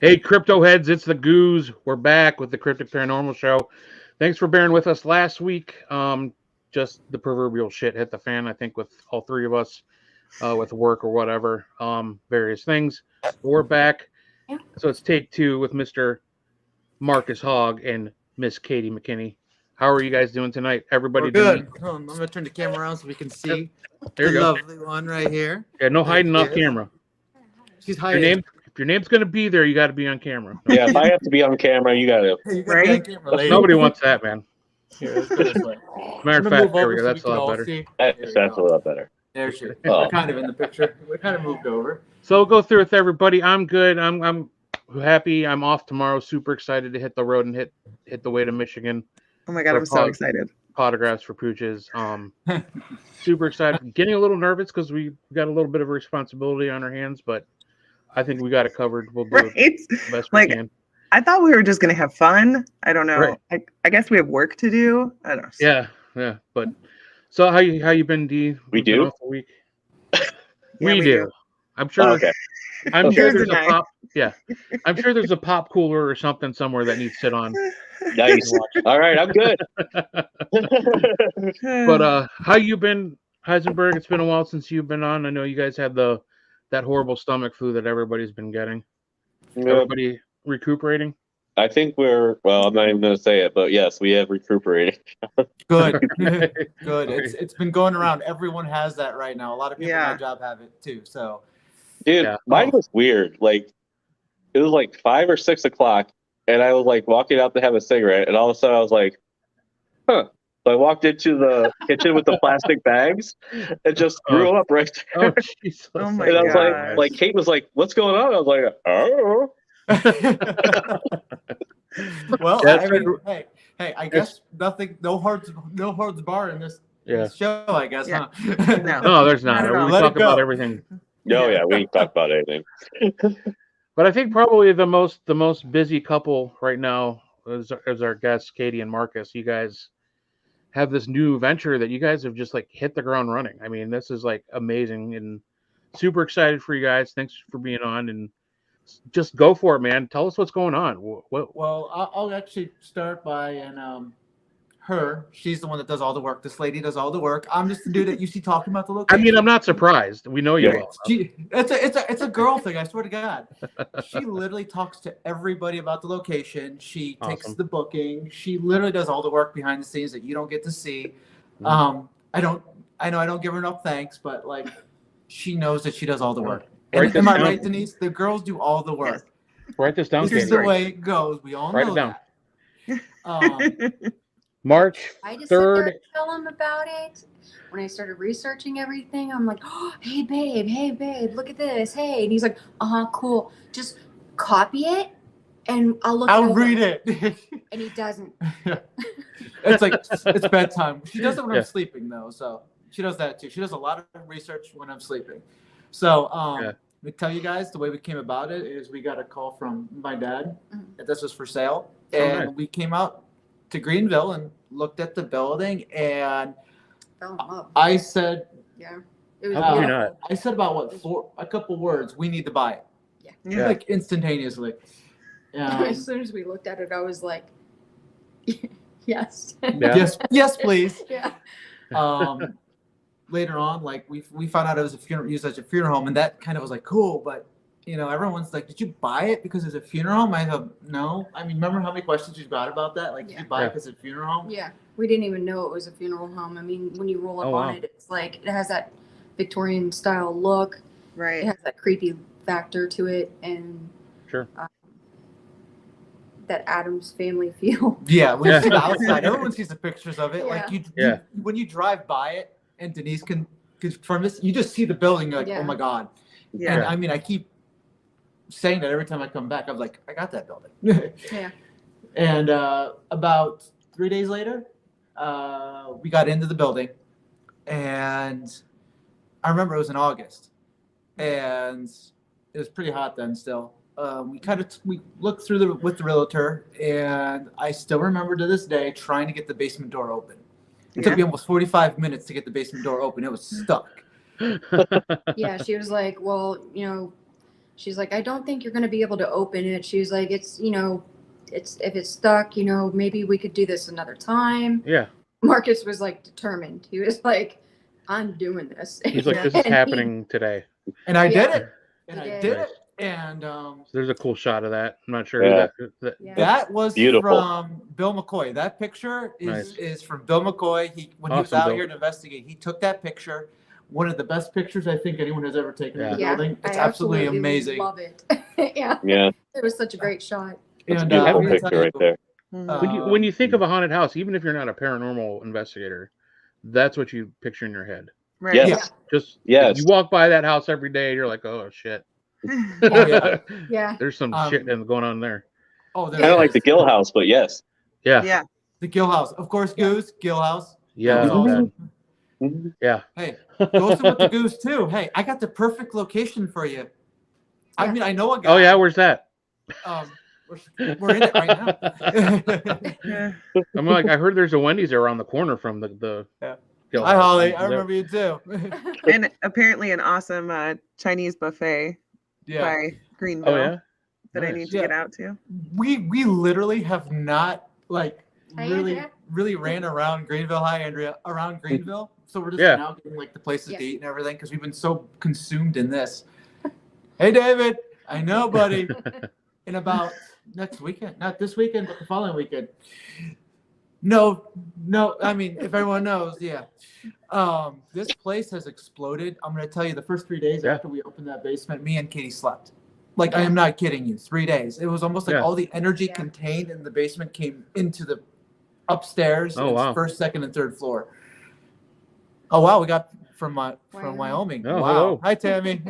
Hey, crypto heads, it's the Goose. We're back with the Cryptic Paranormal Show. Thanks for bearing with us last week. Just the proverbial shit hit the fan, I think, with all three of us, with work or whatever, various things. But we're back. So it's take two with Mr. Marcus Hogg and Miss Katie McKinney. How are you guys doing tonight? We're Everybody, Denise? good. I'm going to turn the camera around so we can Yep, see there the you go. lovely one right here. Yeah, no There hiding she off is. camera. She's If your hiding. name's gonna be there, you got to be on camera. Yeah, if I have to be on camera, you gotta. Hey, you got Right? to be on camera, lady. Nobody wants that, man. Here, let's go this way. Matter I'm of going to fact, move there we over go. so we That's a can lot all better. see. That's a lot better. There she is. Oh. We're kind of in the picture. We're kind of moved over. So we'll go through with everybody. I'm good. I'm happy. I'm off tomorrow. Super excited to hit the road and hit the way to Michigan. Oh my God, for I'm so excited. Autographs for pooches. Super excited. Getting a little nervous because we got a little bit of a responsibility on our hands, but I think we got it covered. We'll do Right? the best we can. I thought we were just going to have fun. I don't know. Right. I guess we have work to do. I don't know. Yeah. But so how you been, D? We We've been do? off a week. Yeah, we we do. do. I'm sure. Oh, okay. I'm sure Here's there's the a night. pop. Yeah, I'm sure there's a pop cooler or something somewhere that needs to sit on. Nice. All right, I'm good. But how you been, Heisenberg? It's been a while since you've been on. I know you guys had that horrible stomach flu that everybody's been getting. Everybody recuperating. I think well, I'm not even gonna say it, but yes, we have recuperated. Good. Good. It's been going around. Everyone has that right now. A lot of people in my job have it too. So, Dude, Yeah. mine was weird. Like, it was like 5 or 6 o'clock, and I was like walking out to have a cigarette, and all of a sudden I was like, huh. So I walked into the kitchen with the plastic bags and just threw up right there. Oh, Jesus. Oh my And I was gosh. like Kate was like, "What's going on?" I was like, "Oh." well, That's I mean, right. hey, I guess no holds bar in this show, I guess, Yeah. huh? No, there's not. Not at all. We Let talk it go. about everything. No, yeah, we didn't talk about anything. But I think probably the most busy couple right now is our guests, Katie and Marcus. You guys have this new venture that you guys have just like hit the ground running. I mean, this is like amazing and super excited for you guys. Thanks for being on and just go for it, man. Tell us what's going on. What? Well, I'll actually start by she's the one that does all the work. This lady does all the work. I'm just the dude that you see talking about the I location. mean, I'm not surprised. We know you Yeah. well. It's a girl thing. I swear to God, she literally talks to everybody about the location. She takes Awesome. the booking. She literally does all the work behind the scenes that you don't get to see. Mm-hmm. I know I don't give her enough thanks, but like she knows that she does all the work. Write this Am I down. right, Denise? The girls do all the work. Yes. Write this down, This Katie. is the way it goes. We all Write know it down. that. March I just sit there 3rd. and tell him about it. When I started researching everything, I'm like, oh, hey, babe, look at this. Hey. And he's like, cool. Just copy it and I'll look I'll over. read it. And he doesn't. It's like it's bedtime. She does it when Yeah. I'm sleeping though, so she does that too. She does a lot of research when I'm sleeping. So Yeah. let me tell you guys the way we came about it is we got a call from my dad that this was for sale, and nice. we came out to Greenville and looked at the building, and Fell in love. I said Yeah. It was How could you beautiful. not? I said about a couple words. We need to buy it. Yeah. Like instantaneously. As soon as we looked at it, I was like, yes. Yeah. Yes, please. Yeah. Later on, like we found out it was used as a funeral home, and that kind of was like cool. But everyone's like, "Did you buy it because it's a funeral home?" I go, "No." I mean, remember how many questions you got about that? Like, did you buy it because it's a funeral home? Yeah. We didn't even know it was a funeral home. I mean, when you roll up Oh, wow. on it, it's like it has that Victorian style look. It Right. has that creepy factor to it, and Sure. that Addams Family feel. Yeah, we Yeah. see the outside. Everyone sees the pictures of it. Like Yeah. when you drive by it, and Denise can confirm this, you just see the building. You're like, Yeah. oh my god. Yeah. And I mean, I keep saying that every time I come back. I'm like, I got that building. Yeah. And about 3 days later, we got into the building, and I remember it was in August, and it was pretty hot then still. We looked through with the realtor, and I still remember to this day trying to get the basement door open. It took me almost 45 minutes to get the basement door open. It was stuck. Yeah, she was like, well, she's like, I don't think you're going to be able to open it. She's like, it's, you know, if it's stuck, you know, maybe we could do this another time. Yeah. Marcus was like determined. He was like, I'm doing this. He's like, this is happening today. And I did Yeah. it. And I He did did. it. And So there's a cool shot of that. I'm not sure Yeah. who that Yeah. that was Beautiful. from Bill McCoy. That picture Nice. is from Bill McCoy. When he was Awesome, out Bill. here to investigate, he took that picture. One of the best pictures I think anyone has ever taken in the Yeah, building. It's I absolutely amazing. love it. Yeah, Yeah, it was such a great shot. that's a And, beautiful I'm gonna picture tell you, right there. when you think of a haunted house, even if you're not a paranormal investigator, that's what you picture in your head. Right. Yes. Just Yes. you walk by that house every day, you're like, oh shit. Oh, yeah. Yeah. There's some Um, shit going on there. Oh, Kind of like the Gill House, but yes. Yeah. Yeah. the Gill House. Of course, Goose, Gill House. Yeah. That was awesome. Mhm. Yeah. Hey, go with the Goose too. Hey, I got the perfect location for you. I Yeah. mean, I know a guy. Oh yeah, where's that? We're in it right now. Yeah. I'm like, I heard there's a Wendy's around the corner from the Yeah. Gill Hi, House. Holly. I remember you too. And apparently an awesome Chinese buffet Yeah. by Greenville Oh yeah. that I Nice. need to Yeah. get out to. We literally have not like Hi, really Andrea. really ran around Greenville. Hi, Andrea. Around Greenville. So we're just Yeah. now getting like the places Yes. to eat and everything because we've been so consumed in this. Hey, David. I know, buddy. In about next weekend, not this weekend, but the following weekend. No. I mean, if everyone knows, yeah. This place has exploded. I'm going to tell you, the first 3 days Yeah. after we opened that basement, me and Katie slept. Like, I am not kidding you. 3 days. It was almost like Yeah. all the energy Yeah. contained in the basement came into the upstairs, Oh, and wow. first, second, and third floor. Oh wow, we got from Wyoming. Wyoming. Oh, Wow. hello. Hi, Tammy.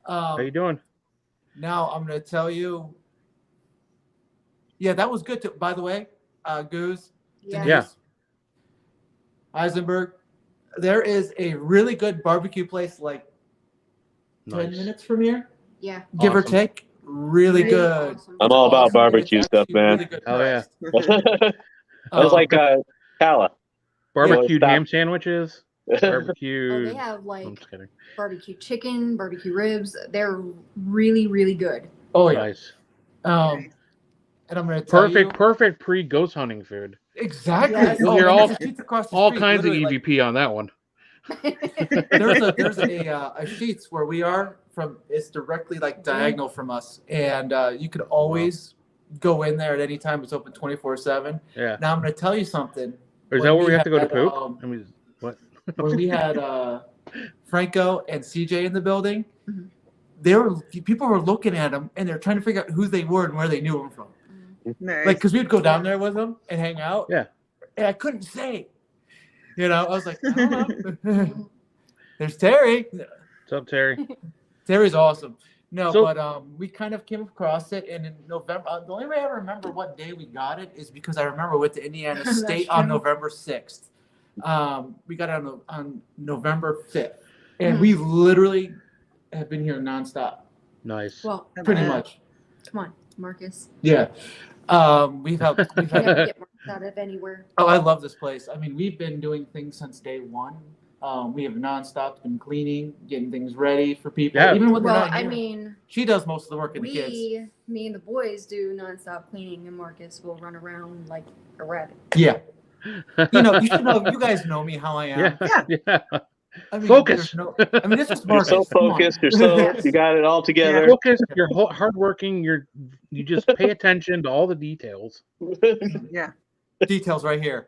How you doing? Now I'm going to tell you. Yeah, that was good too. By the way, Goose, Yeah. Yeah. Eisenberg, there is a really good barbecue place like 10 Nice. minutes from here, Yeah. give or Awesome. take. Really Really good. awesome. I'm all about Awesome, and barbecue it's stuff, actually man. Really good Oh, yeah. price. I was like Kala. Barbecued stop. ham sandwiches. Oh, Barbecued. they have I'm like just kidding. barbecue chicken, barbecue ribs. They're really, really good. Oh yeah. Nice. And I'm going to tell you. Perfect pre-ghost hunting food. Exactly. Yes. You'll Oh, hear and all- there's a Sheetz across the All street, kinds of literally, like, EVP on that one. there's a Sheetz where we are from. It's directly like diagonal from us, and you could always go in there at any time. It's open 24/7. Yeah. Now I'm going to tell you something. Or is When that where we have to go to had, poop? I mean, what? When we had Franco and CJ in the building, Mhm. people were looking at them and they're trying to figure out who they were and where they knew them from. Nice. Like, because we'd go down there with them and hang out. Yeah. And I couldn't say. You know, I was like, I don't know. There's Terry. What's up, Terry? Terry's awesome. No, So- but we kind of came across it, and in November, the only way I remember what day we got it is because I remember we went to Indiana That's State on true. November 6th. We got it on November 5th, and we literally have been here nonstop, Nice. Well, pretty much. come on, Marcus. Yeah. We've had You never get Marcus out of anywhere. Oh, I love this place. I mean, we've been doing things since day one. We have nonstop been cleaning, getting things ready for people. Yeah. Even when they're Well, not I here. mean, She does most of the work in the kids. me and the boys do nonstop cleaning, and Marcus will run around like a rabbit. Yeah. You know, you should know. You guys know me how I am. Yeah. Yeah. I mean, Focus. there's No, I mean, this is You're Marcus. so come on. focused. You're so Yes. you got it all together. Focus. You're hardworking. You just pay attention to all the details. Yeah. Details right here.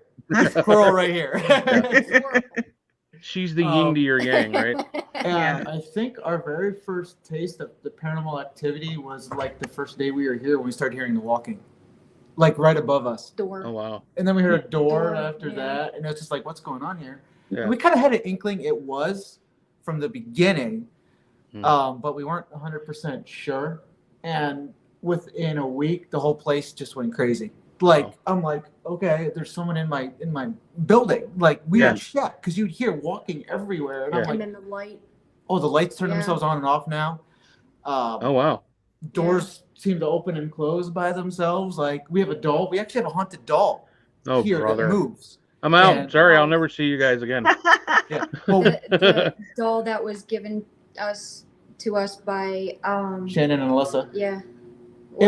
Squirrel right here. She's the yin to your yang, right? And I think our very first taste of the paranormal activity was like the first day we were here when we started hearing the walking, like right above us. Door. Oh wow. And then we heard a door Door, after yeah. that, and it's just like, what's going on here? Yeah. And we kind of had an inkling it was from the beginning, Hmm. but we weren't 100% sure. And within a week, the whole place just went crazy. Like, Wow. I'm like, okay, there's someone in my building. Like, we Yeah. had shut because you'd hear walking everywhere, and I'm Yeah. like, And then the light. oh, the lights turn Yeah. themselves on and off now. Oh wow. Doors seem to open and close by themselves. Like, we have a doll. We actually have a haunted doll Oh here brother. that moves. I'm out. And- Sorry, I'll never see you guys again. Yeah. Well, The doll that was given us to us by Shannon and Alyssa. Yeah. It-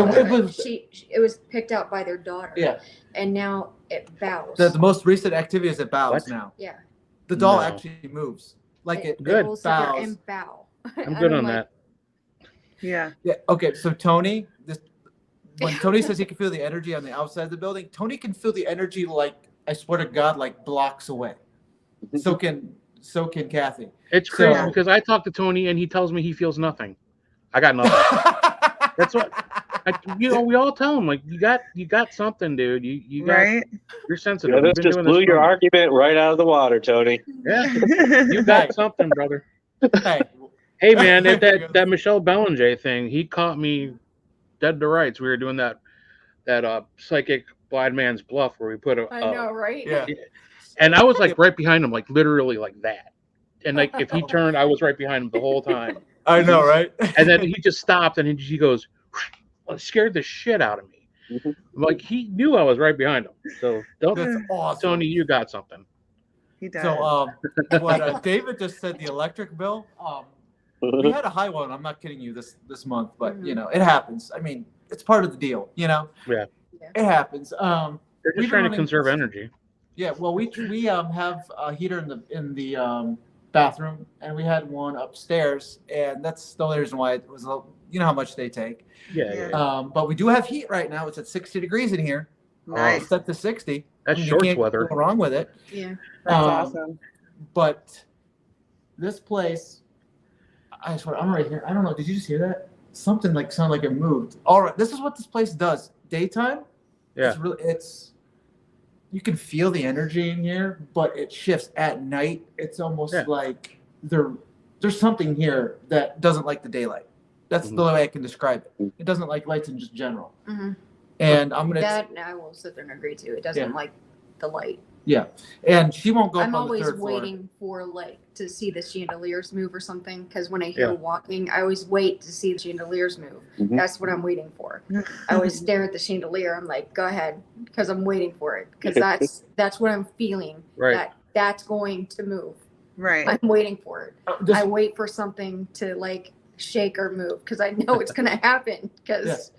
Well, it was- it was picked out by their daughter. Yeah. And now it bows. The most recent activity is it bows What? now. Yeah. The doll No. actually moves. Like it Good. will sit there bows. and bow. I'm And good on like, that. Yeah. Yeah. Okay. So Tony, when Tony says he can feel the energy on the outside of the building, Tony can feel the energy like, I swear to God, like blocks away. So can Kathy. It's crazy So- because I talk to Tony and he tells me he feels nothing. I got nothing. That's what we all tell him, like, you got something, dude. You got Right. you're sensitive. Yeah, We've this been just doing blew this your long. argument right out of the water, Tony. Yeah, you got something, brother. Hey, Hey man, that Michelle Bellinger thing, he caught me dead to rights. We were doing that psychic blind man's bluff where we put I know, right? yeah. and I was like right behind him, like literally like that. And like if he turned, I was right behind him the whole time. I know, right? And then he just stopped and he goes, well, it scared the shit out of me. Mhm. Like he knew I was right behind him. So don't That's awesome. Tony, you got something. He does. So what David just said, the electric bill, we had a high one. I'm not kidding you this month, but you know, it happens. I mean, it's part of the deal, you know? Yeah. It happens. They're We've just trying to been conserve energy. Yeah, well, we have a heater in the bathroom, and we had one upstairs, and that's the only reason why it was. You know how much they take. Yeah. But we do have heat right now. It's at 60 degrees in here. nice. It's set to 60. That's You shorts can't weather. go wrong with it. Yeah. That's Um, awesome. But this place, I swear, I'm right here. I don't know. Did you just hear that? Something like sounded like it moved. All right, this is what this place does. Daytime, Yeah. it's you can feel the energy in here, but it shifts at night. It's almost Yeah. like there's something here that doesn't like the daylight. That's Mm-hmm. the way I can describe it. It doesn't like lights in just general. Mm-hmm. And I'm gonna That I will sit there and agree to. It doesn't Yeah. like the light. yeah, and she won't go I'm up on the always third floor. waiting for like to see the chandeliers move or something because when I hear Yeah. walking, I always wait to see the chandeliers move. Mhm. That's what I'm waiting for. I always stare at the chandelier. I'm like, go ahead, because I'm waiting for it because that's what I'm feeling. Right. That's going to move. Right. I'm waiting for it. This- I wait for something to like shake or move because I know it's gonna happen because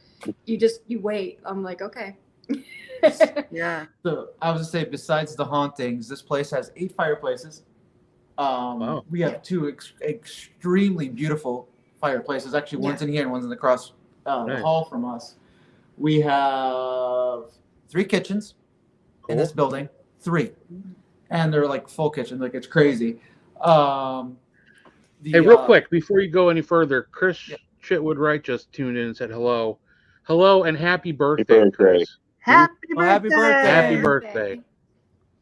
you wait. I'm like, okay. Yeah. So I was gonna say, besides the hauntings, this place has 8 fireplaces. Wow. We have 2 extremely beautiful fireplaces. Actually, one's in here and one's in the cross the Nice. hall from us. We have 3 kitchens in this building. 3, and they're like full kitchen. Like it's crazy. Hey, real quick, before you go any further, Chris Chitwood Wright just tuned in and said hello. Hello and happy birthday, birthday. Chris. Happy Well, happy birthday. Happy birthday.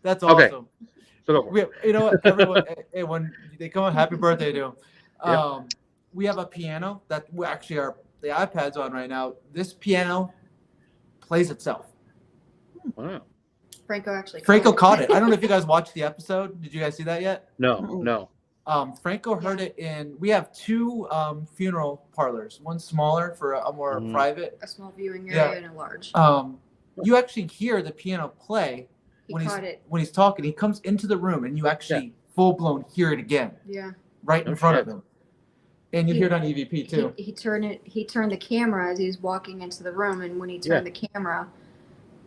That's Okay. awesome. So You know what? Everyone, hey, when they come on, happy birthday to him. Yeah. We have a piano that we actually are the iPad's on right now. This piano plays itself. wow. Franco caught it. I don't know if you guys watched the episode. Did you guys see that yet? No. Franco heard it in. We have 2 funeral parlors. One smaller for a more Mhm. private. A small viewing Yeah. area and a large. You actually hear the piano play He when caught it. he's talking. He comes into the room and you actually full blown hear it again Yeah. right in Oh, front shit. of him. And you hear it on EVP too. He turned the camera as he was walking into the room, and when he turned the camera,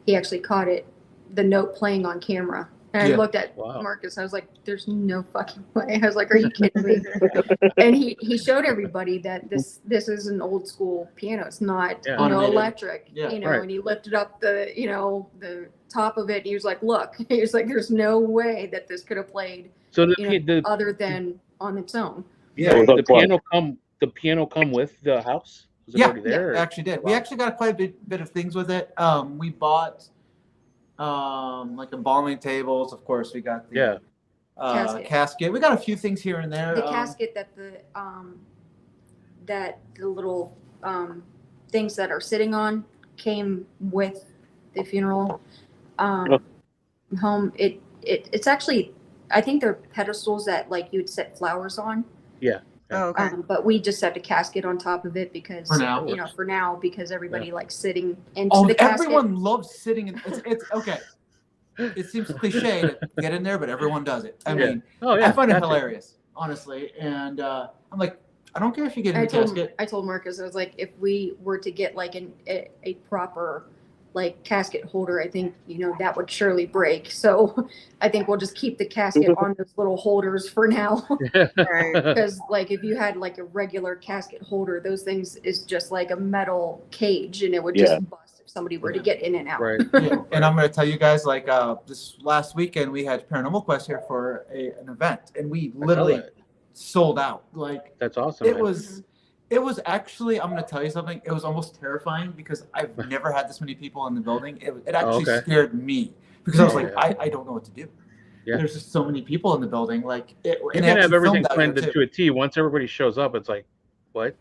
he actually caught it, the note playing on camera. And Yeah. I looked at Wow. Marcus. I was like, "There's no fucking way." I was like, "Are you kidding me?" And he showed everybody that this is an old school piano. It's not Yeah. Automated. electric. Yeah. Right. And he lifted up the the top of it. And he was like, "Look." He was like, "There's no way that this could have played So the other than on its own." Yeah, it was unplugged. the piano come with the house? Was it Yeah, already there? it actually did. We Wow. actually got quite a bit of things with it. We bought like embalming tables. Of course, we got the casket. We got a few things here and there. The casket that the little things that are sitting on came with the funeral home. It's actually, I think they're pedestals that like you'd set flowers on. Oh, okay. But we just set the casket on top of it because For now. because everybody likes sitting into the casket. Everyone loves sitting in. It's okay. It seems cliche to get in there, but everyone does it. I mean, Oh yeah. I find it got to. hilarious, honestly. And I'm like, I don't care if you get a new casket. I told Marcus, I was like, if we were to get like a proper like casket holder, I think, you know, that would surely break. So I think we'll just keep the casket on those little holders for now. Right. Because like if you had like a regular casket holder, those things is just like a metal cage and it would just bust if somebody were to get in and out. Right. Yeah. And I'm going to tell you guys, like this last weekend, we had Paranormal Quest here for an event, and we literally sold out. Like that's awesome. It was actually, I'm going to tell you something. It was almost terrifying because I've never had this many people in the building. It actually scared me because I was like, I don't know what to do. Yeah. There's just so many people in the building. Like you can have everything planned to a T. Once everybody shows up, it's like, what?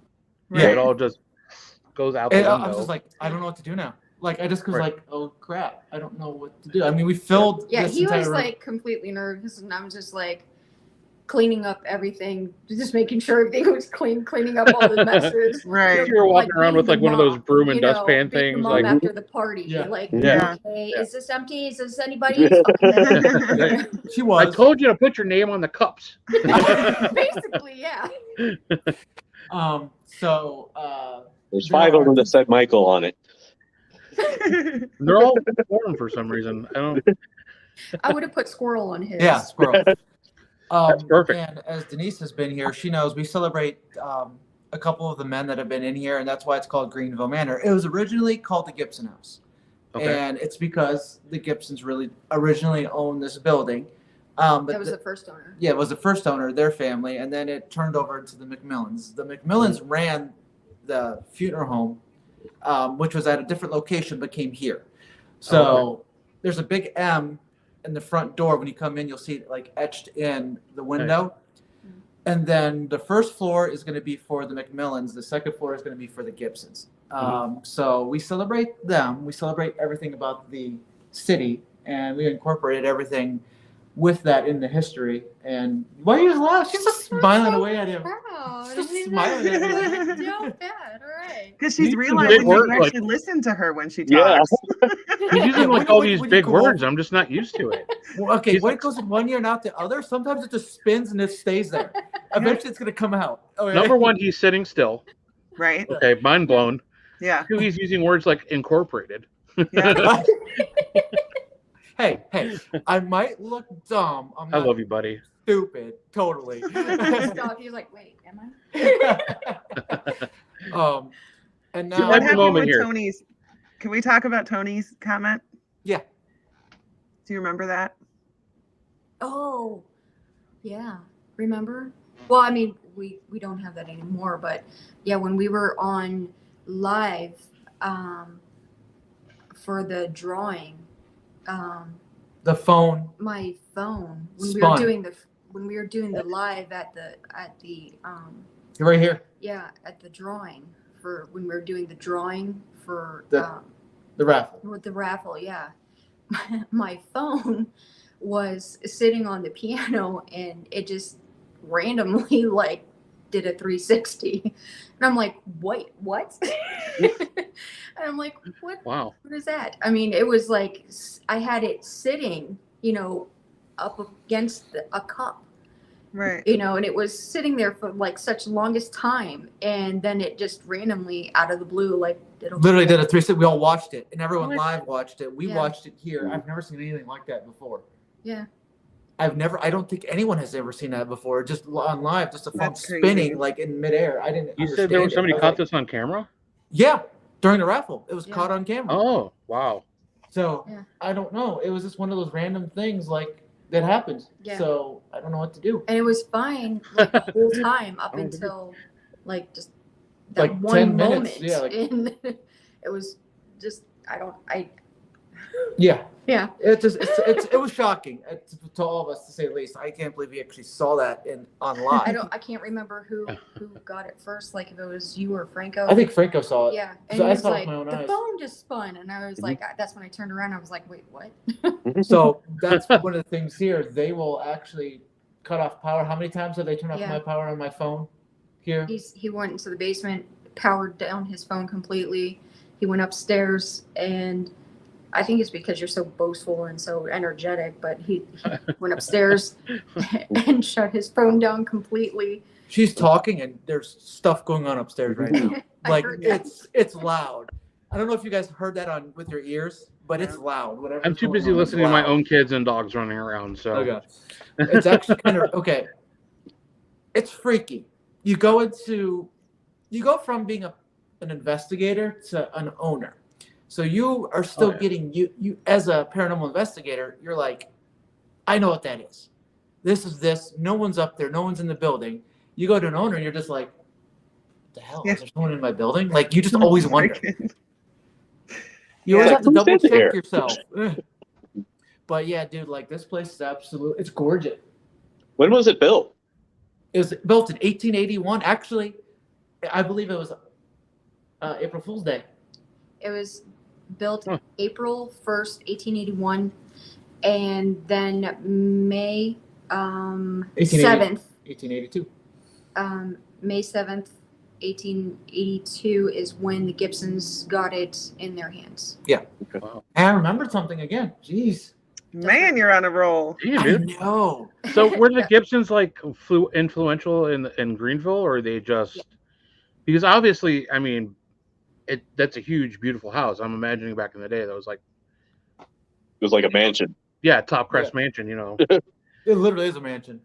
Yeah. It all just goes out the window. I was just like, I don't know what to do now. Like I just was like, oh crap, I don't know what to do. I mean, we filled. Yeah, he was like completely nervous, and I'm just like cleaning up everything, just making sure everything was cleaning up all the messes. Right. You're walking around with like one of those broom and dustpan things, like after the party. Like, okay, is this empty? Is this anybody? She was. I told you to put your name on the cups. Basically, yeah. So there's 5 of them that said Michael on it. They're all foreign for some reason. I would have put squirrel on his. Yeah, squirrel. That's perfect. And as Denise has been here, she knows we celebrate a couple of the men that have been in here, and that's why it's called Greenville Manor. It was originally called the Gibson House, and it's because the Gibsons really originally owned this building. But that was the first owner. Yeah, it was the first owner, their family, and then it turned over to the McMillans. The McMillans ran the funeral home, which was at a different location, but came here. So there's a big M in the front door. When you come in, you'll see it like etched in the window. And then the first floor is going to be for the McMillans. The second floor is going to be for the Gibsons. So we celebrate them. We celebrate everything about the city, and we incorporated everything with that in the history. And why are you laughing? She's just smiling away at him. She's just smiling at him. No, bad. All right. Because she's realizing that you actually listen to her when she talks. He's using like all these big words. I'm just not used to it. Well, okay, when it goes in one ear and out the other, sometimes it just spins and it stays there. Eventually, it's going to come out. Okay. Number one, he's sitting still. Right. Okay, mind blown. Yeah. 2, he's using words like incorporated. Yeah. Hey, I might look dumb. I love you, buddy. Stupid, totally. He's like, wait, am I? And now what happened with Tony's? Can we talk about Tony's comment? Yeah. Do you remember that? Oh, yeah. Remember? Well, I mean, we don't have that anymore, but yeah, when we were on live for the drawing, the phone. My phone. When spun. we were doing the live at the You're right here. Yeah, at the drawing for when we were doing the drawing for the raffle. With the raffle, yeah. My phone was sitting on the piano and it just randomly like did a 360. And I'm like, wait, what? And I'm like, what? Wow. What is that? I mean, it was like I had it sitting, up against a cup. Right. And it was sitting there for like such longest time. And then it just randomly out of the blue, like literally did a 360. We all watched it and everyone live watched it. We watched it here. I've never seen anything like that before. Yeah. I don't think anyone has ever seen that before. Just on live, just a phone spinning like in midair. I didn't. You said there was somebody caught this on camera? Yeah, during the raffle, it was caught on camera. Oh, wow. So I don't know. It was just one of those random things like that happened. Yeah. So I don't know what to do. And it was fine like the whole time up until like just that like one 10 moment. minutes. Yeah. And it was just Yeah. Yeah. It was shocking to all of us, to say the least. I can't believe we actually saw that on live. I can't remember who got it first, like if it was you or Franco. I think Franco saw it. Yeah. And so he I was saw like, it with my own the eyes. phone just spun. And I was like, that's when I turned around. I was like, wait, what? So that's one of the things here. They will actually cut off power. How many times have they turned off my power on my phone here? He went into the basement, powered down his phone completely. He went upstairs and I think it's because you're so boastful and so energetic, but he went upstairs and shut his phone down completely. She's talking and there's stuff going on upstairs right now. I Like heard that. it's loud. I don't know if you guys heard that on with your ears, but it's loud. Whatever. I'm too busy listening to my own kids and dogs running around. So Okay. It's actually kind of okay. It's freaky. You go from being an investigator to an owner. So you are still getting you as a paranormal investigator, you're like, I know what that is. This is this. No one's up there. No one's in the building. You go to an owner and you're just like, what the hell? Is there someone in my building? Like you just always wonder. You always have to double check yourself. But yeah, dude, like this place is it's gorgeous. When was it built? It was built in 1881. Actually, I believe it was April Fool's Day. It was built April 1st, 1881, and then May 7th. 1882. May 7th, 1882 is when the Gibsons got it in their hands. Yeah. Okay. Wow. And I remembered something again. Jeez. Man, you're on a roll. Damn, I dude. know. So were the Gibsons like influential in Greenville, or are they just because obviously, I mean, that's a huge, beautiful house. I'm imagining back in the day that was like It was like a mansion. top crest mansion, you know. It literally is a mansion.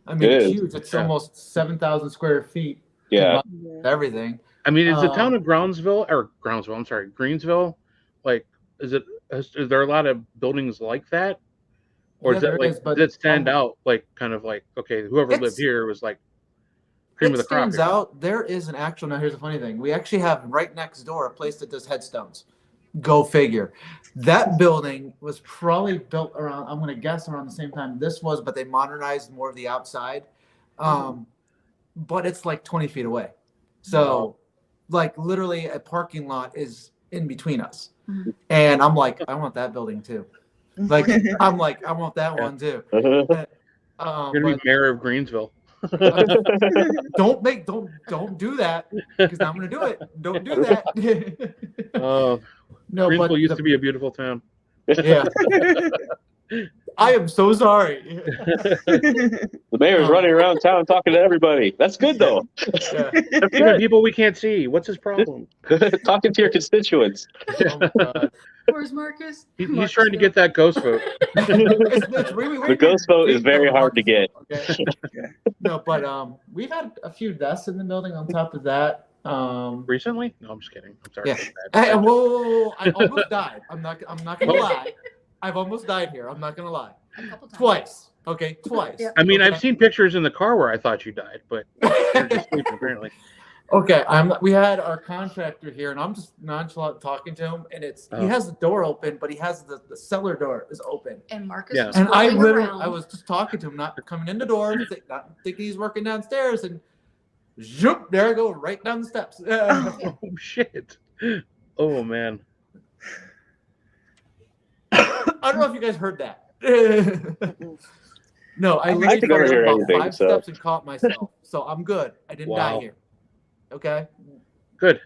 I mean, it's is. huge. It's almost 7,000 square feet. Yeah. Everything. I mean, is the town of Greensville, like, is there a lot of buildings like that? Or Yeah, is that there like, is, but, does it stand out, like, kind of like, okay, whoever lived here was like cream of the crop? It stands out. There is an actual, now here's the funny thing. We actually have right next door a place that does headstones. Go figure. That building was probably built around, I'm going to guess around the same time this was, but they modernized more of the outside. But it's like 20 feet away. So, like, literally a parking lot is in between us. Mhm. And I'm like, I want that building too. Like, I'm like, I want that one too. You're gonna be mayor of Greensville. Don't do that because I'm gonna do it. Don't do that. Oh, No, Greensville but used to be a beautiful town. yeah. I am so sorry. The mayor's running around town talking to everybody. That's good though. Yeah. Even people we can't see. What's his problem? Talking to your constituents. Oh my God. Where's Marcus? He's trying to get that ghost vote. It's really The ghost vote is very hard to get. Okay. No, but we've had a few deaths in the building on top of that. Recently? No, I'm just kidding. I'm sorry. Yeah. Hey, whoa. I almost died. I'm not gonna lie. I've almost died here. I'm not gonna lie. A couple times. Twice. Okay, twice. Yeah. I mean, Okay. I've seen pictures in the car where I thought you died, but you're just sleeping apparently. Okay, we had our contractor here, and I'm just nonchalant talking to him, and he has the door open, but he has the cellar door is open. And Marcus was And I rolling around. was just talking to him, not coming in the door, not thinking he's working downstairs, and zoop, there I go, right down the steps. Oh shit! Oh man! I don't know if you guys heard that. No, I I literally can never fell hear about anything, 5 so. steps and caught myself, so I'm good. I didn't die Wow. here. Okay. Good.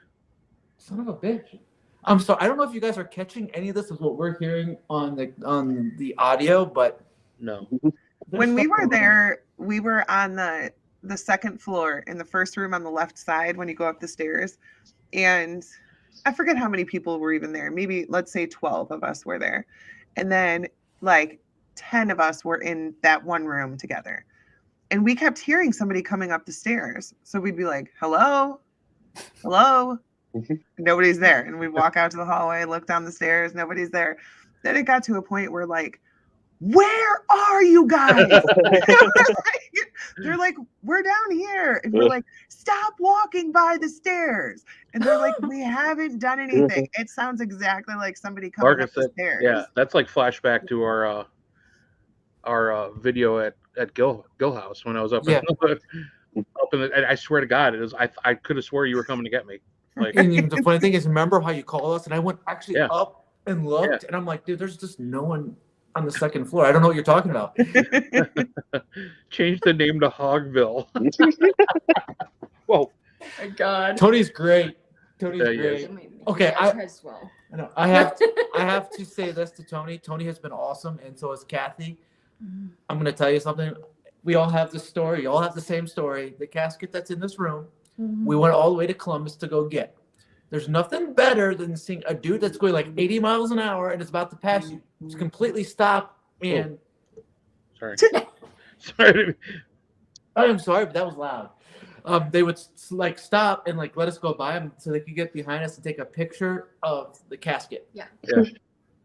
Son of a bitch. I'm sorry. I don't know if you guys are catching any of this is what we're hearing on the audio, but No. When we were there, we were on the second floor in the first room on the left side when you go up the stairs. And I forget how many people were even there. Maybe let's say 12 of us were there. And then like 10 of us were in that one room together. And we kept hearing somebody coming up the stairs. So we'd be like, hello? Hello? Nobody's there. And we'd walk out to the hallway, look down the stairs, nobody's there. Then it got to a point where like, where are you guys? They're like, we're down here. And we're like, stop walking by the stairs. And they're like, we haven't done anything. It sounds exactly like somebody coming Marcus up the said, stairs. yeah, that's like flashback to our video at Gill House when I was up. Yeah. Up in the, I swear to God, it was. I could have swore you were coming to get me. Like, and the funny thing is, remember how you called us? And I went actually Yeah. up and looked, and I'm like, dude, there's just no one on the second floor. I don't know what you're talking about. change the name to Hogville. Whoa. Oh my God. Tony's great. Tony's Yeah, he great. is. Okay, I as well. I know. I have to say this to Tony. Tony has been awesome, and so has Kathy. I'm gonna tell you something. We all have the story. You all have the same story. The casket that's in this room, we went all the way to Columbus to go get. There's nothing better than seeing a dude that's going like 80 miles an hour and is about to pass you. Just completely stop and. Sorry. Sorry. I am sorry, but that was loud. They would like stop and like let us go by them so they could get behind us and take a picture of the casket. Yeah. Because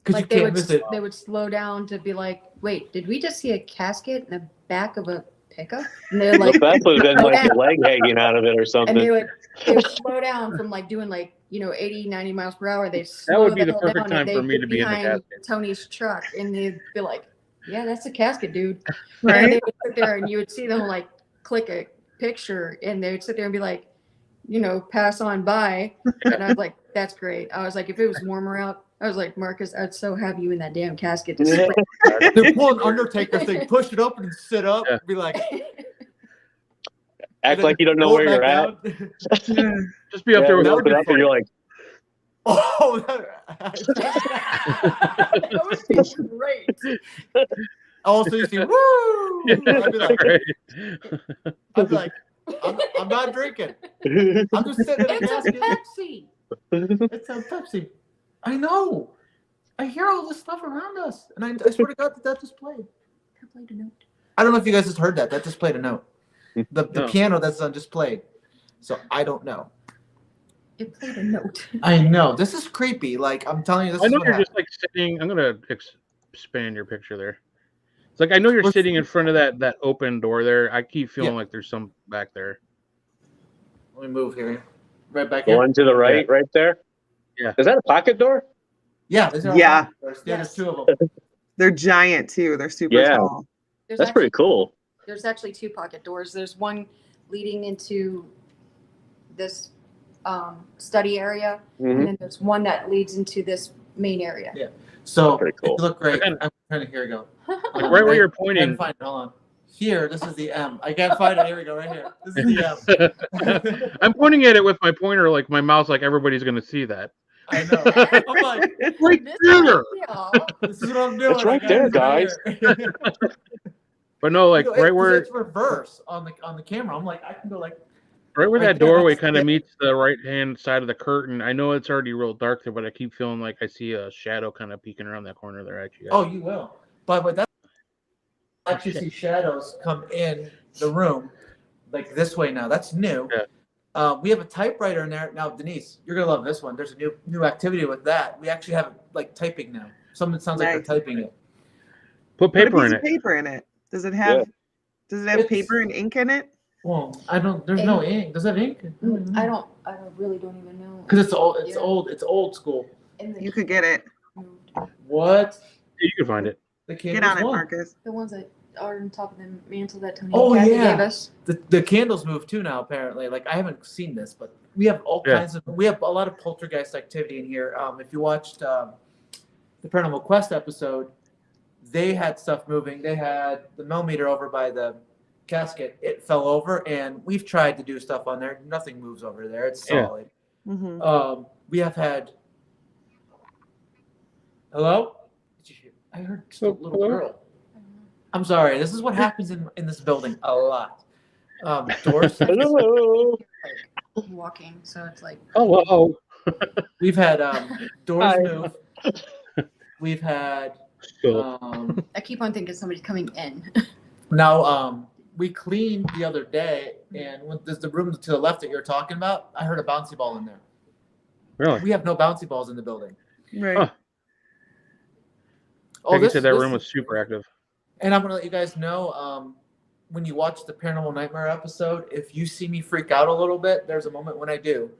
Like you can't miss it. they would slow down to be like, wait, did we just see a casket in the back of a pickup? And they're like, The best would have been like a leg hanging out of it or and something. they would slow down from like doing like 80, 90 miles per hour. They That would be slow the hell perfect down time and for me they'd to get be in the behind casket. Tony's truck, and they'd be like, yeah, that's a casket, dude. Right? And they would sit there, and you would see them like click a picture, and they would sit there and be like, pass on by. And I was like, that's great. I was like, if it was warmer out, I was like, Marcus, I'd so have you in that damn casket. To spray. They're pulling Undertaker thing, push it open and sit up, Yeah. be like, Act like you don't know pull where it you're back at. down. Just be up there with that Open would up and you're like, Oh, That would be great. also you see, woo! I'd be like, I'm not drinking. I'm just sitting in a It's a casket. Pepsi. It's a Pepsi. I know. I hear all this stuff around us, and I swear to God that displayed. That played a note. I don't know if you guys just heard that. That displayed a note. The No. piano that's on displayed. So I don't know. It played a note. I know. This is creepy. Like, I'm telling you, this I is know what you're happened. just like sitting. I'm gonna expand your picture there. It's like I know you're sitting in front of that open door there. I keep feeling like there's some back there. Let me move here. Right back the here. one to the right, right there. Yeah. Is that a pocket door? Yeah. These are all Yeah. doors. Yes. There's two of them. They're giant too. They're super Yeah. tall. There's That's actually, pretty cool. There's actually two pocket doors. There's one leading into this study area, Mhm. and then there's one that leads into this main area. Yeah. So Pretty cool. if you look great. Again- I'm trying to here we go. Right where you're I pointing. can't find it. Hold on. Here, this is the M. I can't find it. Here we go, right here. This is the M. I'm pointing at it with my pointer, like my mouse, like everybody's gonna see that. I know. I'm like, Right This there. yeah. this is what I'm doing. It's right I got there, it guys. here. But no, like You know, right 'cause where it's reverse on the camera. I'm like, I can go like, right where right that there, doorway that's kind of it. meets the right hand side of the curtain. I know it's already real dark there, but I keep feeling like I see a shadow kind of peeking around that corner there. Actually, oh, you will. But that's I actually see shadows come in the room like this way now. That's new. Yeah. We have a typewriter in there now. Denise, you're gonna love this one. There's a new activity with that. We actually have like typing now. Something sounds like Nice. they're typing it. put Put a paper piece in of it. paper in it. Does it have? Yeah. Does it have It's- paper and ink in it? Well, I don't. There's no ink. Does that have ink? I really don't even know. Because it's old. It's Yeah. old. It's old school. And the, You could get it. What? You can find it. The Get candles on it, won. Marcus. the ones that are on top of the mantle that Tony Oh, and Kathy yeah. gave us. The candles move too now. Apparently, like I haven't seen this, but we have all Yeah. kinds of. We have a lot of poltergeist activity in here. If you watched the Paranormal Quest episode, they had stuff moving. They had the millimeter over by the casket. It fell over, and we've tried to do stuff on there. Nothing moves over there. It's Yeah. solid. Mm-hmm. We have had. Hello? Did you hear? I heard just a little Hello? girl. I'm sorry. This is what happens in this building a lot. Doors. Hello. Walking, so it's like Hello. We've had doors Hi. move. We've had Cool. I keep on thinking somebody's coming in. now we cleaned the other day, and when there's the room to the left that you're talking about, I heard a bouncy ball in there. Really? We have no bouncy balls in the building. Right. Huh. Oh, Like you this, said, that this- room was super active. And I'm gonna let you guys know, when you watch the Paranormal Nightmare episode, if you see me freak out a little bit, there's a moment when I do.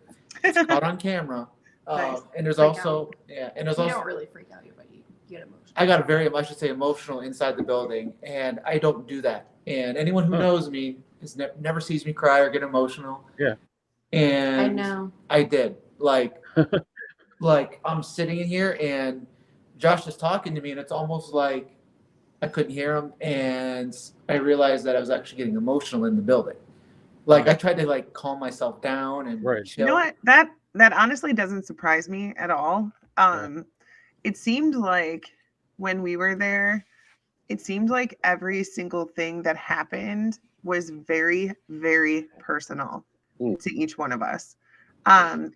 It's caught on camera. Nice. And there's Freak also and there's You also don't really freak out, but you get emotional. I got a very, I should say, emotional inside the building, and I don't do that. And anyone who Huh. knows me is never sees me cry or get emotional. Yeah. And I know. I did. Like I'm sitting in here, and Josh is talking to me, and it's almost like I couldn't hear him, and I realized that I was actually getting emotional in the building. Like I tried to like calm myself down and Right. chill. You know what? That honestly doesn't surprise me at all. It seemed like when we were there, it seemed like every single thing that happened was very, very personal to each one of us.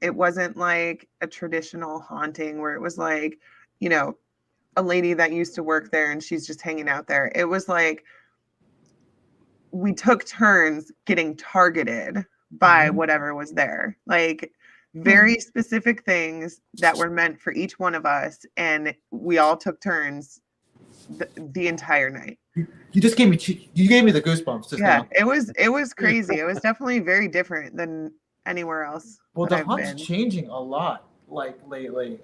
It wasn't like a traditional haunting where it was like, you know, a lady that used to work there and she's just hanging out there. It was like we took turns getting targeted by whatever was there. Like very specific things that were meant for each one of us, and we all took turns the entire night. You just gave me the goosebumps just now. It was crazy. It was definitely very different than anywhere else. Well, that the I've hunt's been. changing a lot, like lately.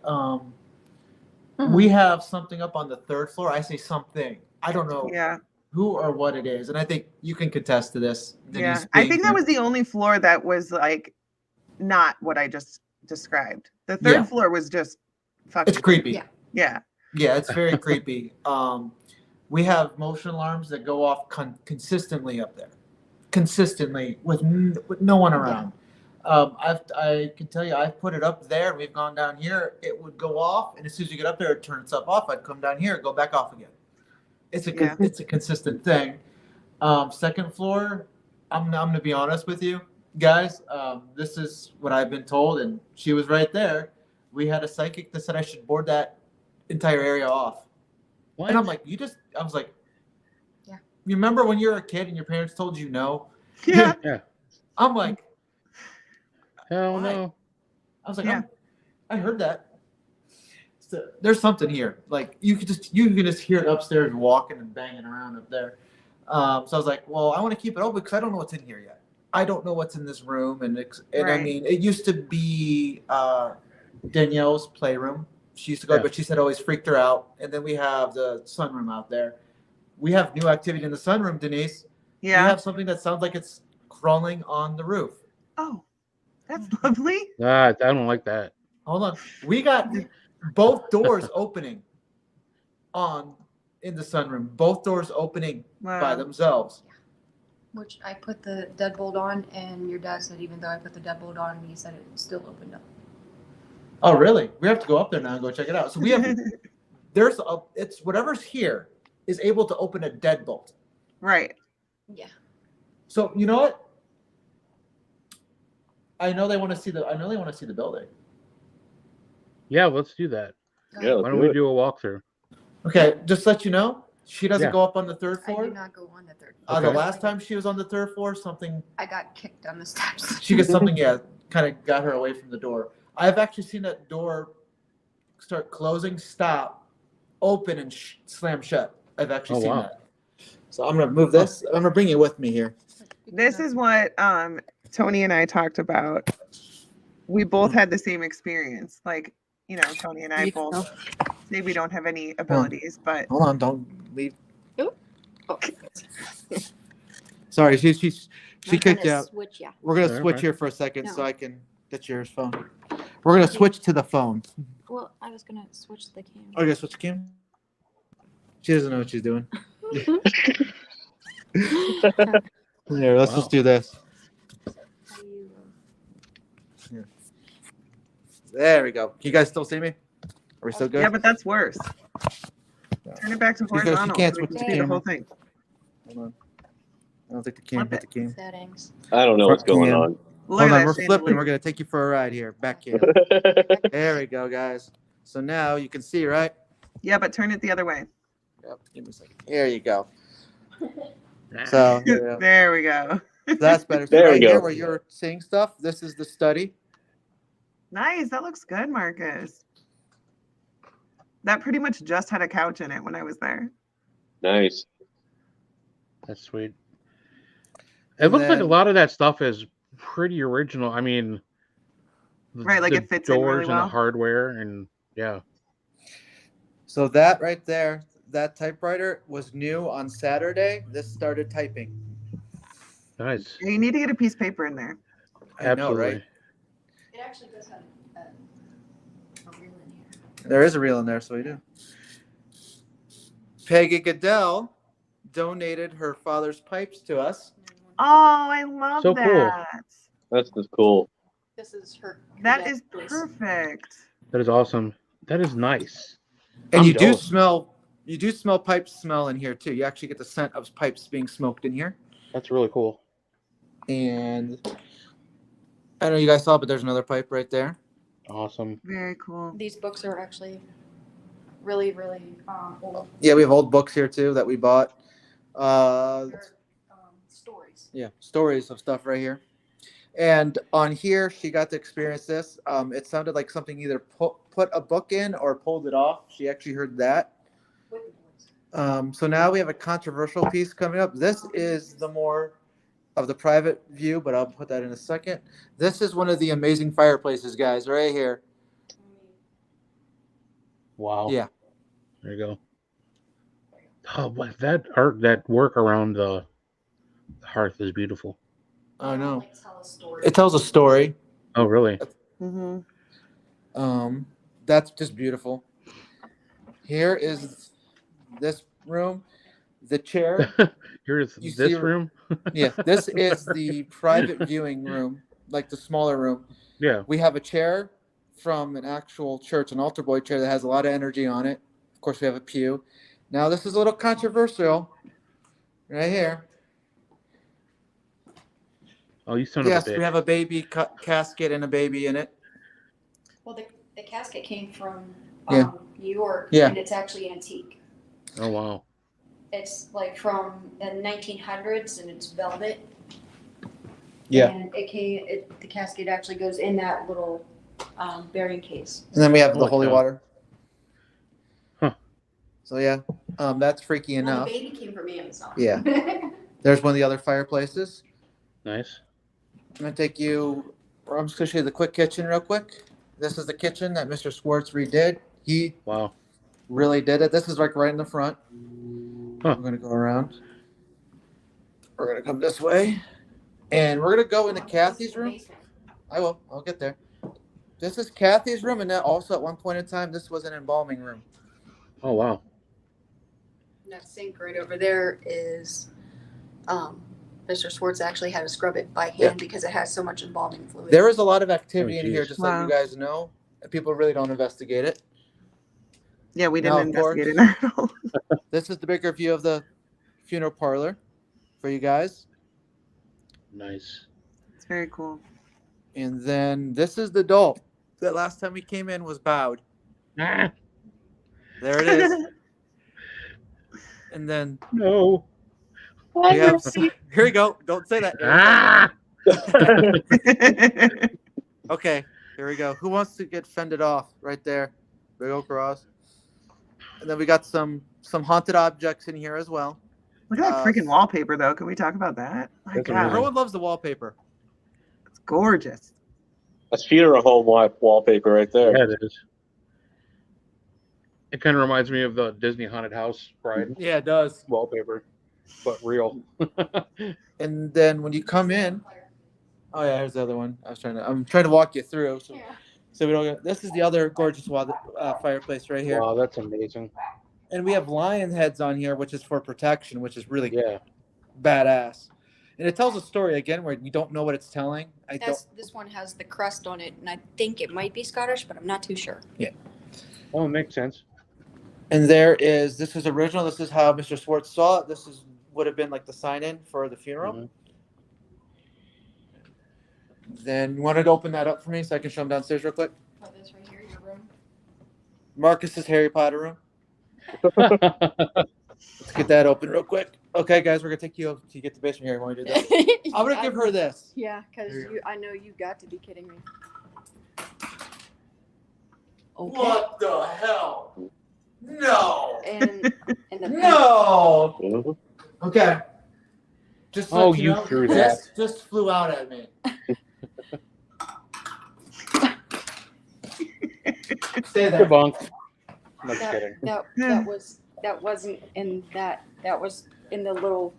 We have something up on the 3rd floor. I say something. I don't know who or what it is, and I think you can contest to this. Denise, I think that was the only floor that was like not what I just described. The 3rd floor was just fucking. It's creepy. Yeah. Yeah, it's very creepy. We have motion alarms that go off consistently up there, consistently with no one around. I can tell you, I've put it up there. We've gone down here. It would go off, and as soon as you get up there, it turns itself off. I'd come down here, go back off again. It's a consistent thing. 2nd floor, I'm gonna be honest with you guys. This is what I've been told, and she was right there. We had a psychic that said I should board that entire area off. What? And I'm like, I was like, you remember when you were a kid and your parents told you no? Yeah. I'm like, hell no. I was like, I heard that. So there's something here. Like you can just hear it upstairs walking and banging around up there. So I was like, well, I want to keep it open because I don't know what's in here yet. I don't know what's in this room, and I mean, it used to be Danielle's playroom. She used to go, but she said it always freaked her out. And then we have the sunroom out there. We have new activity in the sunroom, Denise. Yeah. We have something that sounds like it's crawling on the roof. Oh, that's lovely. I don't like that. Hold on. We got both doors opening in the sunroom. Both doors opening by themselves. Which I put the deadbolt on, and your dad said even though I put the deadbolt on, he said it still opened up. Oh, really? We have to go up there now and go check it out. So we have, it's whatever's here is able to open a deadbolt. Right. Yeah. So you know what? I know they want to see the building. Yeah, let's do that. Yeah, why don't we do a walkthrough? Okay, just to let you know, she doesn't go up on the 3rd floor. I do not go on the 3rd floor. The last time she was on the 3rd floor, something. I got kicked down the steps. She got something, kind of got her away from the door. I've actually seen that door start closing, stop, open, and slam shut. I've actually seen that. So I'm going to move this. I'm going to bring it with me here. This is what Tony and I talked about. We both had the same experience. Like, you know, Tony and I both say we don't have any abilities, but... Hold on, don't leave. Oh. Sorry, she kicked you out. Switch, We're going to switch here for a second so I can get your phone. We're going to switch to the phone. Well, I was going to switch the camera. Oh, you're going to switch the camera? She doesn't know what she's doing. Here, let's just do this. Here. There we go. Can you guys still see me? Are we still good? Yeah, but that's worse. Turn it back to horizontal. You can't switch the camera. The whole thing. Hold on. I don't think the camera hit the camera. Settings. I don't know what's going on. Hold on, we're flipping. We're going to take you for a ride here. Back cam. There we go, guys. So now you can see, right? Yeah, but turn it the other way. Yep. Give me a second. Here you go. So there we go. That's better. So there we go. Here where you're seeing stuff, this is the study. Nice. That looks good, Marcus. That pretty much just had a couch in it when I was there. Nice. That's sweet. It looks like a lot of that stuff is pretty original. I mean, like it fits in really doors and well. the hardware and So that right there, that typewriter was new on Saturday. This started typing. Nice. You need to get a piece of paper in there. I know, right? It actually does have a reel in here. There is a reel in there, so we do. Peggy Goodell donated her father's pipes to us. Oh, I love So that. cool. That's just cool. This is her. That is perfect. That is awesome. That is nice. And I'm you do jealous. smell pipe smell in here too. You actually get the scent of pipes being smoked in here. That's really cool. And I know you guys saw, but there's another pipe right there. Awesome. Very cool. These books are actually really, really old. Yeah, we have old books here too that we bought. They're, stories. Yeah, stories of stuff right here. And on here, she got to experience this. It sounded like something either put a book in or pulled it off. She actually heard that. With the boys. So now we have a controversial piece coming up. This is the more of the private view, but I'll put that in a second. This is one of the amazing fireplaces, guys, right here. Wow. Yeah. There you go. Oh, but that art, that work around the hearth is beautiful. I know. Like, tell a story. It tells a story. Oh, really? Mm-hmm. That's just beautiful. Here is this room. The chair. Here's You this see- room. Yeah, this is the private viewing room, like the smaller room. Yeah. We have a chair from an actual church, an altar boy chair that has a lot of energy on it. Of course, we have a pew. Now, this is a little controversial right here. Oh, you son Yes, of a bitch. we have a baby casket and a baby in it. Well, the casket came from Yeah. New York, Yeah. and it's actually antique. Oh, wow. It's like from the 1900s, and it's velvet. Yeah. And the casket actually goes in that little bearing case. And then we have the Holy holy cow. water. Huh. So, yeah, that's freaky Well, enough. the baby came from Amazon. Yeah. There's one of the other fireplaces. Nice. I'm going to take you, or I'm just going to show you the quick kitchen real quick. This is the kitchen that Mr. Swartz redid. He Wow. really did it. This is like right in the front. Huh. I'm going to go around. We're going to come this way. And we're going to go into Kathy's room. I'll get there. This is Kathy's room, and then also at one point in time, this was an embalming room. Oh, wow. That sink right over there is Mr. Swartz actually had to scrub it by hand Yeah. because it has so much embalming fluid. There is a lot of activity Oh, in here, geez. just like Wow. you guys know. And people really don't investigate it. Yeah, we Now, didn't of course- investigate it at all. This is the bigger view of the funeral parlor for you guys. Nice. It's very cool. And then this is the doll that last time we came in was bowed. Ah, There it is. And then no. we have, here we go. Don't say that. Ah! Okay, here we go. Who wants to get fended off? Right there. Big old cross. And then we got some haunted objects in here as well. Look at that freaking wallpaper, though. Can we talk about that? My That's God, amazing. Everyone loves the wallpaper. it's gorgeous. That's funeral home wallpaper right there. Yeah, it is. It kind of reminds me of the Disney Haunted House ride Yeah, it does. wallpaper, but real. And then when you come in, oh yeah, here's the other one. I'm trying to walk you through. So we don't get, this is the other gorgeous fireplace right here. Wow, that's amazing. And we have lion heads on here, which is for protection, which is really Yeah. badass. And it tells a story again where you don't know what it's telling. This one has the crest on it, and I think it might be Scottish, but I'm not too sure. Oh, it makes sense. And this is original. This is how Mr. Swartz saw it. Would have been like the sign-in for the funeral. Mhm. Then you wanted to open that up for me so I can show them downstairs real quick. Oh, this right here, your room. Marcus's Harry Potter room. Let's get that open real quick. Okay, guys, we're gonna take you to get the basement here. Want to do that? I'm gonna give her this. Yeah, because There you I know you got to be kidding me. Okay. What the hell? No. And the No. Mhm. Okay. Just to Oh, let you know, threw this just flew out at me. Stay there. Debunk. I'm just kidding. that wasn't in that was in the little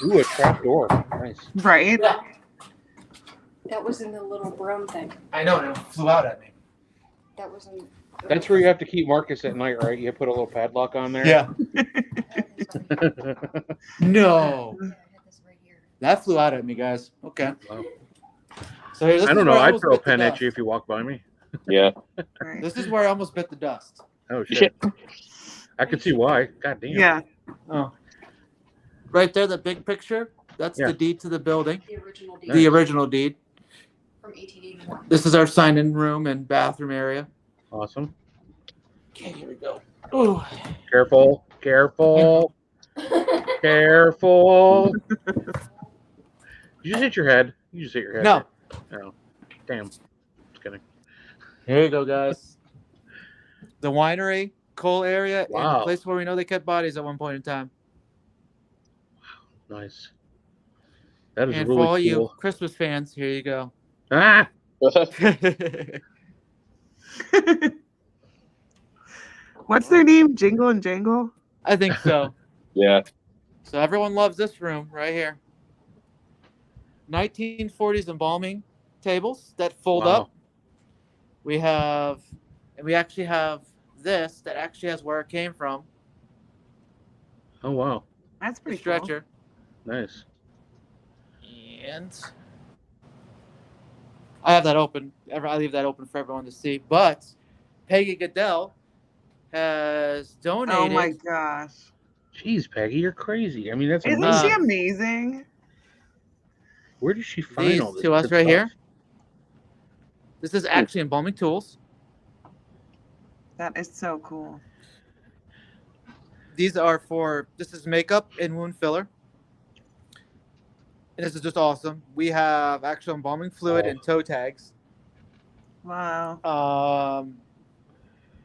Ooh, a trap door. Nice. Right? that was in the little brown thing. I know, and it flew out at me. That was in That's where you have to keep Marcus at night, right? You put a little padlock on there. Yeah. No. I had this right here. That flew out at me, guys. Okay. Wow. So here's I don't know. I'd throw a pen at you if you walk by me. Yeah. Right. This is where I almost bit the dust. Oh shit! I could see why. God damn. Yeah. Oh. Right there, the big picture, that's Yeah. the deed to the building. The original deed Nice. The original deed. from 1881. This is our sign-in room and bathroom area. Awesome. Okay, here we go. Ooh. Careful. Careful. Careful. You just hit your head. You just hit your head. No. Oh. Damn. Just kidding. Here you go, guys. The winery, coal area, and Wow. the place where we know they kept bodies at one point in time. Nice. That is And really for all cool. you Christmas fans, here you go. Ah. What's their name? Jingle and Jangle? I think so. Yeah. So everyone loves this room right here. 1940s embalming tables that fold Wow. up. We actually have this that actually has where it came from. Oh wow. That's The pretty stretcher. Nice. And I have that open. I leave that open for everyone to see. But Peggy Goodell has cool. donated. Oh my gosh. Jeez, Peggy, you're crazy. I mean, that's Isn't amazing. she amazing? Where did she find These all this to us good right stuff? here. This is actually embalming tools. That is so cool. These are for, this is makeup and wound filler. And this is just awesome. We have actual embalming fluid and toe tags. Wow.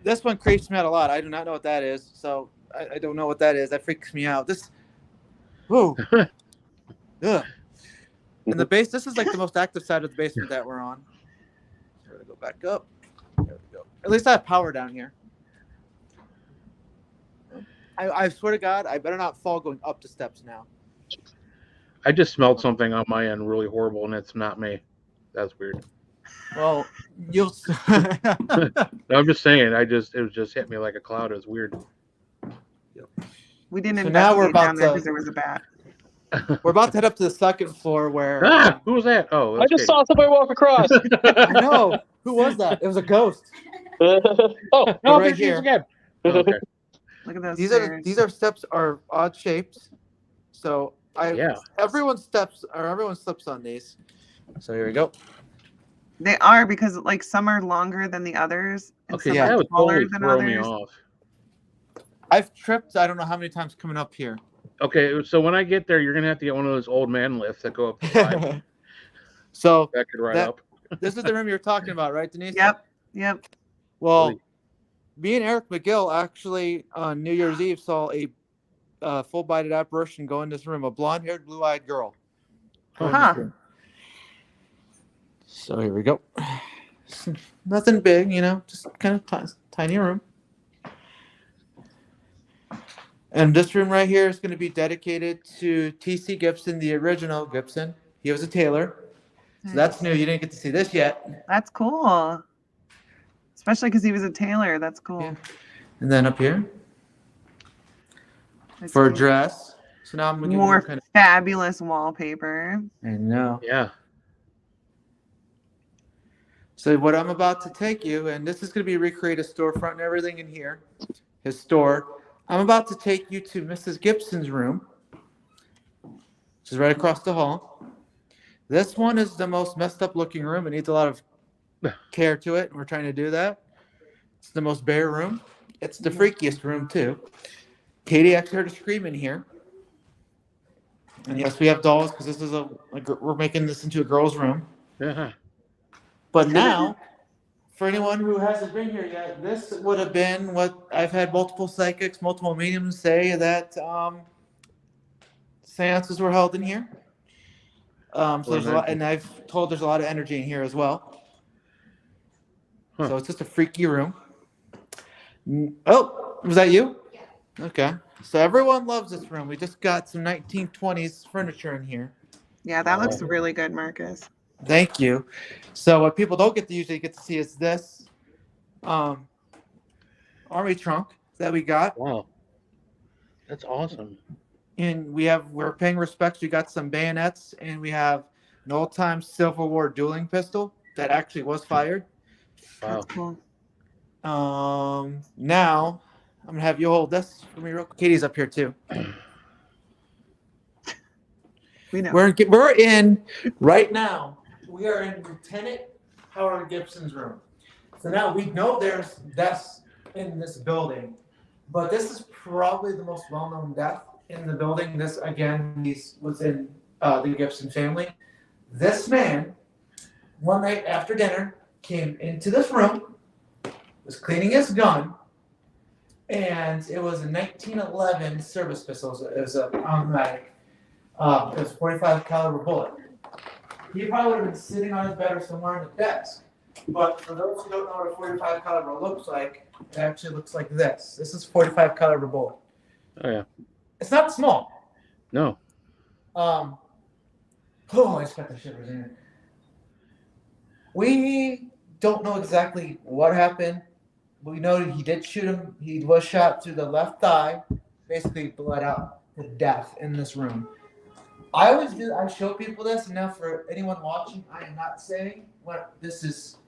This one creeps me out a lot. I do not know what that is. So I don't know what that is. That freaks me out. This, whoa. Ugh. And the base, this is like the most active side of the basement that we're on. Here we go back up. There we go. At least I have power down here. I swear to God, I better not fall going up the steps now. I just smelled something on my end really horrible, and it's not me. That's weird. Well, you'll. No, I'm just saying. It was just hit me like a cloud. It was weird. We didn't So now we're investigate down about there to- because there was a bat. We're about to head up to the second floor where. Ah, who was that? Oh, I that's just saw somebody walk across. I know. Who was that? It was a ghost. Oh, Oh, Right there she is here. again. Oh, okay. Look at those These stairs. are steps are odd shaped. So Yeah. everyone slips on these. So here we go. They are because like some are longer than the others. And Okay, some yeah, that are would taller totally than throw me others. off. I've tripped. I don't know how many times coming up here. Okay, so when I get there, you're gonna have to get one of those old man lifts that go up to 5. So That could ride That- up. this is the room you're talking about, right, Denise? Yep. Well, Really? me and Eric McGill actually on New Year's Eve saw a full-bodied apparition go in this room, a blonde-haired, blue-eyed girl. Go in this Huh. room. So here we go. Nothing big, just kind of tiny room. And this room right here is going to be dedicated to T.C. Gibson, the original Gibson. He was a tailor. So that's new. You didn't get to see this yet. That's cool. Especially because he was a tailor. That's cool. Yeah. And then up here That's for a cool. dress. So now I'm going to More kind of. fabulous wallpaper. I know. Yeah. So what I'm about to take you, and this is going to be recreate a storefront and everything in here, his store. I'm about to take you to Mrs. Gibson's room, which is right across the hall. This one is the most messed up looking room. It needs a lot of care to it. And we're trying to do that. It's the most bare room. It's the freakiest room too. Katie actually heard a scream in here. And yes, we have dolls because this is we're making this into a girl's room. Yeah. But now, for anyone who hasn't been here yet, this would have been what I've had multiple psychics, multiple mediums say that seances were held in here. So there's a lot, and I've told there's a lot of energy in here as well. Huh. So it's just a freaky room. Oh, was that you? Yeah. Okay. So everyone loves this room. We just got some 1920s furniture in here. Yeah, that looks really good, Marcus. Thank you. So what people don't usually get to see is this army trunk that we got. Wow. That's awesome. And we're paying respects. We got some bayonets and we have an old-time Civil War dueling pistol that actually was fired. Wow. That's cool. Now I'm gonna have you hold this for me real quick. Katie's up here too. We know. We're in right now. We are in Lieutenant Howard Gibson's room. So now we know there's deaths in this building, but this is probably the most well-known death in the building. This again, was in the Gibson family. This man, one night after dinner, came into this room, was cleaning his gun, and it was a 1911 service pistol. It was an automatic. It was a 45 caliber bullet. He probably would have been sitting on his bed or somewhere on the desk. But for those who don't know what a 45 caliber looks like, it actually looks like this. This is 45 caliber bullet. Oh yeah. It's not small. No. Oh, I just got the shivers in it. We don't know exactly what happened. We know that he did shoot him. He was shot through the left thigh, basically bled out to death in this room. I always do. I show people this, and now for anyone watching, I am not saying what this is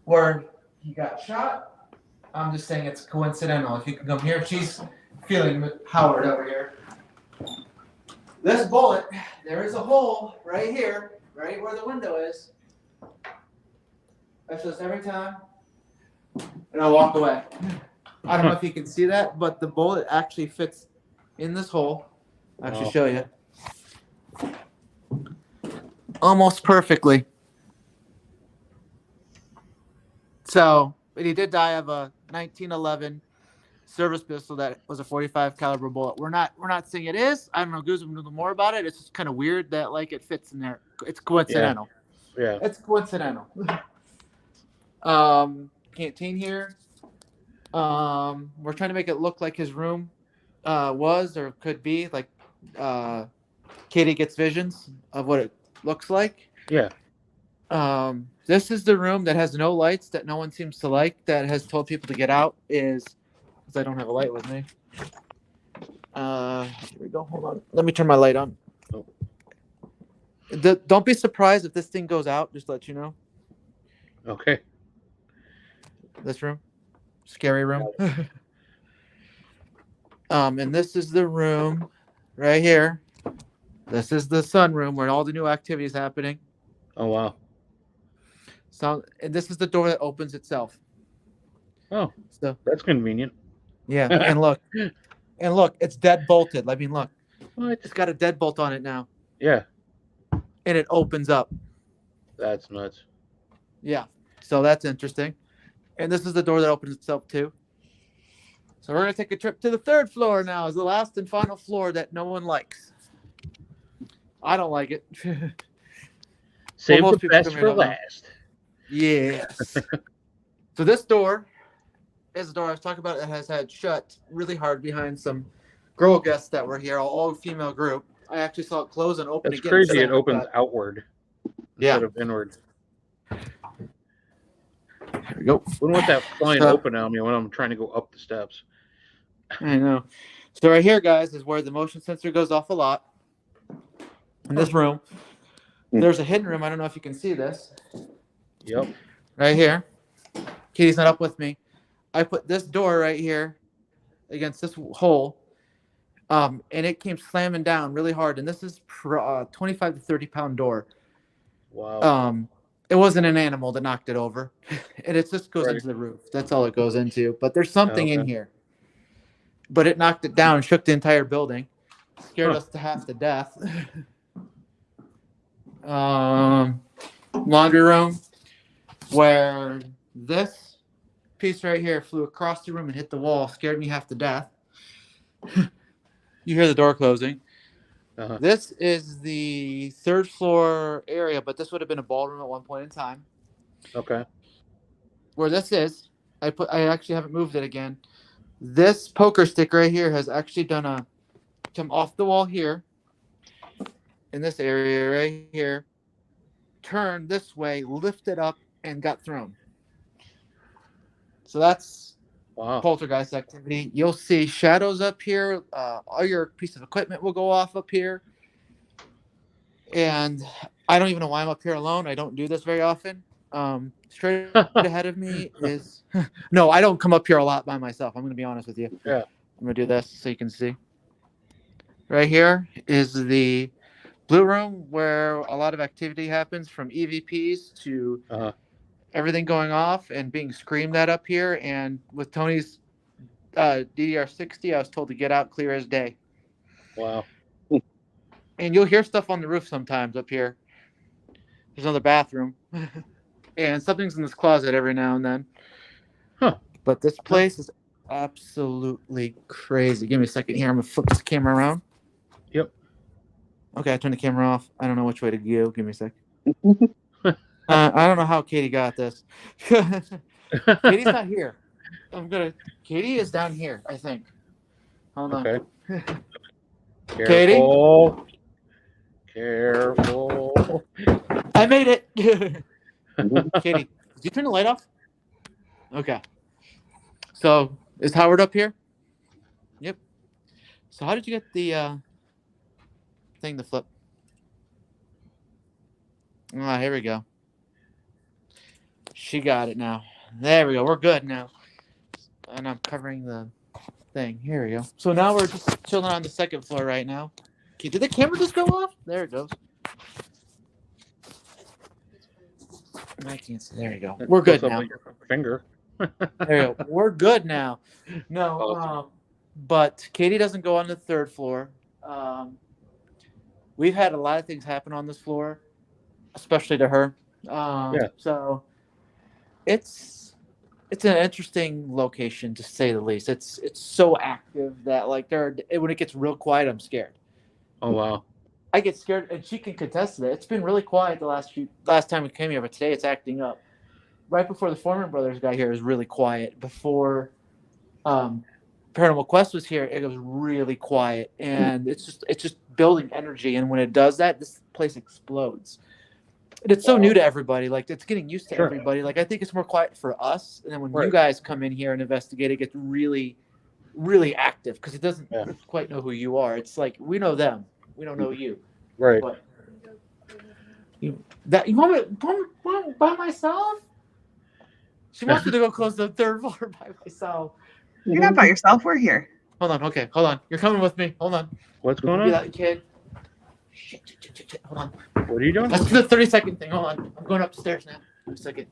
where he got shot. I'm just saying it's coincidental. If you can come here, she's feeling Howard over here. This bullet, there is a hole right here, right where the window is. I show this every time, and I walk away. I don't know if you can see that, but the bullet actually fits in this hole. I should show you. Almost perfectly. So, but he did die of a 1911 service pistol that was a 45 caliber bullet. We're not saying it is. I don't know. Goose will know more about it. It's just kind of weird that like it fits in there. It's coincidental. Yeah. It's coincidental. Canteen here. We're trying to make it look like his room was or could be like. Katie gets visions of what it looks like. Yeah. This is the room that has no lights that no one seems to like, that has told people to get out, is because I don't have a light with me. Here we go. Hold on. Let me turn my light on. Oh. Don't be surprised if this thing goes out, just to let you know. Okay. This room. Scary room. And this is the room right here. This is the sunroom where all the new activity is happening. Oh wow. So, and this is the door that opens itself. Oh, so that's convenient. Yeah, and look, it's dead bolted. I mean, look, What? it's got a deadbolt on it now, Yeah. and it opens up. That's nuts. Yeah, so that's interesting. And this is the door that opens itself too. So we're gonna take a trip to the third floor now. Is the last and final floor that no one likes. I don't like it. Save most the people best come here for don't know. last. Yes. So this door is the door I was talking about. It has had shut really hard behind some girl guests that were here, all female group. I actually saw it close and open It's again. crazy. It So, opens outward instead of inward. There we go. Wouldn't want that flying So- open on me when I'm trying to go up the steps. I know. So right here, guys, is where the motion sensor goes off a lot. In this room, there's a hidden room. I don't know if you can see this. Yep. Right here. Katie's not up with me. I put this door right here against this hole, and it came slamming down really hard. And this is 25 to 30 pound door. Wow. It wasn't an animal that knocked it over, and it just goes Right. into the roof. That's all it goes into. But there's something in Okay. here. But it knocked it down, shook the entire building, scared us to half to death. Laundry room, where this piece right here flew across the room and hit the wall, scared me half to death. You hear the door closing. Uh-huh. This is the third floor area, but this would have been a ballroom at one point in time. Okay. Where this is, I actually haven't moved it again. This poker stick right here has actually come off the wall here, in this area right here, turned this way, lifted up, and got thrown. So that's Wow. poltergeist activity. You'll see shadows up here. All your piece of equipment will go off up here. And I don't even know why I'm up here alone. I don't do this very often. Straight ahead of me is no, I don't come up here a lot by myself. I'm going to be honest with you. Yeah. I'm going to do this so you can see. Right here is the blue room where a lot of activity happens, from EVPs to everything going off and being screamed at up here. And with Tony's DDR60, I was told to get out clear as day. Wow. And you'll hear stuff on the roof sometimes up here. There's another bathroom. And something's in this closet every now and then. Huh. But this place is absolutely crazy. Give me a second here. I'm going to flip this camera around. Yep. Okay, I turned the camera off. I don't know which way to go. Give me a sec. I don't know how Katie got this. Katie's not here. Katie is down here, I think. Hold on. Okay. Katie? Careful. I made it. Katie, did you turn the light off? Okay. So, is Howard up here? Yep. So, how did you get the thing to flip? Ah, here we go. She got it now. There we go. We're good now. And I'm covering the thing. Here we go. So now we're just chilling on the second floor right now. Okay, did the camera just go off? There it goes. I can't see. There you go. We're good now. Your finger. There you go. We're good now. No, but Katie doesn't go on the third floor. We've had a lot of things happen on this floor, especially to her. So it's an interesting location, to say the least. It's so active that like when it gets real quiet, I'm scared. Oh wow. I get scared, and she can contest that. It's been really quiet the last time we came here, but today it's acting up. Right before the Foreman Brothers got here, it was really quiet. Before Paranormal Quest was here, it was really quiet, and it's just building energy. And when it does that, this place explodes. And it's so new to everybody. Like, it's getting used to everybody. Like, I think it's more quiet for us, and then when you guys come in here and investigate, it gets really, really active because it doesn't quite know who you are. It's like we know them, we don't know you. Right. But you want me by myself? She wants me to go close the third floor by myself. You're not by yourself. We're here. Hold on. Okay. Hold on. You're coming with me. Hold on. What's going on? That kid. Shit. Hold on. What are you doing? Let's do the 30-second thing. Hold on. I'm going upstairs now. Wait a second.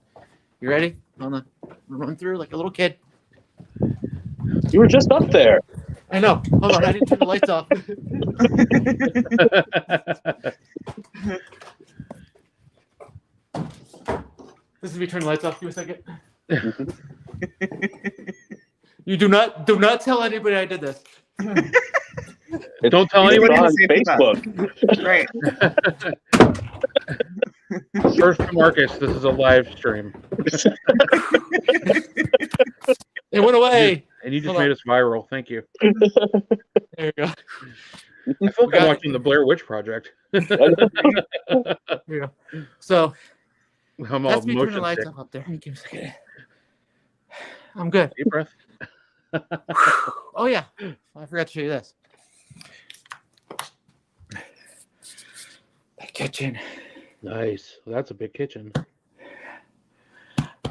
You ready? Hold on. Run through like a little kid. You were just up there. I know. Hold on. I didn't turn the lights off. This is me turning the lights off. Give me a second. You do not tell anybody I did this. Don't tell anybody on Facebook. Right. First to Marcus, this is a live stream. It went away. And you just made us viral. Thank you. There you go. I feel like I'm watching the Blair Witch Project. Yeah. So I'm all that's me turning the motion lights sick. up there. Give me a second. I'm good. Deep breath. Oh yeah, I forgot to show you this. The kitchen. Nice. Well, that's a big kitchen.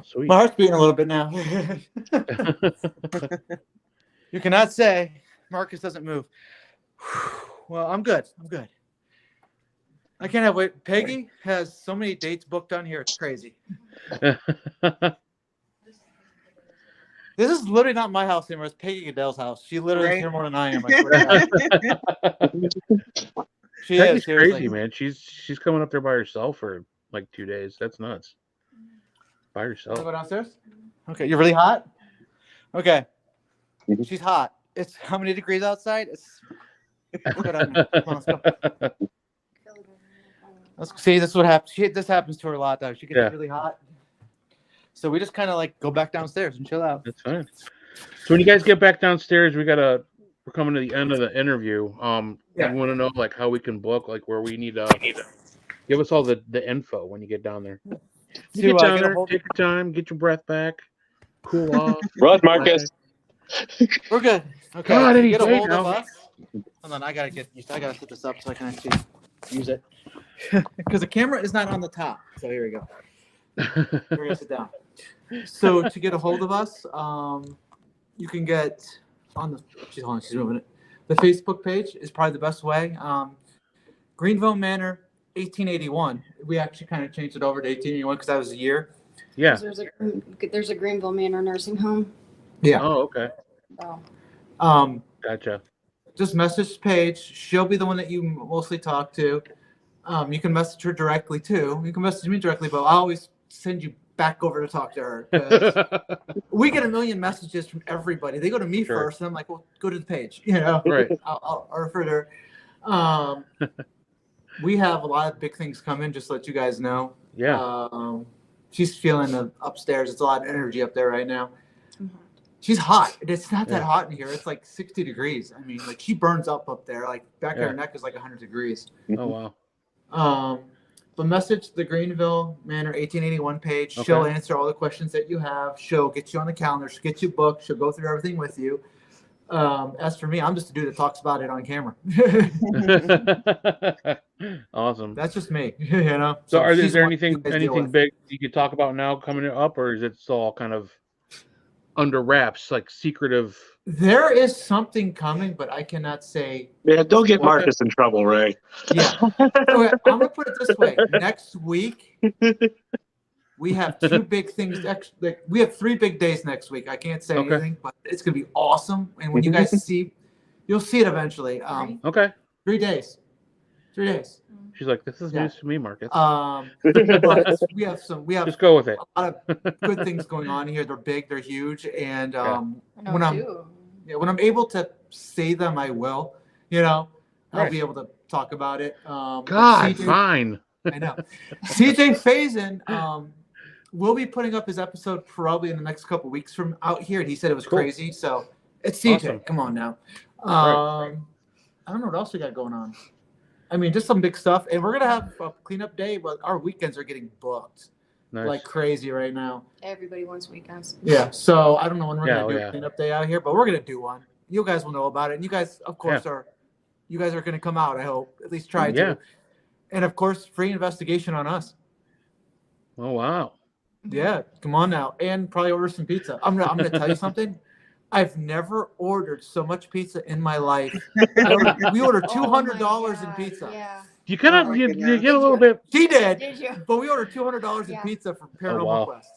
Sweet. My heart's beating a little bit now. You cannot say Marcus doesn't move. Well, I'm good. I can't have wait. Peggy has so many dates booked on here. It's crazy. This is literally not my house anymore. It's Peggy Goodell's house. She literally is here more than I am. I swear to God. She is crazy, man. She's coming up there by herself for like 2 days. That's nuts. By herself. Go downstairs. Okay, you're really hot. Okay, she's hot. It's how many degrees outside? It's. Let's go down there. Come on, let's go. Let's see. This is what happens. This happens to her a lot, though. She gets really hot. So we just kind of like go back downstairs and chill out. That's fine. So when you guys get back downstairs, we're coming to the end of the interview. We want to know like how we can book, like where we need to give us all the info when you get down there. You get down there, take your time, get your breath back, cool off. Run, Marcus. We're good. Okay. God, get a hold of us. Hold on, I gotta set this up so I can actually use it. Because the camera is not on the top. So here we go. We're gonna sit down. So to get a hold of us, you can get on the. She's moving it. The Facebook page is probably the best way. Greenville Manor, 1881. We actually kind of changed it over to 1881 because that was a year. Yeah. There's a Greenville Manor nursing home. Yeah. Oh, okay. Oh. Gotcha. Just message Paige. She'll be the one that you mostly talk to. You can message her directly too. You can message me directly, but I always send you back over to talk to her. 'Cause we get a million messages from everybody. They go to me first, and I'm like, well, go to the page. You know, Right. I'll refer to her. We have a lot of big things coming. Just to let you guys know. Yeah. She's feeling the upstairs. It's a lot of energy up there right now. She's hot. It's not that hot in here. It's like 60 degrees. I mean, like she burns up there. Like back of her neck is like 100 degrees. Oh wow. But message the Greenville Manor 1881 page. Okay. She'll answer all the questions that you have. She'll get you on the calendar. She'll get you booked. She'll go through everything with you. As for me, I'm just a dude that talks about it on camera. Awesome. That's just me, you know. So, is she's there one you anything guys deal with. big you could talk about now coming up, or is it still all kind of under wraps, like secretive? There is something coming, but I cannot say. Yeah, don't get Marcus in trouble, Ray. Yeah. Okay, I'm gonna put it this way. Next week, we have 2 big things. We have 3 big days next week. I can't say anything, but it's gonna be awesome. And when you guys see, you'll see it eventually. Okay. 3 days. 3 days. She's like, this is news to me, Marcus. But we have Just go with it. a lot of good things going on here. They're big, they're huge, and when I'm able to say them, I will. You know, I'll be able to talk about it. God, fine. I know. CJ Faison will be putting up his episode probably in the next couple weeks from out here, and he said it was crazy. So it's CJ. Awesome. Come on now. I don't know what else we got going on. I mean, just some big stuff, and we're gonna have a cleanup day, but our weekends are getting booked like crazy right now. Everybody wants weekends. Yeah, so I don't know when we're gonna do yeah. a cleanup day out here, but we're gonna do one. You guys will know about it, and you guys, of course, are gonna come out. I hope at least try to. And of course, free investigation on us. Oh wow. Yeah, come on now, and probably order some pizza. I'm gonna tell you something. I've never ordered so much pizza in my life. We ordered $200 in pizza. Yeah. You kind of you get a little bit. She did. Did you? But we ordered $200 in pizza from Paranormal Quest.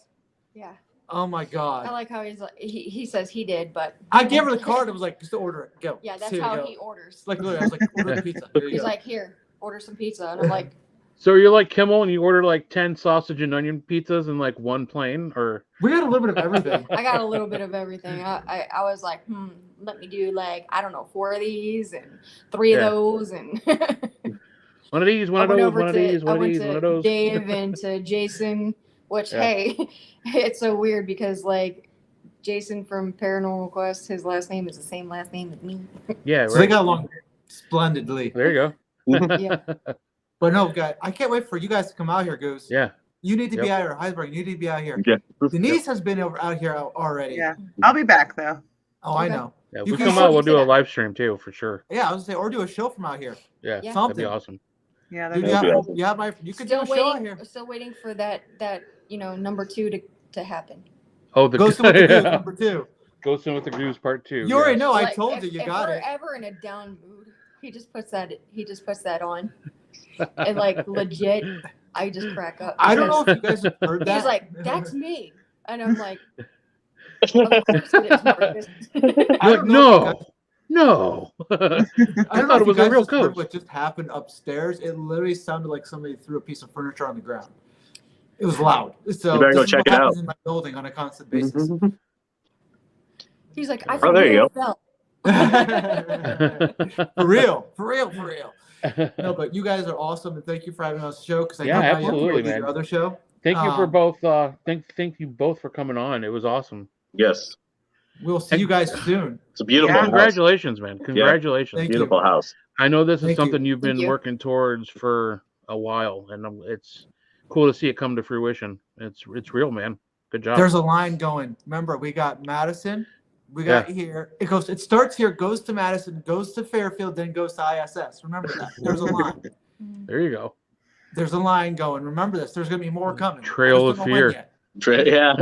Yeah. Oh my God. I like how he's like, he says he did, but I gave her the card. I was like, just order it. Go. yeah, that's Here you how go. he orders. Like literally, I was like, order the pizza. Here you He's go. like, here, order some pizza, and I'm like, So you're like Kimmel and you order like 10 sausage and onion pizzas and like 1 plain, or we got a little bit of everything. I got a little bit of everything. I was like, let me do like, I don't know, 4 of these and 3 of those, and one of these, one of those, one of these, one of these, one of those. Dave and to Jason, which hey, it's so weird because like Jason from Paranormal Quest, his last name is the same last name as me. Yeah, So they got along splendidly. There you go. Yeah. But no, guys, I can't wait for you guys to come out here, Goose. Yeah. You need to be out here. Heisenberg, you need to be out here. Yeah. Denise has been out here already. Yeah, I'll be back though. Oh, I know. Yeah, if You we can come show out, we'll me do a that. live stream too, for sure. Yeah, I was gonna say, or do a show from out here. Yeah, Yeah. that'd be awesome. Yeah, Dude, that'd be That'd be awesome. you could do a show out here. Still waiting for that number 2 to happen. Oh, the Ghost with the Goose, number 2. Ghost in with the Goose part 2. You already know. I Like, told you got we're it. ever in a down mood, he just puts that on, and like legit, I just crack up. I don't know if because you guys have heard that. he's like, "That's me," and I'm like, "Of course it is, Marcus." I don't know No. I I don't know thought it if was you a guys real just heard ghost. what just happened upstairs. It literally sounded like somebody threw a piece of furniture on the ground. It was loud. So You better go this is check what it happens out. in my building on a constant basis. He's like, "I Oh, there you felt." For real. No, but you guys are awesome, and thank you for having us on the show. Because I know now you have to absolutely, do man. your other show. Thank you for both. Thank you both for coming on. It was awesome. Yes. We'll see you guys soon. It's a beautiful Yeah. house. Congratulations, man. Congratulations. Thank Beautiful house. I know this is Thank something you. you've been Thank you. working towards for a while, and it's cool to see it come to fruition. It's real, man. Good job. There's a line going. Remember, we got Madison. We got here. It starts here, goes to Madison, goes to Fairfield, then goes to ISS. Remember that. There's a line. There you go. there's a line going. Remember this. There's gonna be more coming. Trail I of just don't know when Fear. yet. Yeah.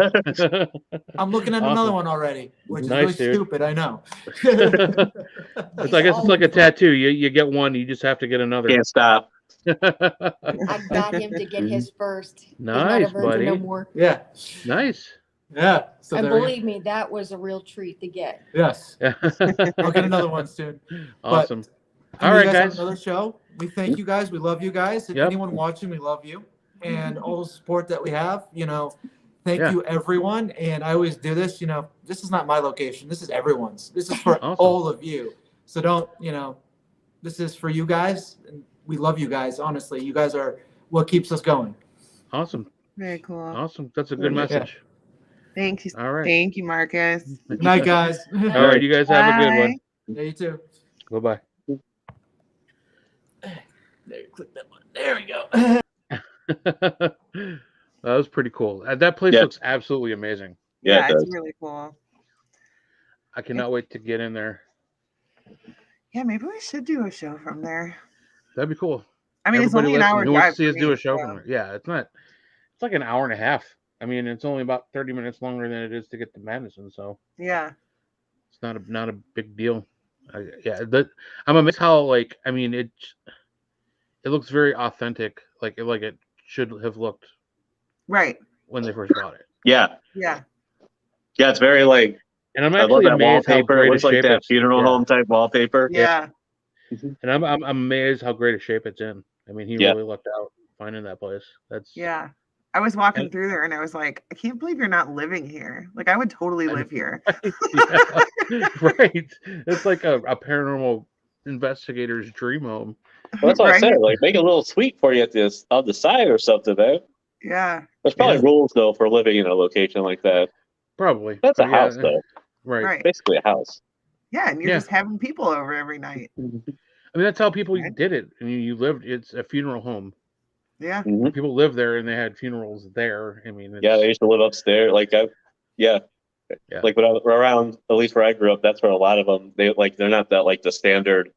I'm looking at Awesome. another one already, which is Nice, really dude. stupid. I know. It's, I guess it's like a tattoo. You get one, you just have to get another. Can't stop. I got him to get his first. He's not Nice, a virgin no buddy. more. Yeah. Nice. Yeah. So And there we go. believe me, that was a real treat to get. Yes. I'll get another one soon. Awesome. I All know right, you guys have guys. another show. We thank you guys. We love you guys. And Yep. anyone watching, we love you. And all the support that we have, thank Yeah. you, everyone. And I always do this, this is not my location. This is everyone's. This is for Awesome. all of you. So don't, this is for you guys. And we love you guys. Honestly, you guys are what keeps us going. Awesome. Very cool. Awesome. That's a good Yeah. message. Thank you. All right. Thank you, Marcus. Good night, guys. All right. You guys have a good one. Yeah, you too. Bye-bye. There, click that one. There we go. That was pretty cool. That place Yeah. looks absolutely amazing. Yeah, it it's does. really cool. I cannot wait to get in there. Yeah, maybe we should do a show from there. That'd be cool. I mean, it's Everybody only an listening hour who wants drive. to see us for do me, a show so- from there. Yeah, it's like an hour and a half. I mean, it's only about 30 minutes longer than it is to get to Madison, so Yeah. it's not a big deal. I'm amazed how it looks very authentic, like it should have looked Right. when they first bought it. Yeah. Yeah. Yeah, it's very like, And I'm I love actually that amazed how wallpaper. It great a looks like shape that it's funeral yeah. home type wallpaper. Yeah. And I'm amazed how great a shape it's in. I mean, he Yeah. really lucked out finding that place. That's Yeah. I was walking And- through there and I was like, I can't believe you're not living here. Like, I would totally live here. Yeah, right. It's like a paranormal investigator's dream home. Well, that's what I Right? said. Like, make it a little sweet for you on the side or something, man. Yeah. There's probably Yeah. rules though for living in a location like that. Probably. That's a But yeah, house though. Right. Right. Basically a house. Yeah. And you're Yeah. just having people over every night. I mean, that's how people Right. did it. I mean, you lived. It's a funeral home. Yeah. Mhm. People lived there, and they had funerals there. I mean, Yeah, they used to live upstairs. Yeah. Like when I was around, at least where I grew up, that's where a lot of them. They're not that like the standard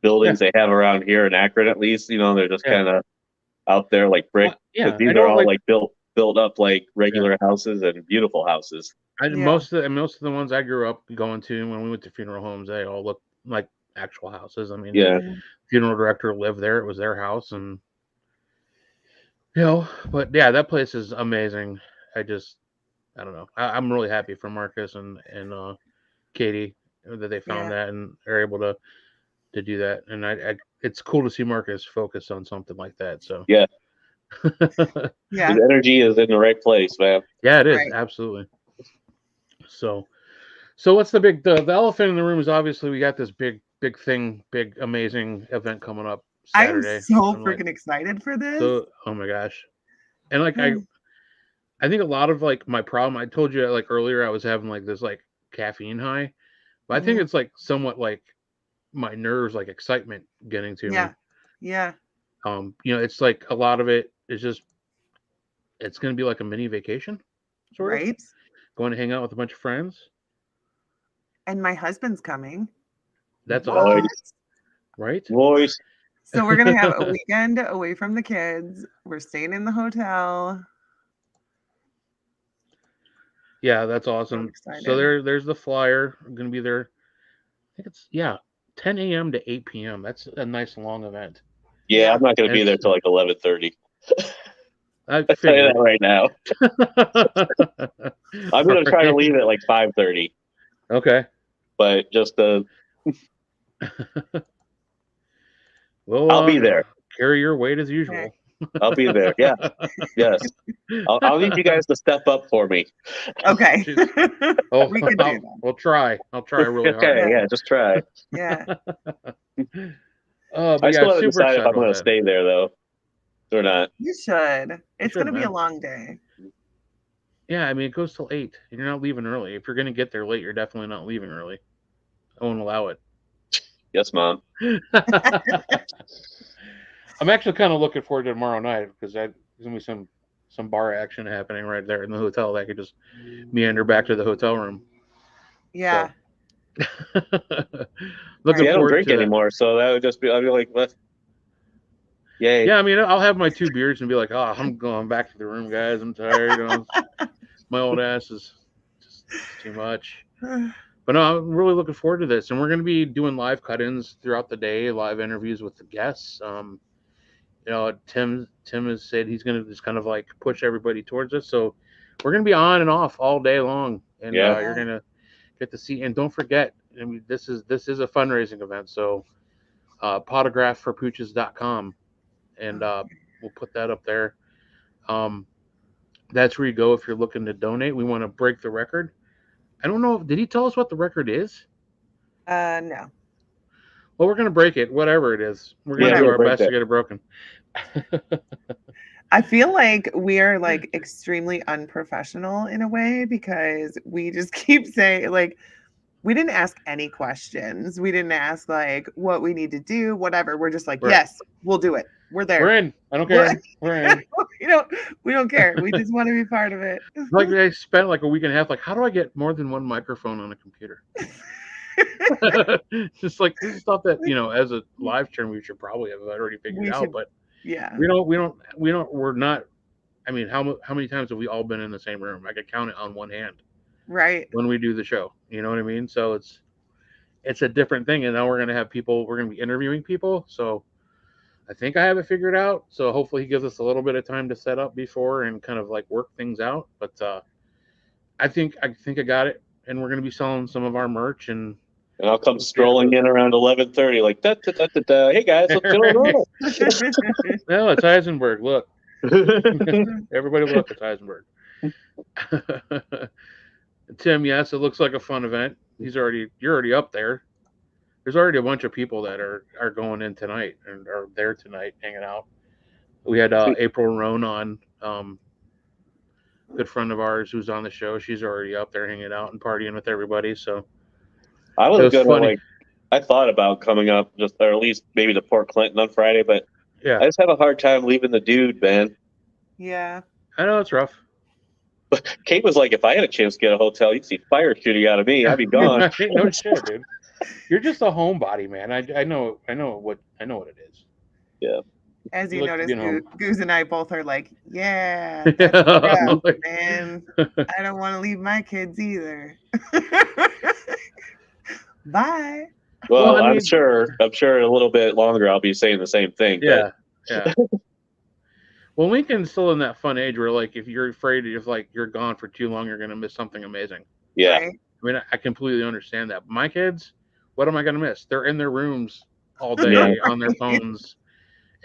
buildings they have around here in Akron, at least. They're just Yeah. kind of out there like brick. yeah. These I are know, all like built up like regular houses and beautiful houses. Yeah. most of the ones I grew up going to when we went to funeral homes, they all looked like actual houses. I mean, Yeah. Mhm. funeral director lived there. It was their house, and but yeah, that place is amazing. I don't know. I'm really happy for Marcus and Katie that they found Yeah. that and are able to do that. And it's cool to see Marcus focus on something like that. So Yeah. Yeah. His energy is in the right place, man. yeah, it is Right. absolutely. So what's the elephant in the room is obviously we got this big amazing event coming up Saturday. I'm so I'm like, freaking excited for this. oh my gosh. And I think a lot of like my problem, I told you like earlier, I was having like this like caffeine high, but I think Mhm. it's like somewhat like my nerves, like excitement getting to Yeah. me. Yeah. It's like a lot of it is just, it's going to be like a mini vacation, sort of Right. going to hang out with a bunch of friends. And my husband's coming. That's What? awesome, What? right? Voice. So we're gonna have a weekend away from the kids. We're staying in the hotel. Yeah, that's awesome. excited. So there's the flyer. I'm going to be there. I think it's 10 a.m. to 8 p.m. That's a nice long event. Yeah, Yeah. I'm not going to be there till like 11:30. I I'll tell you figured. that right now. I'm going to try to leave at like 5:30, Okay. but just Well, I'll be there. Carry your weight as usual. I'll be there. Yeah, yes. I'll need you guys to step up for me. Okay. Oh, We can do that. We'll try. I'll try really hard. Okay, yeah, just try. Yeah. But I still yeah, haven't super decided if excited I'm going about to that. stay there though, or not. You should. It's should, gonna be a man. long day. Yeah, I mean, it goes till 8. And you're not leaving early. If you're going to get there late, you're definitely not leaving early. I won't allow it. Yes, Mom. I'm actually kind of looking forward to tomorrow night because there's going to be some bar action happening right there in the hotel that I could just meander back to the hotel room. Yeah. Looking See, I don't forward drink to that. anymore, so that would just be. I'd be like, what? Yay. Yeah, I mean, I'll have my 2 beers and be like, "Oh, I'm going back to the room, guys. I'm tired. You know, my old ass is just too much." But no, I'm really looking forward to this, and we're going to be doing live cut-ins throughout the day, live interviews with the guests. You know, Tim has said he's going to just kind of like push everybody towards us, so we're going to be on and off all day long, and Yeah. you're going to get to see. And don't forget, I mean, this is a fundraising event, so potographforpooches.com, and we'll put that up there. That's where you go if you're looking to donate. We want to break the record. I don't know. Did he tell us what the record is? No. Well, we're going to break it, whatever it is. We're going to Yeah, do we'll our break best that. to get it broken. I feel like we are like extremely unprofessional in a way because we just keep saying like we didn't ask any questions. We didn't ask like what we need to do, whatever. We're just like, Right. yes, we'll do it. We're there. We're in. I don't care. We're in. we don't care. We just want to be part of it. Like I spent like a week and a half. Like, how do I get more than one microphone on a computer? Just like this is stuff that as a live stream, we should probably have already figured out. But yeah, we're not. I mean, how many times have we all been in the same room? I could count it on one hand. Right. When we do the show, you know what I mean? So it's a different thing, and now we're gonna have people. We're gonna be interviewing people. So I think I have it figured out. So hopefully he gives us a little bit of time to set up before and kind of like work things out. But I think I got it, and we're gonna be selling some of our merch and I'll come strolling in around 11:30, like da, da, da, da, da. Hey guys, what's going on? No, it's Heisenberg. Look, everybody, look, it's Heisenberg. Tim, yes, it looks like a fun event. You're already up there. There's already a bunch of people that are going in tonight and are there tonight hanging out. We had April Roan on, good friend of ours who's on the show. She's already up there hanging out and partying with everybody. So I was it was gonna funny. I thought about coming up or at least maybe to Port Clinton on Friday, but Yeah, I just have a hard time leaving the dude, man. Yeah. I know it's rough. Kate was like, if I had a chance to get a hotel, you'd see fire shooting out of me. I'd be gone. No shit, dude. You're just a homebody, man. I know what it is. Yeah. As You you like to notice, be at home. Goose and I both are like, yeah, that's rough, man. I don't want to leave my kids either. Bye. Well, I I'm mean- sure a little bit longer I'll be saying the same thing. Yeah. Well, Lincoln's still in that fun age where, like, if you're afraid if like you're gone for too long, you're gonna miss something amazing. Yeah. Right? I mean, I completely understand that. My kids, what am I gonna miss? They're in their rooms all day Yeah. on their phones,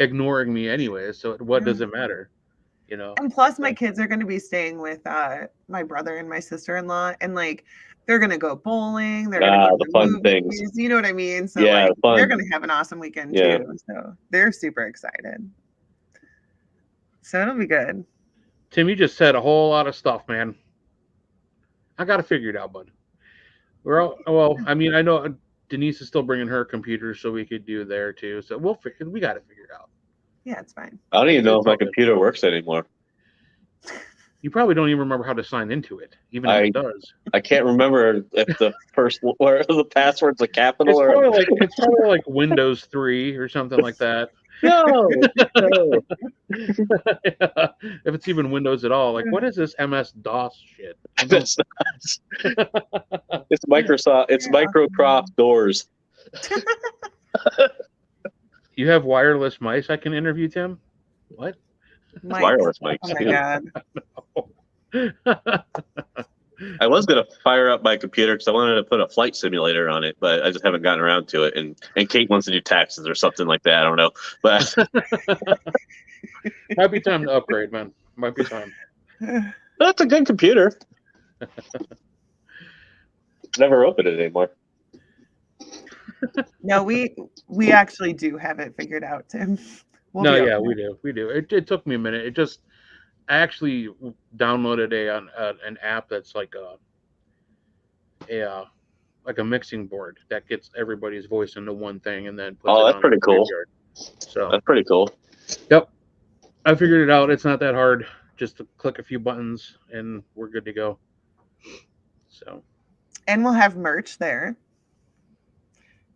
ignoring me anyway. So what does it matter? And plus, my kids are going to be staying with my brother and my sister-in-law, and like they're going to go bowling. They're going to go to the fun movies. things. You know what I mean? So Yeah, like, fun. they're going to have an awesome weekend Yeah. too. So they're super excited. So it'll be good. Tim, you just said a whole lot of stuff, man. I got to figure it out, bud. Well, I mean, I know Denise is still bringing her computer, so we could do there too. So we got to figure it out. Yeah, it's fine. I don't even know if my Okay. computer works anymore. You probably don't even remember how to sign into it, even if it does. I can't remember if the the password's a capital It's probably like Windows 3 or something like that. No. If it's even Windows at all, like what is this MS DOS shit? It's Microsoft. It's Microcroft doors. You have wireless mice I can interview, Tim? What? Mike. Wireless mics. Oh my too. god. I was gonna fire up my computer because I wanted to put a flight simulator on it, but I just haven't gotten around to it. And Kate wants to do taxes or something like that. I don't know, but Might be time to upgrade, man. Might be time. that's a good computer. Never opened it anymore. No, we actually do have it figured out, Tim. We do. It took me a minute. I actually downloaded an app that's like a mixing board that gets everybody's voice into one thing and then puts it that's on pretty cool. Graveyard. So That's pretty cool. Yep, I figured it out. It's not that hard. Just to click a few buttons and we're good to go. So. And we'll have merch there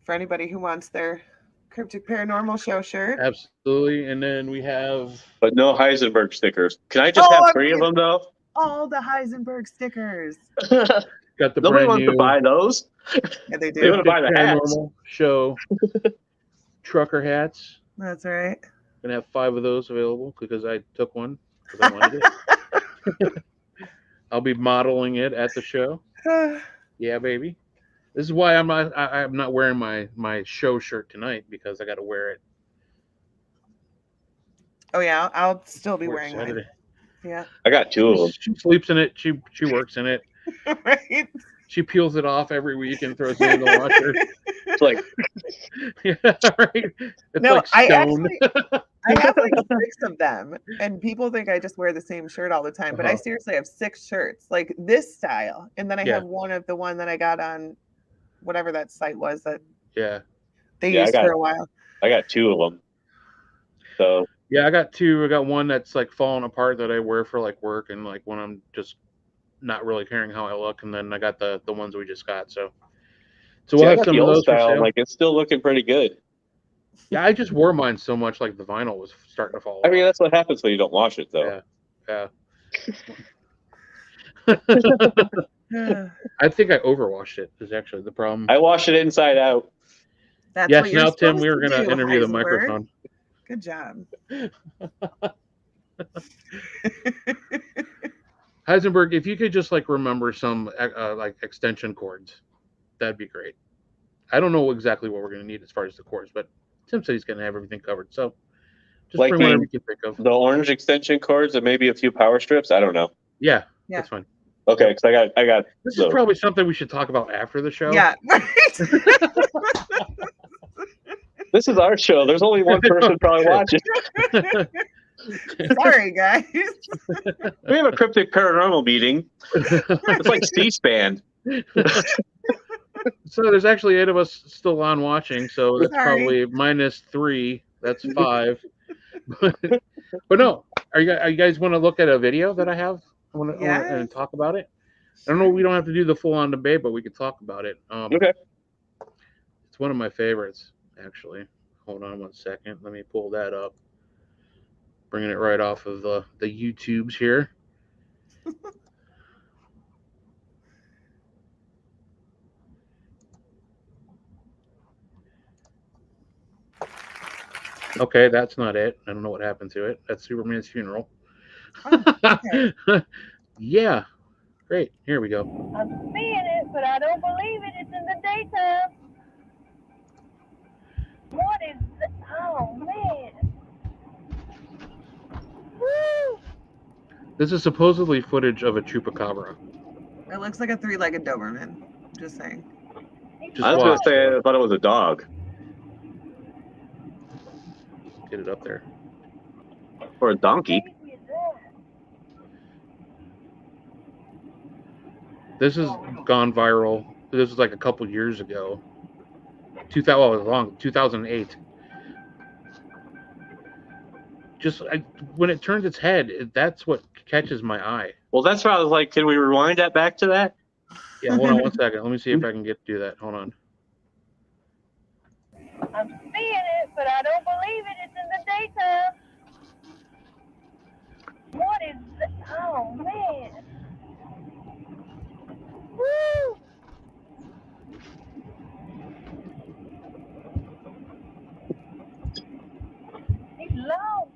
for anybody who wants their Cryptic Paranormal Show shirt. Absolutely. And then we have But no Heisenberg stickers. Can I just have I'm 3 of getting them though? all the Heisenberg stickers. got the Nobody brand wants to new buy those. Yeah, they They do. want to buy the hats. Paranormal Show trucker hats. That's right. Gonna have 5 of those available because I took one because I wanted it. I'll be modeling it at the show. Yeah, baby. This is why I'm not wearing my show shirt tonight because I got to wear it. Oh yeah, I'll still be for wearing mine. Saturday. Yeah. I got 2 of them. She sleeps in it. She works in it. Right. She peels it off every week and throws it in the washer. It's like, Yeah, right. It's No, like I stone. have like 6 of them, and people think I just wear the same shirt all the time, but I seriously have 6 shirts, like this style, and then I have one of the one that I got on whatever that site was that Yeah. they Yeah, used for a while. I got 2 of them. So Yeah, I got 2. I got one that's like falling apart that I wear for like work and like when I'm just not really caring how I look, and then I got the ones we just got. So we'll I have got some the of old those for style. sale. Like it's still looking pretty good. Yeah, I just wore mine so much, like the vinyl was starting to fall off. I mean, that's what happens when you don't wash it, though. Yeah. I think I overwashed it. Is actually the problem. I wash it inside out. That's Yes, what you're now Tim, supposed we were to going to do, interview the Heisenberg. microphone. Good job. Heisenberg, if you could just like remember some like extension cords, that'd be great. I don't know exactly what we're going to need as far as the cords, but Tim said he's going to have everything covered. So just Like bring whatever you can think of. The orange extension cords and maybe a few power strips. I don't know. Yeah, Yeah. that's fine. Okay, because I got. This is probably something we should talk about after the show. Yeah. This is our show. There's only one person probably watching. Sorry, guys. We have a Cryptic Paranormal meeting. It's like C-SPAN. So there's actually 8 of us still on watching, so that's Sorry. probably -3. That's 5. But no, are you guys want to look at a video that I have? I want to and talk about it. I don't know. We don't have to do the full-on debate, but we could talk about it. Okay. It's one of my favorites, actually. Hold on 1 second. Let me pull that up. Bringing it right off of the YouTubes here. Okay, that's not it. I don't know what happened to it. That's Superman's funeral. Oh, okay. Yeah. Great. Here we go. I'm seeing it, but I don't believe it. It's in the daytime. What is that? Oh, man. Woo! This is supposedly footage of a chupacabra. It looks like a 3-legged Doberman. Just saying. Just I was going watch. to say I thought it was a dog. Get it up there. Or a donkey. Crazy is that? This has gone viral. This was like a couple years ago. 2008. Just when it turns its head, that's what catches my eye. Well, that's why I was like, can we rewind that back to that? Yeah, hold on 1 second. Let me see if I can do that. Hold on. I'm seeing it, but I don't believe it. It's in the daytime. What is that? Oh, man. Woo! He's low.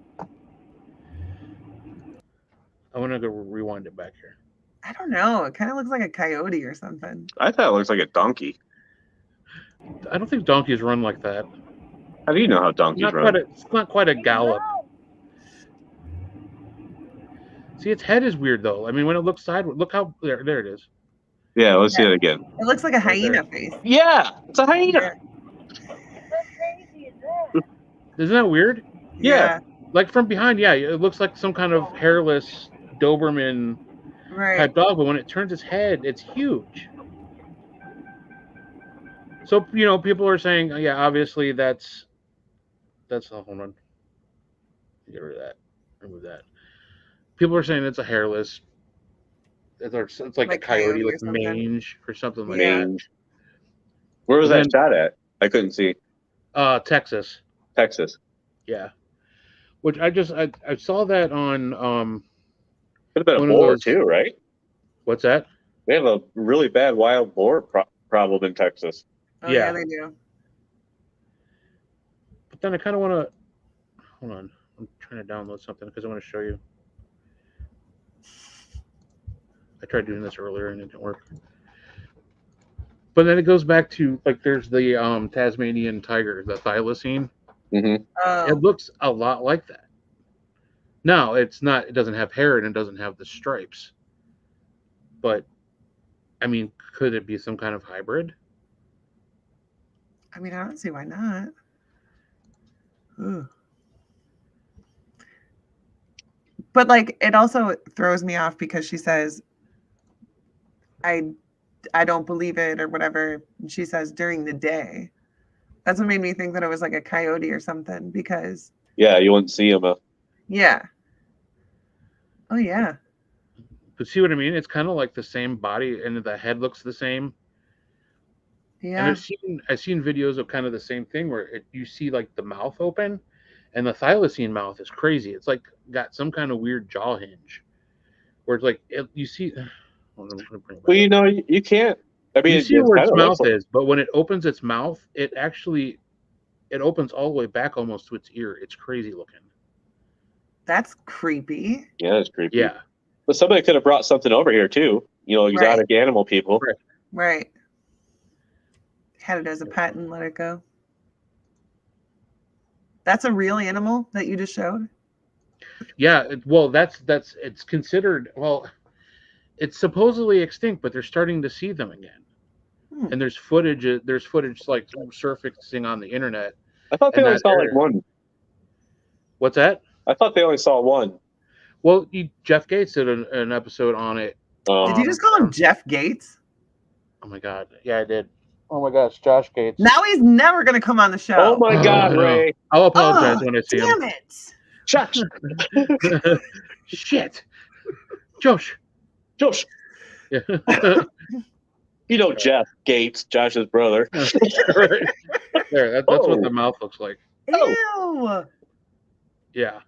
I want to go rewind it back here. I don't know. It kind of looks like a coyote or something. I thought it looks like a donkey. I don't think donkeys run like that. How do you know how donkeys run? It's not quite a He's gallop. low. See, its head is weird though. I mean, when it looks sideways, look how there it is. Yeah, let's see it again. It looks like a Right there. hyena face. Yeah, it's a hyena. Yeah. How crazy is that? Isn't that weird? Yeah. Like from behind, yeah, it looks like some kind of hairless Doberman Right. type dog, but when it turns its head, it's huge. So people are saying, yeah, obviously that's hold on. Get rid of that. Remove that. People are saying it's a hairless. It's like a Like coyote coyote or with something. mange or something like that. Mange. Where was And that shot at? I couldn't see. Texas. Texas. Yeah. Which I saw that on Could have been a one of boar those. too, right? What's that? We have a really bad wild boar problem in Texas. Oh Yeah. yeah, they do. But then I kind of want to hold on. I'm trying to download something because I want to show you. I tried doing this earlier and it didn't work. But then it goes back to like there's the Tasmanian tiger, the thylacine. Mm-hmm. Oh, It looks a lot like that. Now it's not. It doesn't have hair and it doesn't have the stripes. But I mean, could it be some kind of hybrid? I mean, I don't see why not. Ooh. But like, it also throws me off because she says, I don't believe it or whatever. And she says during the day. That's what made me think that it was like a coyote or something because Yeah, you wouldn't see them. yeah. Oh yeah. But see what I mean? It's kind of like the same body, and the head looks the same. And Yeah. I've seen videos of kind of the same thing where you see like the mouth open, and the thylacine mouth is crazy. It's like got some kind of weird jaw hinge, where it's like you see. Hold on, I'm gonna bring it back Well, you up. know, you can't. I mean, You see where its kinda mouth looks is, but when it opens its mouth, it opens all the way back almost to its ear. It's crazy looking. That's creepy. yeah, it's creepy. Yeah, But somebody could have brought something over here too. You know, exotic animal people. Right. Right. Had it as a pet and let it go. That's a real animal that you just showed? yeah. Well, that's it's considered. Well, it's supposedly extinct, but they're starting to see them again. Hmm. And there's footage. There's footage like surfacing on the internet. I thought they in only that saw area. like one. What's that? I thought they only saw one. Well, Jeff Gates did an episode on it. Did you just call him Jeff Gates? Oh my god! Yeah, I did. Oh my gosh, Josh Gates. Now he's never going to come on the show. Oh my God, I know. Ray! I'll apologize Oh, when I see him. damn it. Josh, Shit, Josh. Josh. Yeah. You know Jeff Gates, Josh's brother. Right. There, that's what the mouth looks like. Ew. Yeah.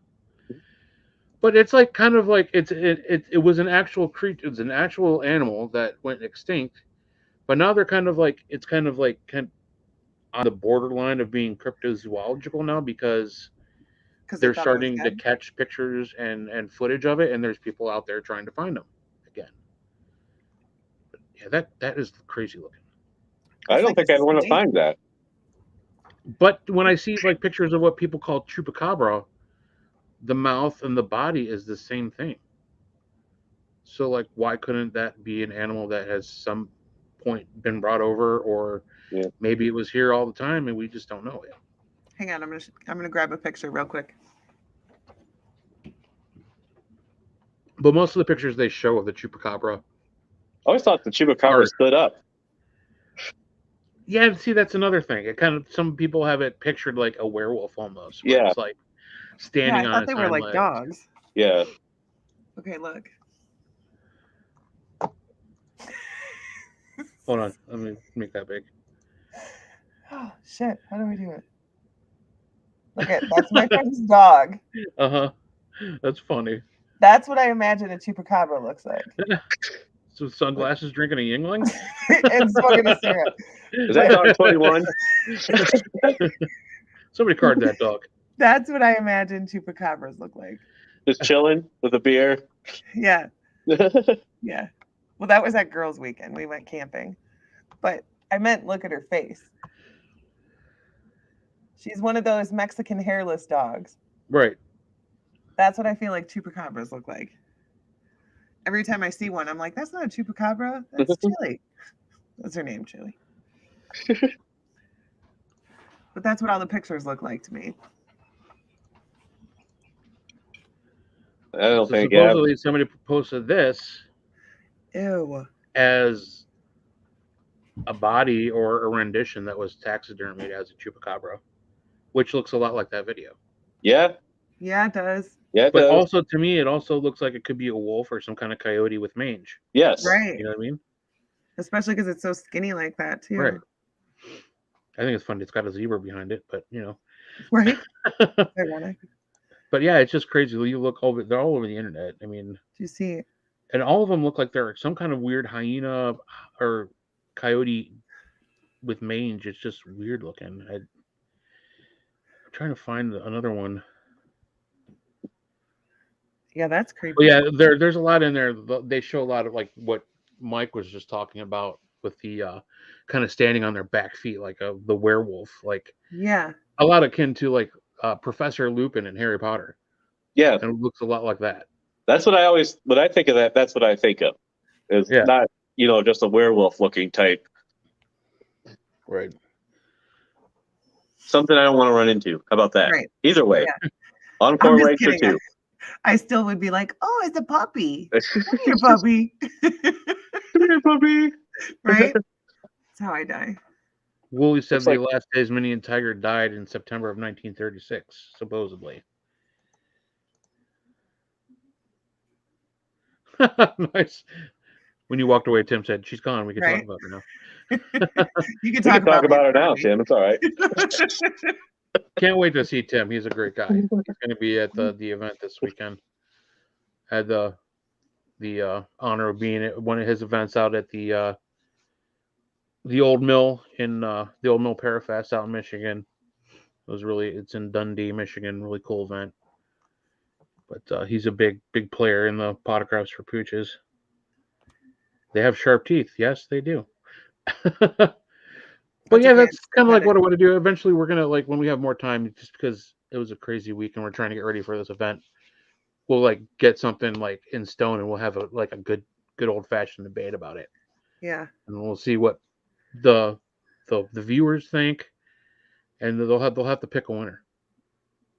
But it's like kind of like it was an actual creature. It's an actual animal that went extinct. But now they're kind of like on the borderline of being cryptozoological now because they're starting to catch pictures and footage of it, and there's people out there trying to find them again. But yeah, that is crazy looking. I don't think I'd want to find that. But when I see like pictures of what people call chupacabra, the mouth and the body is the same thing. So like, why couldn't that be an animal that has some point been brought over, or maybe it was here all the time and we just don't know it? Hang on, I'm gonna grab a picture real quick. But most of the pictures they show of the chupacabra, I always thought the chupacabra stood up. Yeah, see, that's another thing. It kind of, some people have it pictured like a werewolf almost. Yeah. It's like standing I on thought its they were hind like legs. dogs. Yeah. Okay, look. Hold on, let me make that big. Oh shit! How do we do it? Look at that's my friend's dog. Uh-huh. That's funny. That's what I imagine a chupacabra looks like. So sunglasses, drinking a Yingling? And smoking a cigarette. Is that dog 21? Somebody card that dog. That's what I imagine chupacabras look like. Just chilling with a beer. Yeah. Yeah. Well, that was at girls' weekend. We went camping. But I meant look at her face. She's one of those Mexican hairless dogs. Right. That's what I feel like chupacabras look like. Every time I see one, I'm like, that's not a chupacabra. That's Chili. That's her name, Chili. But that's what all the pictures look like to me. I don't think. Supposedly somebody posted this Ew. as a body or a rendition that was taxidermied as a chupacabra, which looks a lot like that video. Yeah. Yeah, it does. Yeah, it But does. also, to me, it also looks like it could be a wolf or some kind of coyote with mange. Yes. Right. You know what I mean? Especially because it's so skinny like that, too. Right. I think it's funny. It's got a zebra behind it, but Right? Ironic. But yeah, it's just crazy. You look over; they're all over the internet. I mean, Do you see it? and all of them look like they're some kind of weird hyena or coyote with mange. It's just weird looking. I'm trying to find another one. Yeah, that's creepy. Well, yeah, there's a lot in there. They show a lot of like what Mike was just talking about with the kind of standing on their back feet like the werewolf, like Yeah. a lot akin to like Professor Lupin in Harry Potter, Yeah, and it looks a lot like that. that's what I always when I think of that. That's what I think of. It's Yeah. not just a werewolf looking type. Right. Something I don't want to run into. How about that? Right. Either way, Yeah. encore I'm just ranks or kidding. two. I still would be like, oh, it's a puppy. Come here, puppy. Come here, puppy. Right? That's how I die. Wooly said Looks the like- last Tasmanian tiger died in September of 1936, supposedly. Nice. When you walked away, Tim said, "She's gone. We can Right. talk about her now." You can We talk can talk about it now, me. Tim. It's all right. Can't wait to see Tim. He's a great guy. He's going to be at the event this weekend. Had the honor of being at one of his events out at the old mill in the old mill Parafest out in Michigan. It's in Dundee, Michigan. Really cool event. But he's a big player in the autographs for pooches. They have sharp teeth. Yes, they do. But yeah, that's kind of like what I want to do. Eventually, we're gonna like when we have more time, just because it was a crazy week and we're trying to get ready for this event. We'll like get something like in stone, and we'll have a good old fashioned debate about it. Yeah. And we'll see what the viewers think, and they'll have to pick a winner.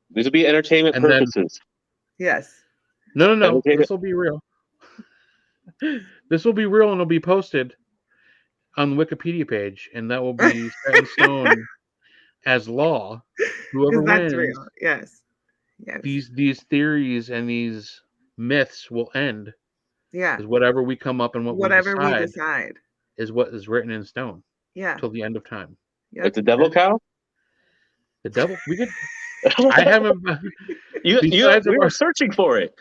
These will be entertainment purposes. Yes. No. This will be real. This will be real, and it'll be posted on the Wikipedia page, and that will be set in stone as law. Whoever That's wins, real. Yes. Yes. these theories and these myths will end. Yeah. Because whatever we come up and Whatever we decide is what is written in stone. Yeah. Till the end of time. Yep. Like the devil cow? The devil. We could. I haven't. We were searching for it.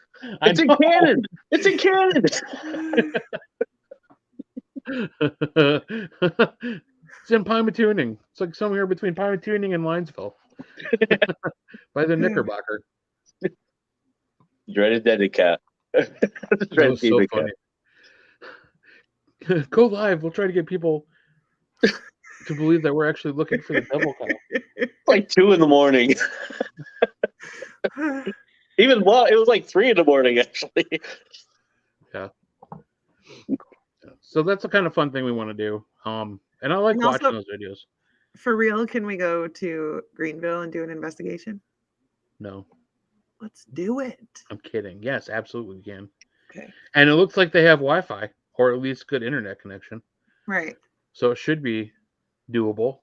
It's in canon. It's in canon. It's in Pymatooning. It's like somewhere between Pymatooning and Linesville. By the Knickerbocker. Dreaded deaded cat. Dreaded so funny. Go live. We'll try to get people to believe that we're actually looking for the devil cow. It's like 2 a.m. It was like 3 a.m. actually. Yeah. So that's the kind of fun thing we want to do. And I like watching those videos. For real, can we go to Greenville and do an investigation? No. Let's do it. I'm kidding. Yes, absolutely we can. Okay. And it looks like they have Wi-Fi, or at least good internet connection. Right. So it should be doable.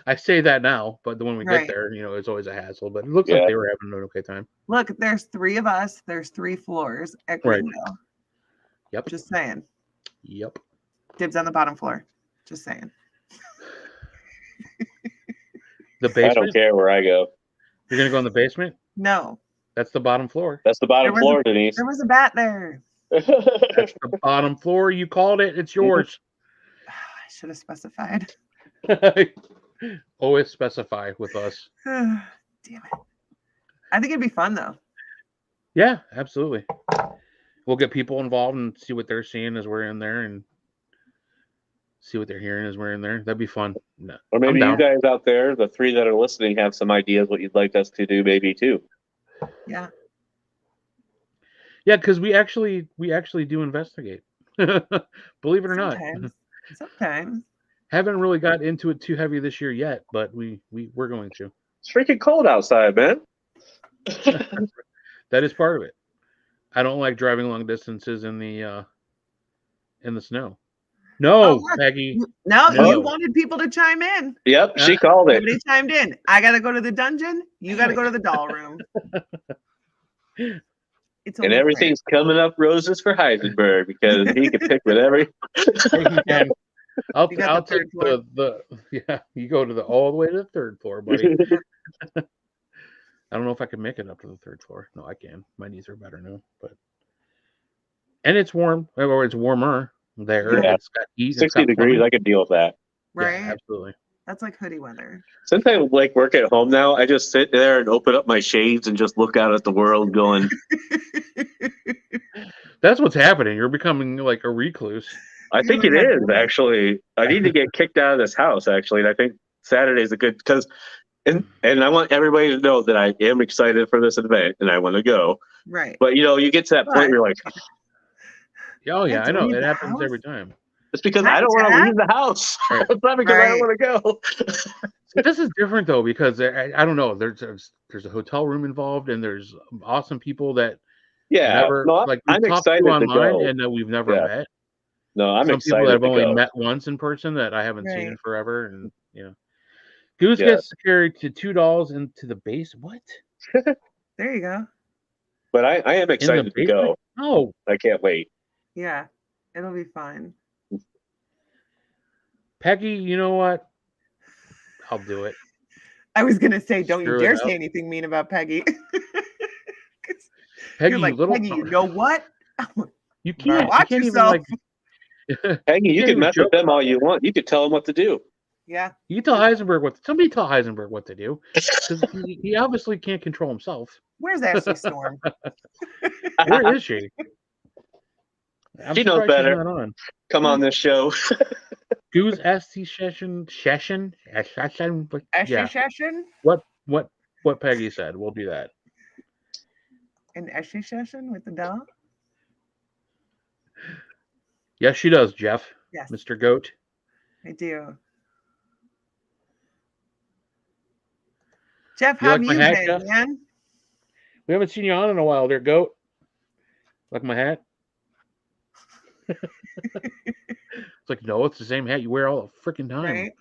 I say that now, but when we get there, it's always a hassle. But it looks like they were having an okay time. Look, there's 3 of us. There's 3 floors at Greenville. Yep. Just saying. Yep. Dibs on the bottom floor. Just saying. The basement? I don't care where I go. You're going to go in the basement? No. That's the bottom floor. That's the bottom floor, Denise. There was a bat there. That's the bottom floor. You called it. It's yours. I should have specified. Always specify with us. Damn it. I think it'd be fun, though. Yeah, absolutely. We'll get people involved and see what they're seeing as we're in there and see what they're hearing as we're in there. That'd be fun. No, or maybe you guys out there, the 3 that are listening, have some ideas what you'd like us to do maybe too. Yeah. Yeah, because we actually do investigate. Believe it or not. Sometimes. Haven't really got into it too heavy this year yet, but we're going to. It's freaking cold outside, man. That is part of it. I don't like driving long distances in the snow. No, Peggy. No, you wanted people to chime in. Yep, she called it. Nobody chimed in. I gotta go to the dungeon. You gotta go to the doll room. And everything's coming up roses for Heisenberg because he can pick whatever. I'll You got I'll the take third floor. the yeah. You go to the all the way to the third floor, buddy. I don't know if I can make it up to the third floor. No, I can. My knees are better now, but and it's warm, or it's warmer there. Yeah. It's got heat. It's 60 got degrees, plumbing. I could deal with that. Right? Yeah, absolutely. That's like hoodie weather. Since I like work at home now, I just sit there and open up my shades and just look out at the world going, That's what's happening. You're becoming like a recluse. I think it is actually. I need to get kicked out of this house actually, and I think Saturday's a good because and I want everybody to know that I am excited for this event and I want to go. Right. But you get to that point where you're like, Oh yeah, have I to know. leave It the happens house? every time. it's because Hi, I don't want to Dad. leave the house. Right. It's not because I don't want to go. This is different though because I don't know. There's a hotel room involved and there's awesome people that Yeah, never no, like I'm we've talked to excited to online go. and that we've never Yeah. met. No, I'm Some people that excited I've to only go. met once in person that I haven't seen in Right. forever, and Goose Yeah. gets to carry to $2 into the base. What? There you go. But I am In the excited to basement? go. Oh, I can't wait. Yeah. It'll be fun. Peggy, you know what? I'll do it. I was gonna say, don't you Screw it dare up. say anything mean about Peggy. 'Cause Peggy, you're like, you little. Peggy, you know what? You Better can't. You watch can't even yourself. like. Peggy, you can't can even mess joke with them about all you want. You could tell them what to do. Yeah. You tell Heisenberg what. Somebody tell Heisenberg what to do, because he obviously can't control himself. Where's Ashley Storm? Where is she? I'm She knows surprised better. she's not on. Come on this show. Goose ST session. But Ashley yeah. Session? What Peggy said. We'll do that. An Ashley Session with the doll? Yes, she does, Jeff. Yes, Mr. Goat. I do. Jeff, You how like have my you hat, been, Jeff? man? We haven't seen you on in a while there, Goat. Like my hat? It's like, no, it's the same hat you wear all the freaking time. Right?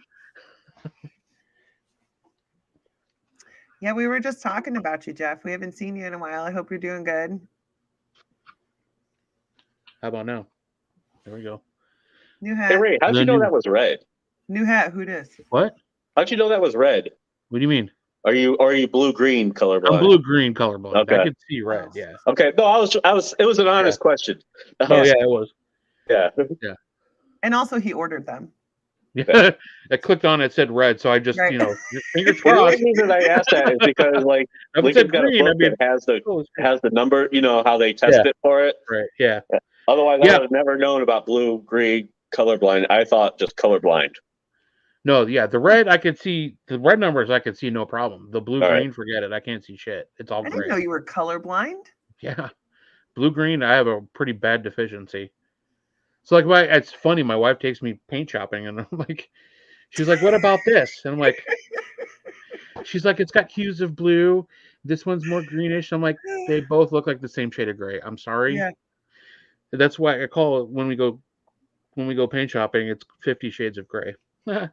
Yeah, we were just talking about you, Jeff. We haven't seen you in a while. I hope you're doing good. How about now? There we go. New Hey hat. Ray, how'd you know that was red? New hat. Who dis? What? How'd you know that was red? What do you mean? Are you blue green colorblind? I'm blue-green colorblind. Okay. I could see red, yeah. Okay, no, I was. It was an honest question. Oh, yeah, it was. Yeah. And also, he ordered them. Yeah. I clicked on it, it said red, so I just, Right. fingers The only crossed. reason I asked that is because like If it Lincoln's said got a green, book I'd be that has the number, how they test Yeah. it for it. right, yeah. Otherwise, Yeah. I would have never known about blue, green, colorblind. I thought just colorblind. No, yeah, the red I could see, the red numbers I could see no problem. The blue-green, All right. forget it. I can't see shit. It's all I didn't gray. know you were colorblind. Yeah. Blue-green, I have a pretty bad deficiency. So, like, it's funny. My wife takes me paint shopping, and I'm like, she's like, what about this? And I'm like, she's like, it's got hues of blue. This one's more greenish. I'm like, they both look like the same shade of gray. I'm sorry. Yeah. That's why I call it when we go paint shopping, it's 50 Shades of Gray. Not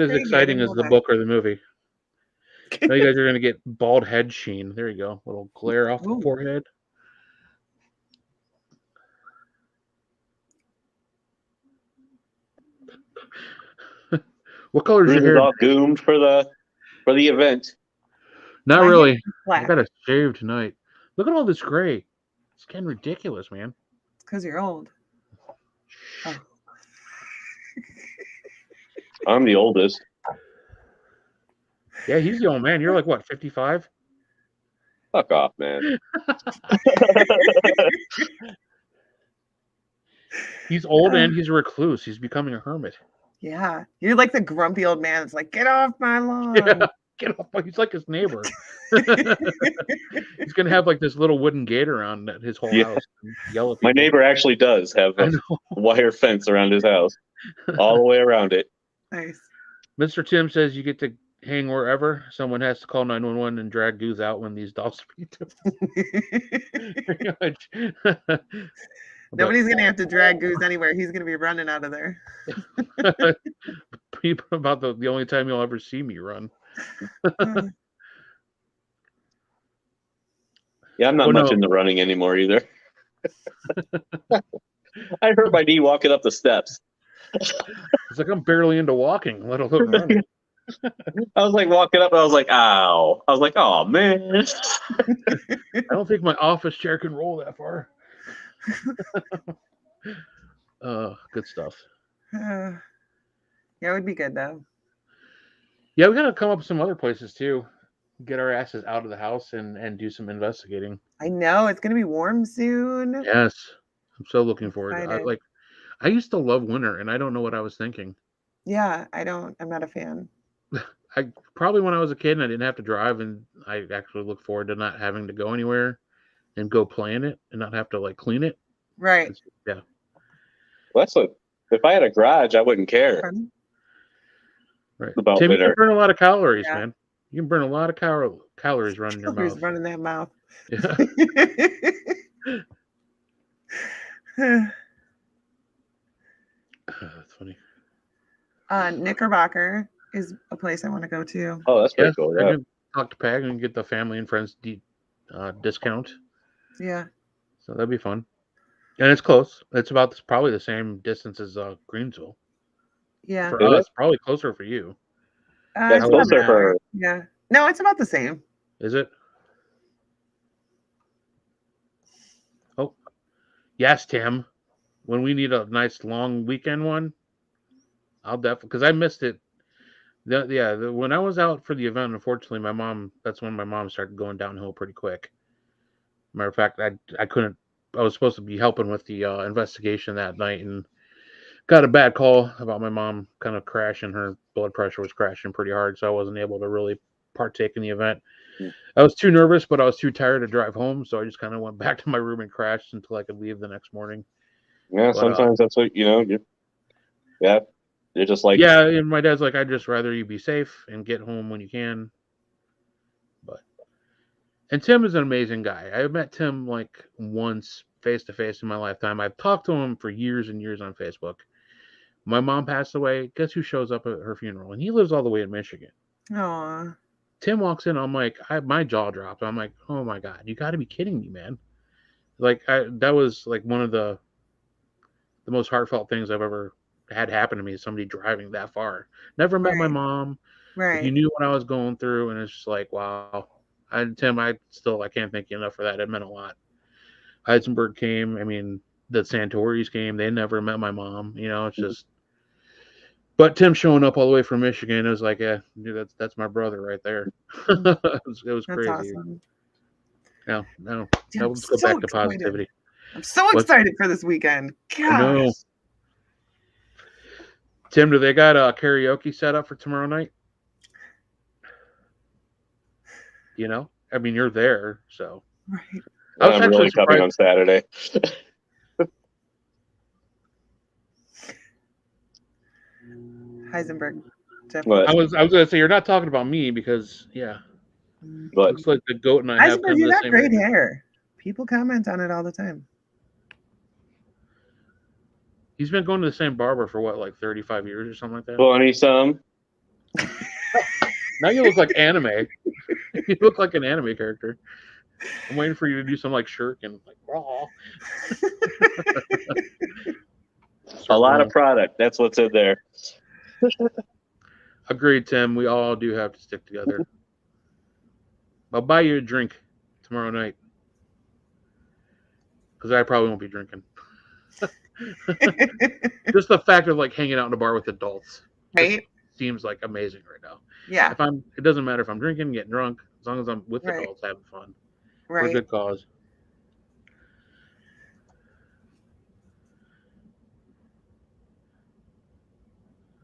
as exciting as the book or the movie. Now you guys are going to get bald head sheen. There you go. Little glare off the Ooh. forehead. What color is your Bruce is hair? all doomed for the event. Not My really. hair is I black. got to shave tonight. Look at all this gray. It's getting ridiculous, man. It's because you're old. Oh. I'm the oldest. Yeah, he's the old man. You're like, what, 55? Fuck off, man. He's old and he's a recluse. He's becoming a hermit. Yeah. You're like the grumpy old man that's like, get off my lawn. Yeah, get off. He's like his neighbor. He's gonna have like this little wooden gate around his whole house. And yell at My people. neighbor actually does have I a know. wire fence around his house, all the way around it. Nice. Mr. Tim says you get to hang wherever. Someone has to call 911 and drag Goose out when these dolls speak to him. Pretty much. Nobody's going to have to drag Goose anywhere. He's going to be running out of there. About the only time you'll ever see me run. Yeah, I'm not much into running anymore either. I hurt my knee walking up the steps. It's like I'm barely into walking, let alone running. I was like walking up and I was like, ow. I was like, oh man. I don't think my office chair can roll that far. Good stuff. Yeah, it would be good though. Yeah, we gotta come up with some other places too. Get our asses out of the house and do some investigating. I know it's gonna be warm soon. Yes, I'm so looking forward. Excited. I used to love winter, and I don't know what I was thinking. Yeah, I'm not a fan. I probably when I was a kid and I didn't have to drive, and I actually look forward to not having to go anywhere and go play in it and not have to like clean it. Right. Yeah. Well, if I had a garage, I wouldn't care Right. about Tim, you winter. can burn a lot of calories, Yeah. man. You can burn a lot of calories running your Who's mouth. running that mouth? Yeah. That's funny. Knickerbocker is a place I want to go to. Oh, that's pretty cool. I Yeah. can talk to Peg and get the family and friends discount. Yeah. So that'd be fun. And it's close. It's about probably the same distance as Greensville. Yeah. For Is us, probably closer for you. That's It's about closer an hour. for. Yeah. No, it's about the same. Is it? Oh, yes, Tim. When we need a nice long weekend one, I'll definitely, because I missed it. When I was out for the event, unfortunately, that's when my mom started going downhill pretty quick. Matter of fact, I couldn't, I was supposed to be helping with the investigation that night and got a bad call about my mom kind of crashing. Her blood pressure was crashing pretty hard, so I wasn't able to really partake in the event. I was too nervous, but I was too tired to drive home, so I just kind of went back to my room and crashed until I could leave the next morning. Yeah, But, sometimes that's what you're just like. Yeah, and my dad's like, I'd just rather you be safe and get home when you can. And Tim is an amazing guy. I met Tim like once face to face in my lifetime. I've talked to him for years and years on Facebook. My mom passed away. Guess who shows up at her funeral? And he lives all the way in Michigan. Aw. Tim walks in. I'm like, my jaw dropped. I'm like, oh my God, you got to be kidding me, man. Like that was like one of the most heartfelt things I've ever had happen to me. Is somebody driving that far. Never met my Right. mom. Right. He knew what I was going through, and it's just like, wow. Tim, I can't thank you enough for that. It meant a lot. Heisenberg came. I mean, the Santoris came. They never met my mom. It's just. But Tim showing up all the way from Michigan, it was like, yeah, dude, that's my brother right there. it was That's crazy. awesome. No. Damn, Now let's go back to positivity. I'm so excited for this weekend. Gosh. I know. Tim, do they got a karaoke set up for tomorrow night? I mean, you're there, so. Right. I was I'm actually really coming on Saturday. Heisenberg. What? I was gonna say you're not talking about me because But looks like the goat and I have Heisenberg, kind of you the got same. great hair. People comment on it all the time. He's been going to the same barber for what, like 35 years or something like that. funny some. Now you look like anime. You look like an anime character. I'm waiting for you to do some like shuriken, like raw. A lot of product. That's what's in there. Agreed, Tim. We all do have to stick together. I'll buy you a drink tomorrow night because I probably won't be drinking. Just the fact of like hanging out in a bar with adults, Right? seems like amazing right now. Yeah. It doesn't matter if I'm drinking, getting drunk, as long as I'm with Right. adults having fun for a Right. good cause.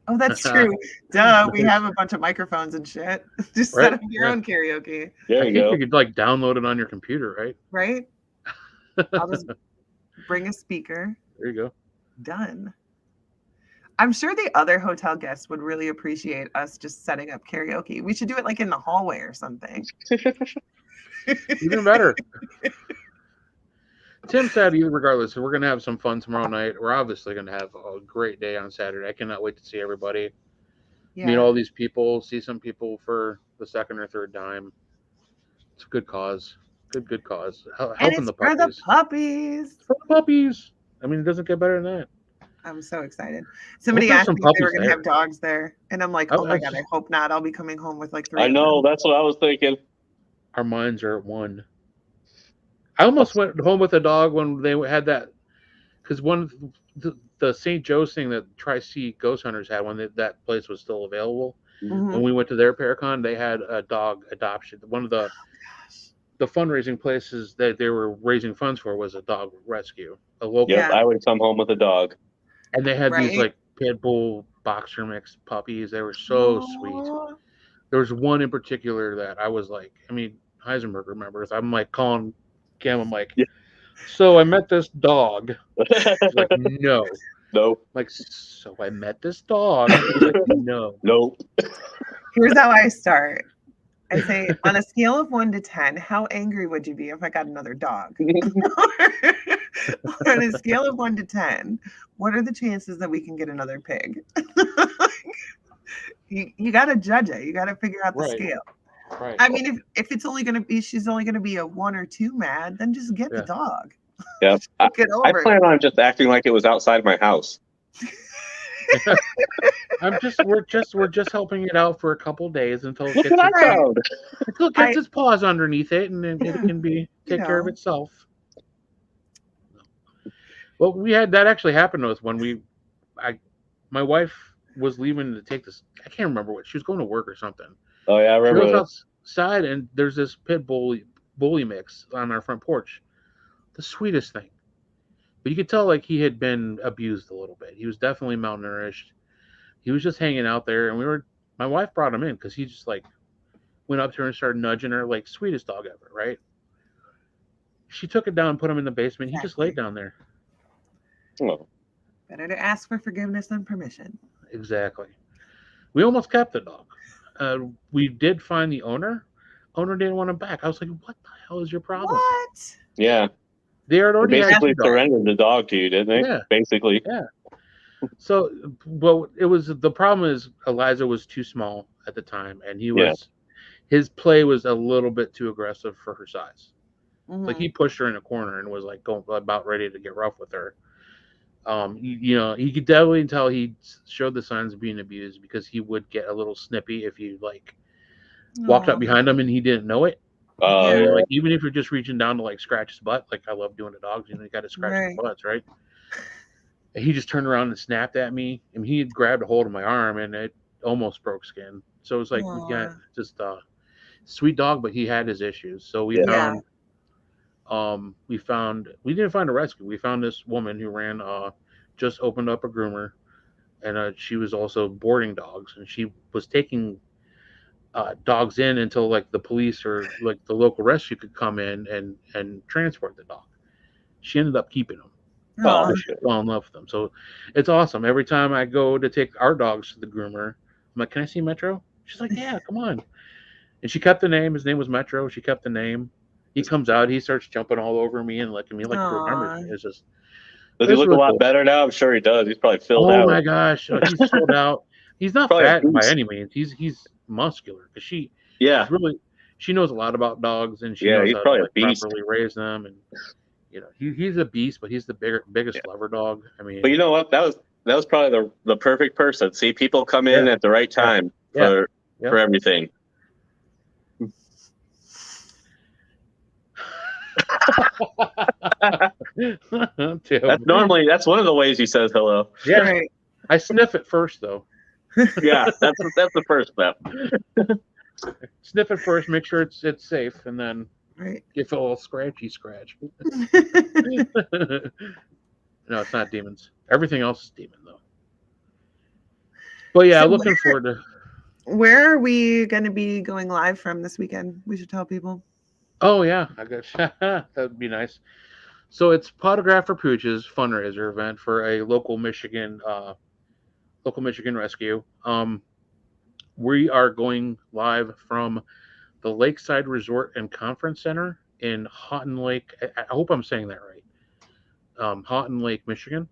Oh, that's true. Duh. We have a bunch of microphones and shit. Just set Right? up your own karaoke. There I you think go. you could like download it on your computer, right? Right? I'll just bring a speaker. There you go. Done. I'm sure the other hotel guests would really appreciate us just setting up karaoke. We should do it like in the hallway or something. Even better. Tim said, regardless, we're going to have some fun tomorrow night. We're obviously going to have a great day on Saturday. I cannot wait to see everybody. Yeah. Meet all these people, see some people for the second or third time. It's a good cause. Good cause. And Helping it's the for the puppies. puppies. For the puppies. I mean, it doesn't get better than that. I'm so excited. Somebody there's asked some me if they were puppies going to there. have dogs there. And I'm like, I- oh I my just- God, I hope not. I'll be coming home with like 3 I of know. them. That's what I was thinking. Our minds are at one. I almost went home with a dog when they had that, because the St. Joe's thing that Tri-C Ghost Hunters had when that place was still available. Mhm. When we went to their Paracon, they had a dog adoption. One of the fundraising places that they were raising funds for was a dog rescue, a local, Yep, Yeah. I would come home with a dog. and they had these Right. like pit bull boxer mix puppies. They were so sweet. Aw. There was one in particular that I was like, I mean, Heisenberg remembers. I'm like calling Cam. I'm like, Yeah. so I met this dog. He's like, no. Nope. Like, so I met this dog. He's like, no. Nope. Here's how I start. I say, on a scale of 1 to 10, how angry would you be if I got another dog? On a scale of 1 to 10, what are the chances that we can get another pig? You got to judge it. You got to figure out the Right. scale. Right. I mean, if it's only going to be, she's only going to be a 1 or 2 mad, then just get the Yeah. dog. Yep. Get I over it. plan on just acting like it was outside my house. We're just helping it out for a couple days until it Look gets what I its, found. until it gets its paws underneath it, and then Yeah. it can be take care of know. itself. Well, we had that actually happen to us when my wife was leaving to take this. I can't remember what she was going to work or something. Oh yeah, I She remember goes that. outside and there's this pit bully mix on our front porch. The sweetest thing. But you could tell like he had been abused a little bit. He was definitely malnourished. He was just hanging out there, and my wife brought him in because he just like went up to her and started nudging her, like sweetest dog ever, right? She took it down and put him in the basement. He just laid down there. Oh. Better to ask for forgiveness than permission. Exactly. We almost kept the dog. We did find the owner. Owner didn't want him back. I was like, what the hell is your problem? What? Yeah. They had They already had basically the dog. surrendered the dog to you, didn't they? Yeah. Basically. Yeah. So, well, the problem is Eliza was too small at the time, and his play was a little bit too aggressive for her size. Like he pushed her in a corner and was like going about ready to get rough with her. You could definitely tell he showed the signs of being abused because he would get a little snippy if you like walked up behind him and he didn't know it. Oh, yeah. Like even if you're just reaching down to like scratch his butt, like I love doing to dogs, you got to scratch their Right. butts, right? And he just turned around and snapped at me, and he had grabbed a hold of my arm, and it almost broke skin. So it was like we got Aw. just sweet dog, but he had his issues. So we Yeah. found we didn't find a rescue. We found this woman who ran just opened up a groomer, and she was also boarding dogs, and she was taking dogs in until like the police or like the local rescue could come in and transport the dog. She ended up keeping them. Oh, Because she fell in love with them. So it's awesome. Every time I go to take our dogs to the groomer, I'm like, can I see Metro? She's like, yeah, come on. And she kept the name. His name was Metro. She kept the name. He comes out. He starts jumping all over me and licking me like he remembers me. It's just. Does he it's look really a lot cool. better now? I'm sure he does. He's probably filled Oh out. my gosh, he's filled out. He's not Probably a fat by beast. any means. He's muscular because she knows a lot about dogs and she knows he's how to probably like a beast. properly raise them, and he's a beast, but he's the biggest lover dog. I mean, But you know what? That was probably the perfect person. See, people come in at the right time for everything. That's one of the ways he says hello. Yeah, right. I sniff it first though. Yeah, that's the first step. Sniff it first, make sure it's safe, and then give it a little scratchy scratch. No, it's not demons. Everything else is demon though. But yeah, so looking forward to. Where are we going to be going live from this weekend? We should tell people. Oh yeah, I guess that would be nice. So it's Potograph for Pooches fundraiser event for a local Michigan rescue. We are going live from the Lakeside Resort and Conference Center in Houghton Lake. I hope I'm saying that right. Houghton Lake, Michigan.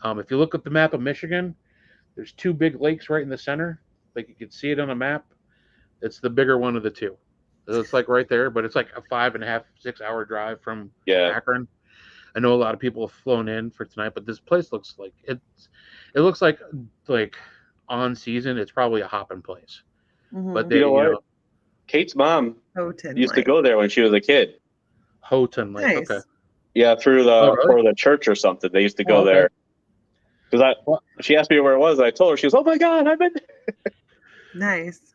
If you look at the map of Michigan, there's two big lakes right in the center. Like you can see it on a map. It's the bigger one of the two. It's like right there, but it's like a 5.5, 6 hour drive from Yeah. Akron. I know a lot of people have flown in for tonight, but this place looks like it looks like on season. It's probably a hopping place. But they, You know what? Kate's mom Houghton used to Lake. go there when she was a kid. Houghton Lake. Nice. Okay. Yeah, through the Oh, really? for the church or something. They used to go Oh, okay. there. Because Well- she asked me where it was, and I told her. She goes, "Oh my God, I've been." Nice.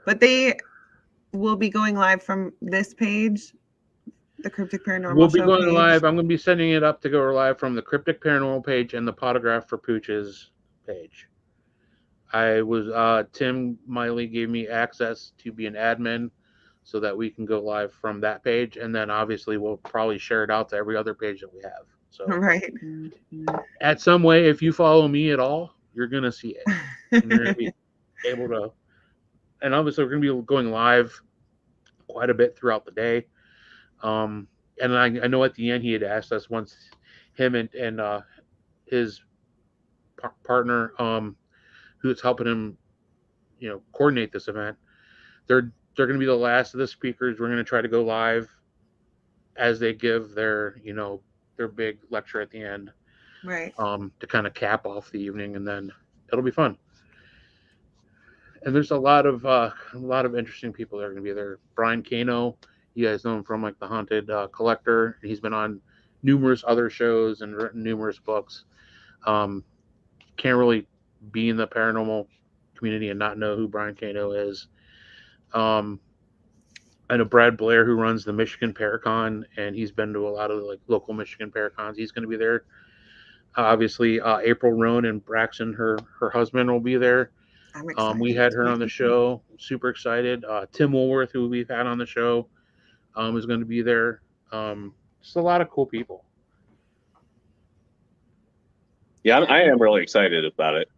But they will be going live from this page, the Cryptic Paranormal We'll be Show going page. live. I'm going to be sending it up to go live from the Cryptic Paranormal page and the Potograph for Pooches page. I was Tim Miley gave me access to be an admin so that we can go live from that page, and then obviously we'll probably share it out to every other page that we have. So Right. at some way, if you follow me at all, you're gonna see it. And you're gonna be able to, and obviously we're gonna be going live quite a bit throughout the day. And I know at the end he had asked us once, him and his partner, who's helping him, coordinate this event. They're going to be the last of the speakers. We're going to try to go live as they give their their big lecture at the end, Right. to kind of cap off the evening, and then it'll be fun. And there's a lot of interesting people that are going to be there. Brian Kano, you guys know him from like the Haunted Collector. He's been on numerous other shows and written numerous books. Can't really be in the paranormal community and not know who Brian Kano is. I know Brad Blair, who runs the Michigan Paracon, and he's been to a lot of like local Michigan Paracons. He's going to be there. Obviously, April Roan and Braxton, her husband, will be there. I'm excited. We had her on the show. Super excited. Tim Woolworth, who we've had on the show, is going to be there. Just a lot of cool people. Yeah, I am really excited about it.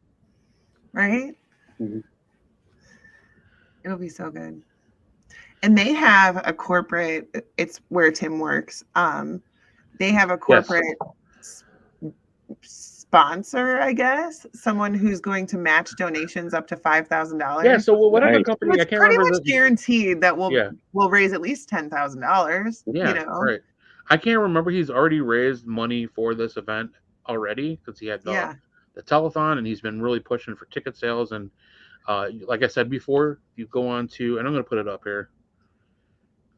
Right? Mhm. It'll be so good. And they have a corporate, it's where Tim works. They have a corporate sponsor, I guess, someone who's going to match donations up to $5,000. Yeah, so whatever Nice. company, It's I can't pretty remember much guaranteed that Yeah. we'll raise at least $10,000. Yeah, right. I can't remember. He's already raised money for this event already because he had Yeah. the telethon, and he's been really pushing for ticket sales. And like I said before, you go on to, and I'm going to put it up here.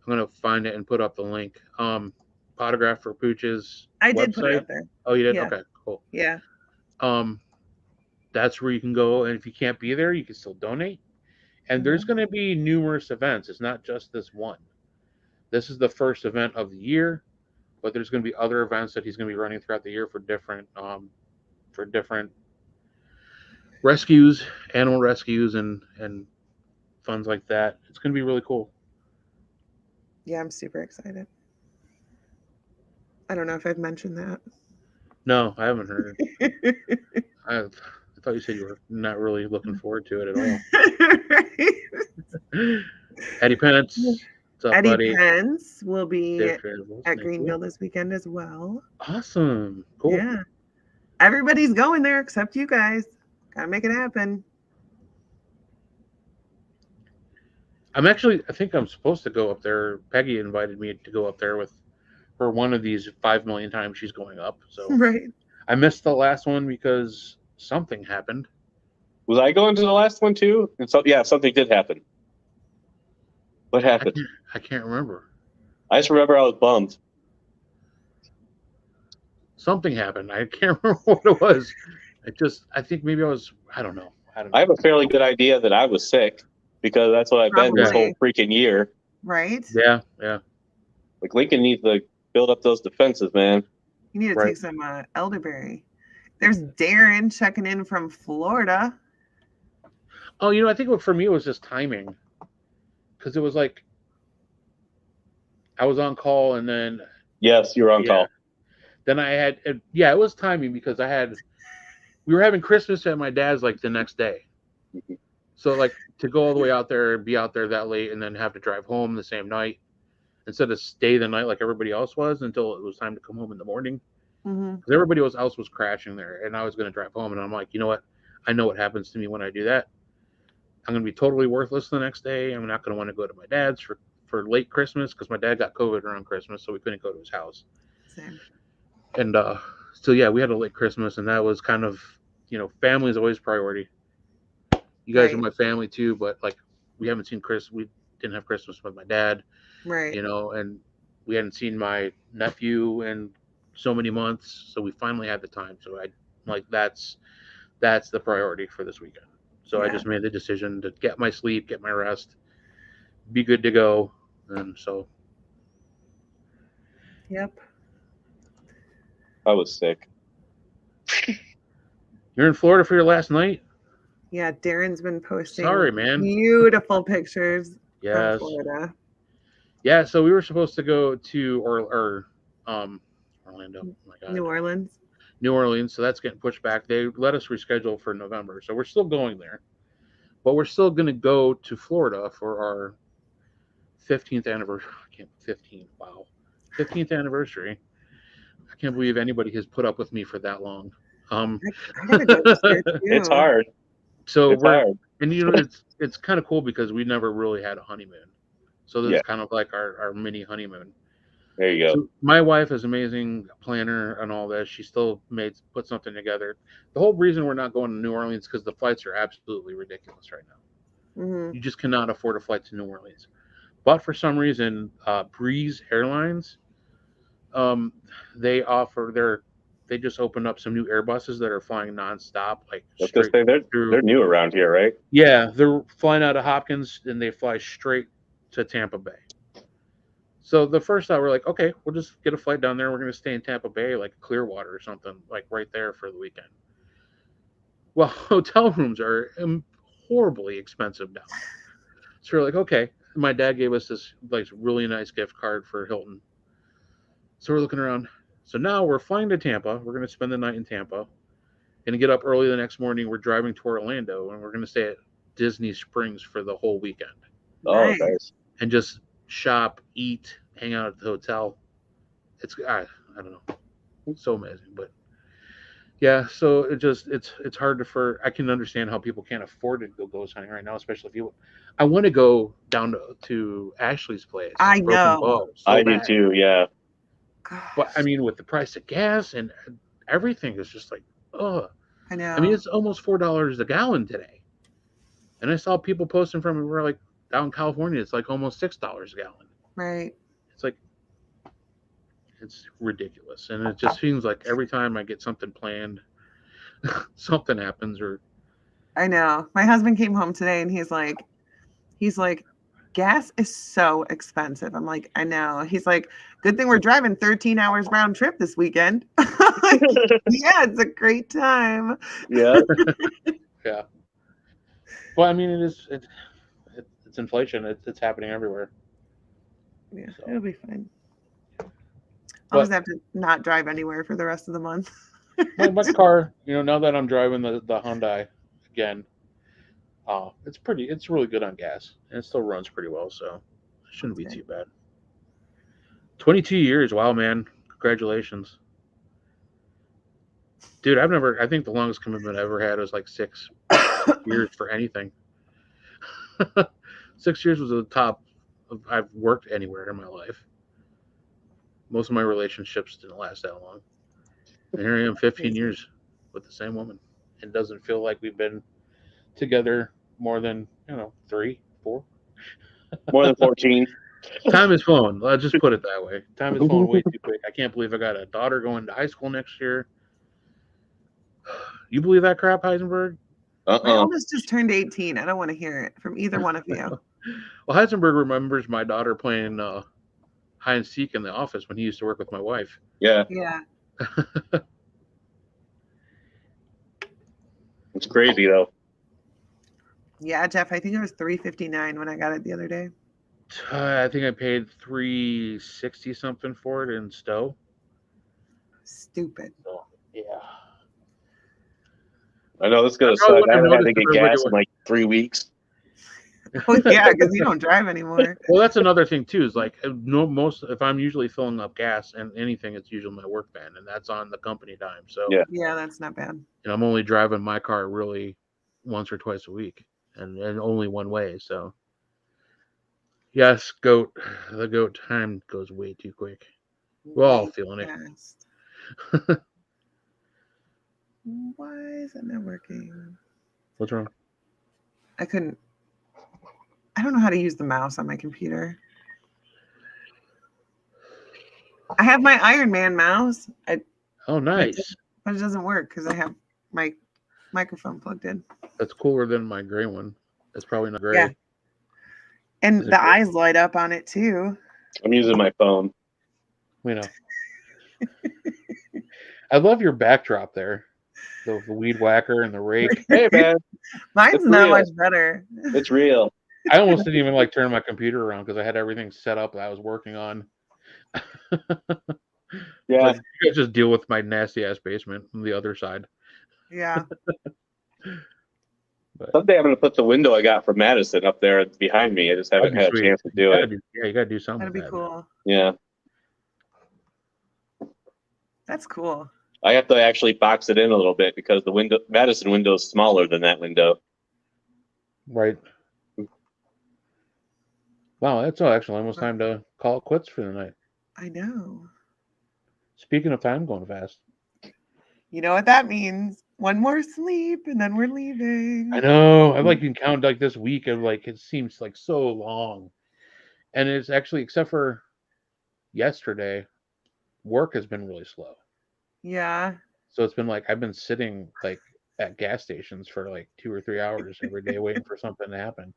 I'm going to find it and put up the link. Potograph for Pooch's I website. did put it up there. Oh, you did? Yeah. Okay, cool. Yeah. That's where you can go, and if you can't be there, you can still donate. And there's going to be numerous events. It's not just this one. This is the first event of the year, but there's going to be other events that he's going to be running throughout the year for different rescues, animal rescues, and funds like that. It's going to be really cool. Yeah, I'm super excited. I don't know if I've mentioned that. No, I haven't heard it. I thought you said you were not really looking forward to it at all. Eddie Pence, what's up, Eddie buddy? Pence will be Dave at Trables, thank you. Greenville this weekend as well. Awesome. Cool. Yeah. Everybody's going there except you guys. Gotta make it happen. I think I'm supposed to go up there. Peggy invited me to go up there with her one of these 5 million times she's going up. So Right. I missed the last one because something happened. Was I going to the last one too? And so yeah, something did happen. What happened? I can't remember. I just remember I was bummed. Something happened. I can't remember what it was. I think maybe I don't know. I have a fairly good idea that I was sick because that's what I've been this whole freaking year. Right? Yeah. Like Lincoln needs to build up those defenses, man. You need to take some elderberry. There's Darren checking in from Florida. Oh, I think for me it was just timing. Because it was like I was on call, and then yes, you were on call. Then I had it was timing because we were having Christmas at my dad's like the next day. So like to go all the way out there and be out there that late and then have to drive home the same night instead of stay the night like everybody else was until it was time to come home in the morning. Because everybody else was crashing there, and I was going to drive home, and I'm like, you know what? I know what happens to me when I do that. I'm going to be totally worthless the next day. I'm not going to want to go to my dad's for late Christmas because my dad got COVID around Christmas, so we couldn't go to his house. Same. And so yeah, we had a late Christmas, and that was kind of, family is always priority. You guys are Right. my family too, but like we haven't seen Chris. We didn't have Christmas with my dad, Right. and we hadn't seen my nephew in so many months, so we finally had the time. So that's the priority for this weekend. So I Yeah. just made the decision to get my sleep, get my rest, be good to go, and so Yep. I was sick. you're in Florida for your last night. Yeah, Darren's been posting Sorry, man. beautiful pictures from Yes. Florida. Yeah, so we were supposed to go to Orlando. Oh my God. New Orleans. So that's getting pushed back. They let us reschedule for November. So we're still going there. But we're still going to go to Florida for our 15th anniversary. 15th anniversary. I can't believe anybody has put up with me for that long. I gotta go this year too. It's hard. So It's hard. and it's kind of cool because we never really had a honeymoon. So this is kind of like our mini honeymoon. There you go. So my wife is amazing planner and all this. She still put something together. The whole reason we're not going to New Orleans because the flights are absolutely ridiculous right now. Mhm. You just cannot afford a flight to New Orleans. But for some reason, Breeze Airlines, they just opened up some new Airbuses that are flying nonstop, like straight through. They're new around here, right? Yeah, they're flying out of Hopkins and they fly straight to Tampa Bay. So the first thought, we're like, okay, we'll just get a flight down there. We're going to stay in Tampa Bay, like Clearwater or something, like right there for the weekend. Well, hotel rooms are horribly expensive now. So we're like, okay. My dad gave us this like really nice gift card for Hilton. So we're looking around. So now we're flying to Tampa. We're going to spend the night in Tampa. Going to get up early the next morning. We're driving to Orlando, and we're going to stay at Disney Springs for the whole weekend. Oh, nice. And just shop, eat, hang out at the hotel. I don't know. It's so amazing. But yeah, so it's hard I can understand how people can't afford to go ghost hunting right now, especially if I want to go down to Ashley's place. I Broken know. Bow, I do too, yeah. But I mean, with the price of gas and everything, is just like, ugh. I know. I mean, it's almost $4 a gallon today. And I saw people posting from we're like down in California, it's like almost $6 a gallon. Right. It's like, it's ridiculous. And it just seems like every time I get something planned, something happens. Or I know. My husband came home today and he's like, gas is so expensive. I'm like, I know. He's like, good thing we're driving 13 hours round trip this weekend. Yeah, it's a great time. Yeah. Yeah. Well, I mean, it's inflation. It's happening everywhere. Yeah, So. it'll be fine. I'll just have to not drive anywhere for the rest of the month. my car, now that I'm driving the Hyundai again, it's really good on gas, and it still runs pretty well, so it shouldn't be too bad. 22 years, wow, man, congratulations, dude. I think the longest commitment I ever had was like 6 years for anything. 6 years was the top I've worked anywhere in my life. Most of my relationships didn't last that long. And here I am 15 years with the same woman. It doesn't feel like we've been together more than, 3, 4. More than 14. Time is flowing. I'll just put it that way. Time is flowing way too quick. I can't believe I got a daughter going to high school next year. You believe that crap, Heisenberg? My oldest just turned 18. I don't want to hear it from either one of you. Well, Heisenberg remembers my daughter playing hide and seek in the office when he used to work with my wife. Yeah. Yeah. It's crazy though. Yeah, Jeff, I think it was $3.59 when I got it the other day. I think I paid $3.60 something for it in Stowe. Stupid. So, yeah. I know this is gonna suck. I haven't had to get gas in like 3 weeks. Oh yeah, because you don't drive anymore. Well, that's another thing too. Is like if I'm usually filling up gas and anything, it's usually my work van, and that's on the company dime. So yeah, that's not bad. I'm only driving my car really once or twice a week, and only one way. So, yes, goat. The goat time goes way too quick. We're all Way feeling it. fast. Why is it not working? What's wrong? I don't know how to use the mouse on my computer. I have my Iron Man mouse, Oh, nice. but it doesn't work because I have my microphone plugged in. That's cooler than my gray one. It's probably not gray. Yeah. And Is it the gray? eyes light up on it too. I'm using my phone. We know. I love your backdrop there. The weed whacker and the rake. Hey man, Mine's It's not real. much better. it's real. I almost didn't even like turn my computer around because I had everything set up that I was working on. Yeah, Like, you guys just deal with my nasty ass basement from the other side. Yeah. But someday I'm gonna put the window I got from Madison up there behind me. I just that'd haven't be had a sweet. chance to do it. You gotta do something That'd be with that. cool. Yeah, That's cool. I have to actually box it in a little bit because the Madison window is smaller than that window. Right. Wow, that's actually almost time to call it quits for the night. I know. Speaking of time going fast. You know what that means? One more sleep and then we're leaving. I know. I like can count like this week of like it seems like so long. And it's actually except for yesterday, work has been really slow. Yeah. So it's been like I've been sitting like at gas stations for like 2 or 3 hours every day waiting for something to happen.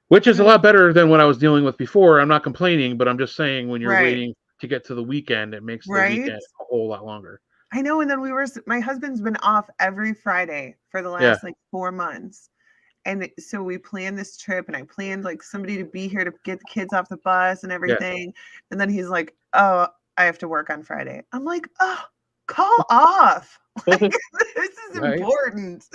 Which is a lot better than what I was dealing with before. I'm not complaining, but I'm just saying when you're Right. waiting to get to the weekend, it makes the Right. weekend a whole lot longer. I know. And then my husband's been off every Friday for the Yeah. last like 4 months. And so we planned this trip and I planned like somebody to be here to get the kids off the bus and everything. And then he's like, oh, I have to work on Friday. I'm like, oh, call off. Like, this is Right. important.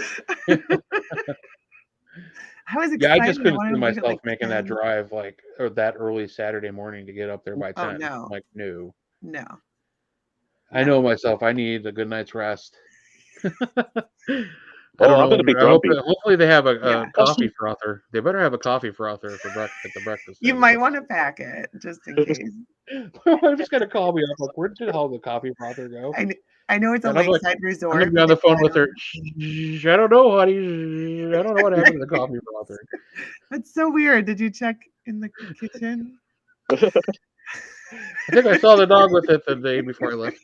I was excited. Yeah, I just couldn't wanted see to leave at, myself like, making that 10. drive like or that early Saturday morning to get up there by 10. Oh, no. I'm like, no. No. I know myself. I need a good night's rest. I Oh, don't I'm know. gonna be I hope, grumpy. hopefully they have a Yeah. coffee frother. They better have a coffee frother for at the breakfast. You there, might because- want to pack it just in case. I'm just gonna call me up. Like, where did all the coffee frother go? I know it's a And I'm like, lakeside I'm resort. gonna be on the phone with her. I don't know, honey. I don't know what happened to the coffee frother. That's so weird. Did you check in the kitchen? I think I saw the dog with it the day before I left.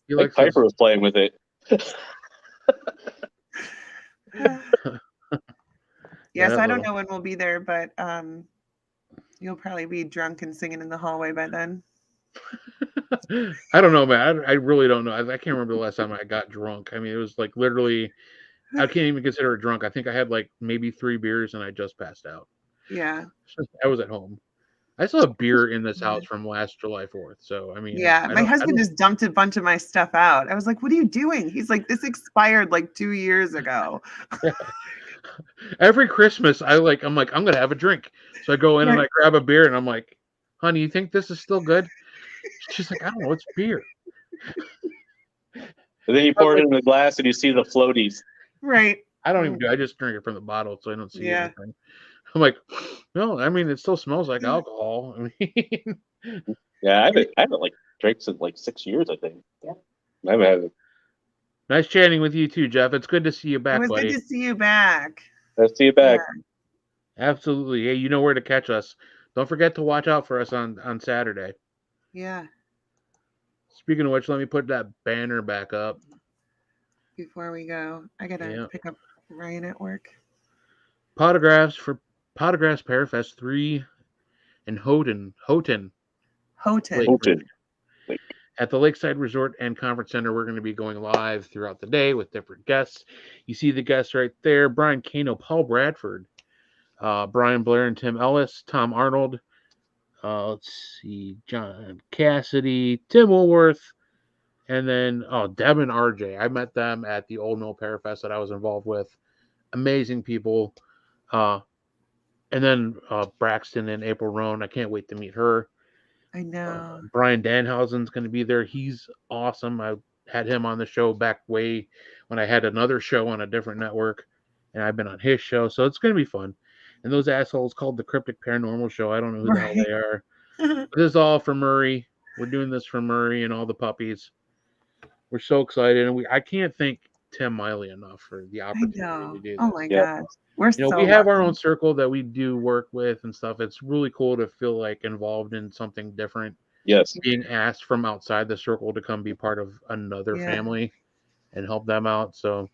He Like likes his- Piper was playing with it. Yes, that I don't little- know when we'll be there, but you'll probably be drunk and singing in the hallway by then. I don't know, man. I really don't know. I can't remember the last time I got drunk. I mean, it was like literally, I can't even consider it drunk. I think I had like maybe 3 beers and I just passed out. Yeah. I was at home. I still have beer in this house from last July 4th. So, I mean, Yeah. I My don't- husband just dumped a bunch of my stuff out. I was like, what are you doing? He's like, this expired like 2 years ago. Every Christmas, I'm like, I'm gonna have a drink. So I go in and I grab a beer and I'm like, honey, you think this is still good? She's like, I don't know, it's beer. And then you pour it in the glass and you see the floaties. Right. I don't even do. I just drink it from the bottle, so I don't see Yeah. anything. I'm like, no, I mean, it still smells like alcohol. I mean, Yeah, I haven't like drank since like 6 years, I think. Yeah. I haven't had it. nice chatting with you too, Jeff. It's good to see you It back, was buddy. good to see you back. Let's see you back. Absolutely. Hey, you know where to catch us. Don't forget to watch out for us on Saturday. Yeah. Speaking of which, let me put that banner back up. Before we go, I gotta pick up Ryan at work. Potographs for Potographs Parafest 3 in Houghton. Houghton. Houghton. At the Lakeside Resort and Conference Center, we're going to be going live throughout the day with different guests. You see the guests right there: Brian Cano, Paul Bradford, Brian Blair and Tim Ellis, Tom Arnold. Let's see, John Cassidy, Tim Woolworth, and then Deb and RJ. I met them at the Old Mill Parafest that I was involved with. Amazing people. And then Braxton and April Roan. I can't wait to meet her. I know. Brian Danhausen's going to be there. He's awesome. I had him on the show back way when I had another show on a different network. and I've been on his show, so it's going to be fun. And those assholes called the Cryptic Paranormal Show. I don't know who the hell they are. But this is all for Murray. We're doing this for Murray and all the puppies. We're so excited, and I can't thank Tim Miley enough for the I opportunity know. to do this. Oh my Yeah. gosh. We're so We have our lucky. own circle that we do work with and stuff. It's really cool to feel like involved in something different. Yes. Being asked from outside the circle to come be part of another Yeah. family and help them out. So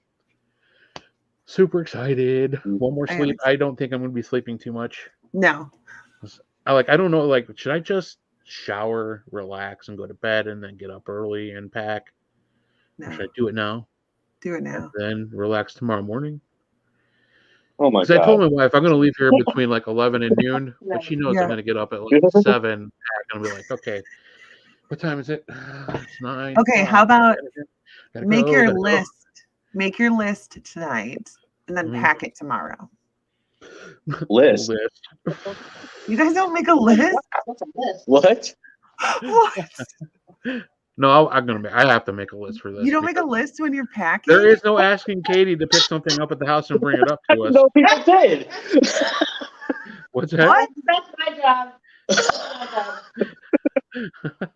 super excited. One more I am sleep. I don't think I'm going to be sleeping too much. No. I don't know. Like, should I just shower, relax, and go to bed, and then get up early and pack? Or No. should I do it now? Do it now. Then relax tomorrow morning? Oh my Because I told god. my wife I'm going to leave here between like 11 and noon, but she knows Yeah. I'm going to get up at like 7. I'm going to be like, okay, what time is it? It's 9. Okay, how about Gotta make go, your gotta go. list. Make your list tonight and then Mhm. pack it tomorrow. List. You guys don't make a list? What? What? No, I have to make a list for this. You don't make a because list when you're packing? There is no asking Katie to pick something up at the house and bring it up to us. No, people did. What's that? What? That's my job. That's my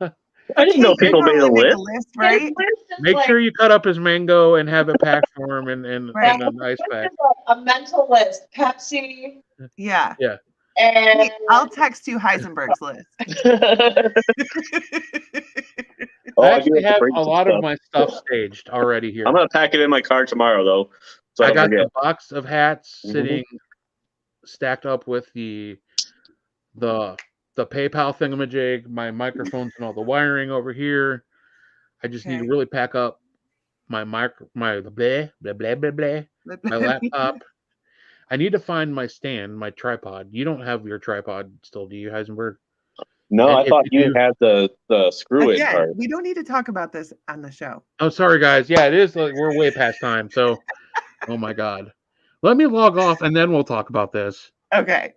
job. I didn't know You people made a normally make list. right? His list is Make like- sure you cut up his mango and have it packed for him and Right. an ice This pack. is a mental list. Pepsi Yeah. and I'll text you Heisenberg's list. Oh, I I do actually to have bring a some lot of stuff. my stuff staged already here. I'm gonna pack it in my car tomorrow though, so I I don't got forget. the box of hats Mhm. sitting stacked up with the PayPal thingamajig, my microphones and all the wiring over here. I just need to Okay. really pack up my blah blah blah blah blah my laptop. I need to find my stand, my tripod. You don't have your tripod still, do you, Heisenberg? No, And I if thought you you do- had the screw in Again, part. we don't need to talk about this on the show. Oh, sorry guys. Yeah, it is like we're way past time. So, oh my god. Let me log off and then we'll talk about this. Okay.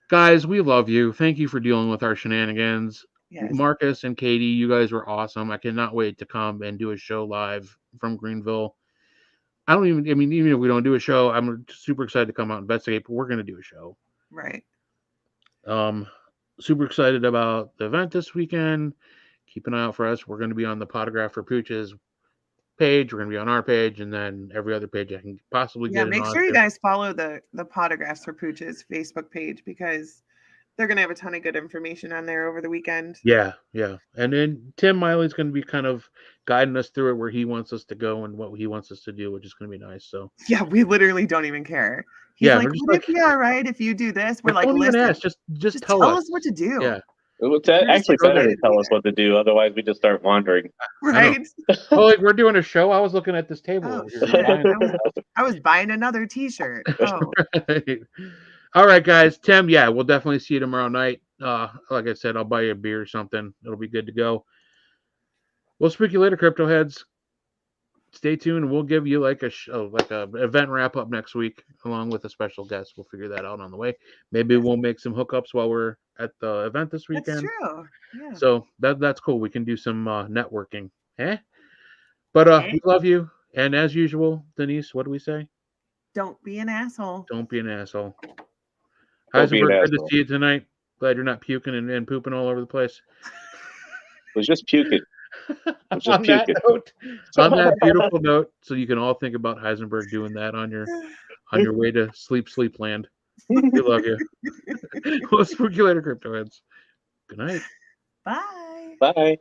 Guys, we love you. Thank you for dealing with our shenanigans. Yes. Marcus and Katie, you guys were awesome. I cannot wait to come and do a show live from Greenville. Even if we don't do a show, I'm super excited to come out and investigate, but we're going to do a show. Right. Super excited about the event this weekend. Keep an eye out for us. We're going to be on the Potograph for Pooch's page. We're going to be on our page, and then every other page I can possibly Yeah, get. make sure you guys follow the Potographs for Pooch's Facebook page because they're gonna have a ton of good information on there over the weekend. Yeah. And then Tim Miley's going to be kind of guiding us through it where he wants us to go and what he wants us to do, which is going to be nice. So Yeah, we literally don't even care. He's Yeah, like, we're just would like- it be all right if you do this? We're like, don't even listen, ask. Just tell tell us what to do. Yeah. It's just actually better to excited to tell be us what to do, otherwise we just start wandering. Right? Oh, like we're doing a show. I was looking at this table. Oh, over here. shit. I was buying another T-shirt. Oh, All right, guys. Tim, yeah, we'll definitely see you tomorrow night. Like I said, I'll buy you a beer or something. It'll be good to go. We'll speak to you later, crypto heads. Stay tuned. We'll give you like a event wrap up next week, along with a special guest. We'll figure that out on the way. Maybe we'll make some hookups while we're at the event this weekend. that's true. Yeah. So that's cool. We can do some networking. But we love you. And as usual, Denise, what do we say? Don't be an asshole. Don't be an asshole. Don't be an Heisenberg, good to asshole. see you tonight. Glad you're not puking and pooping all over the place. It was just puking. Just on that puking. note, on that beautiful note, so you can all think about Heisenberg doing that on your way to sleep land. We love you. We'll speak to you later, crypto heads. Good night. Bye. Bye.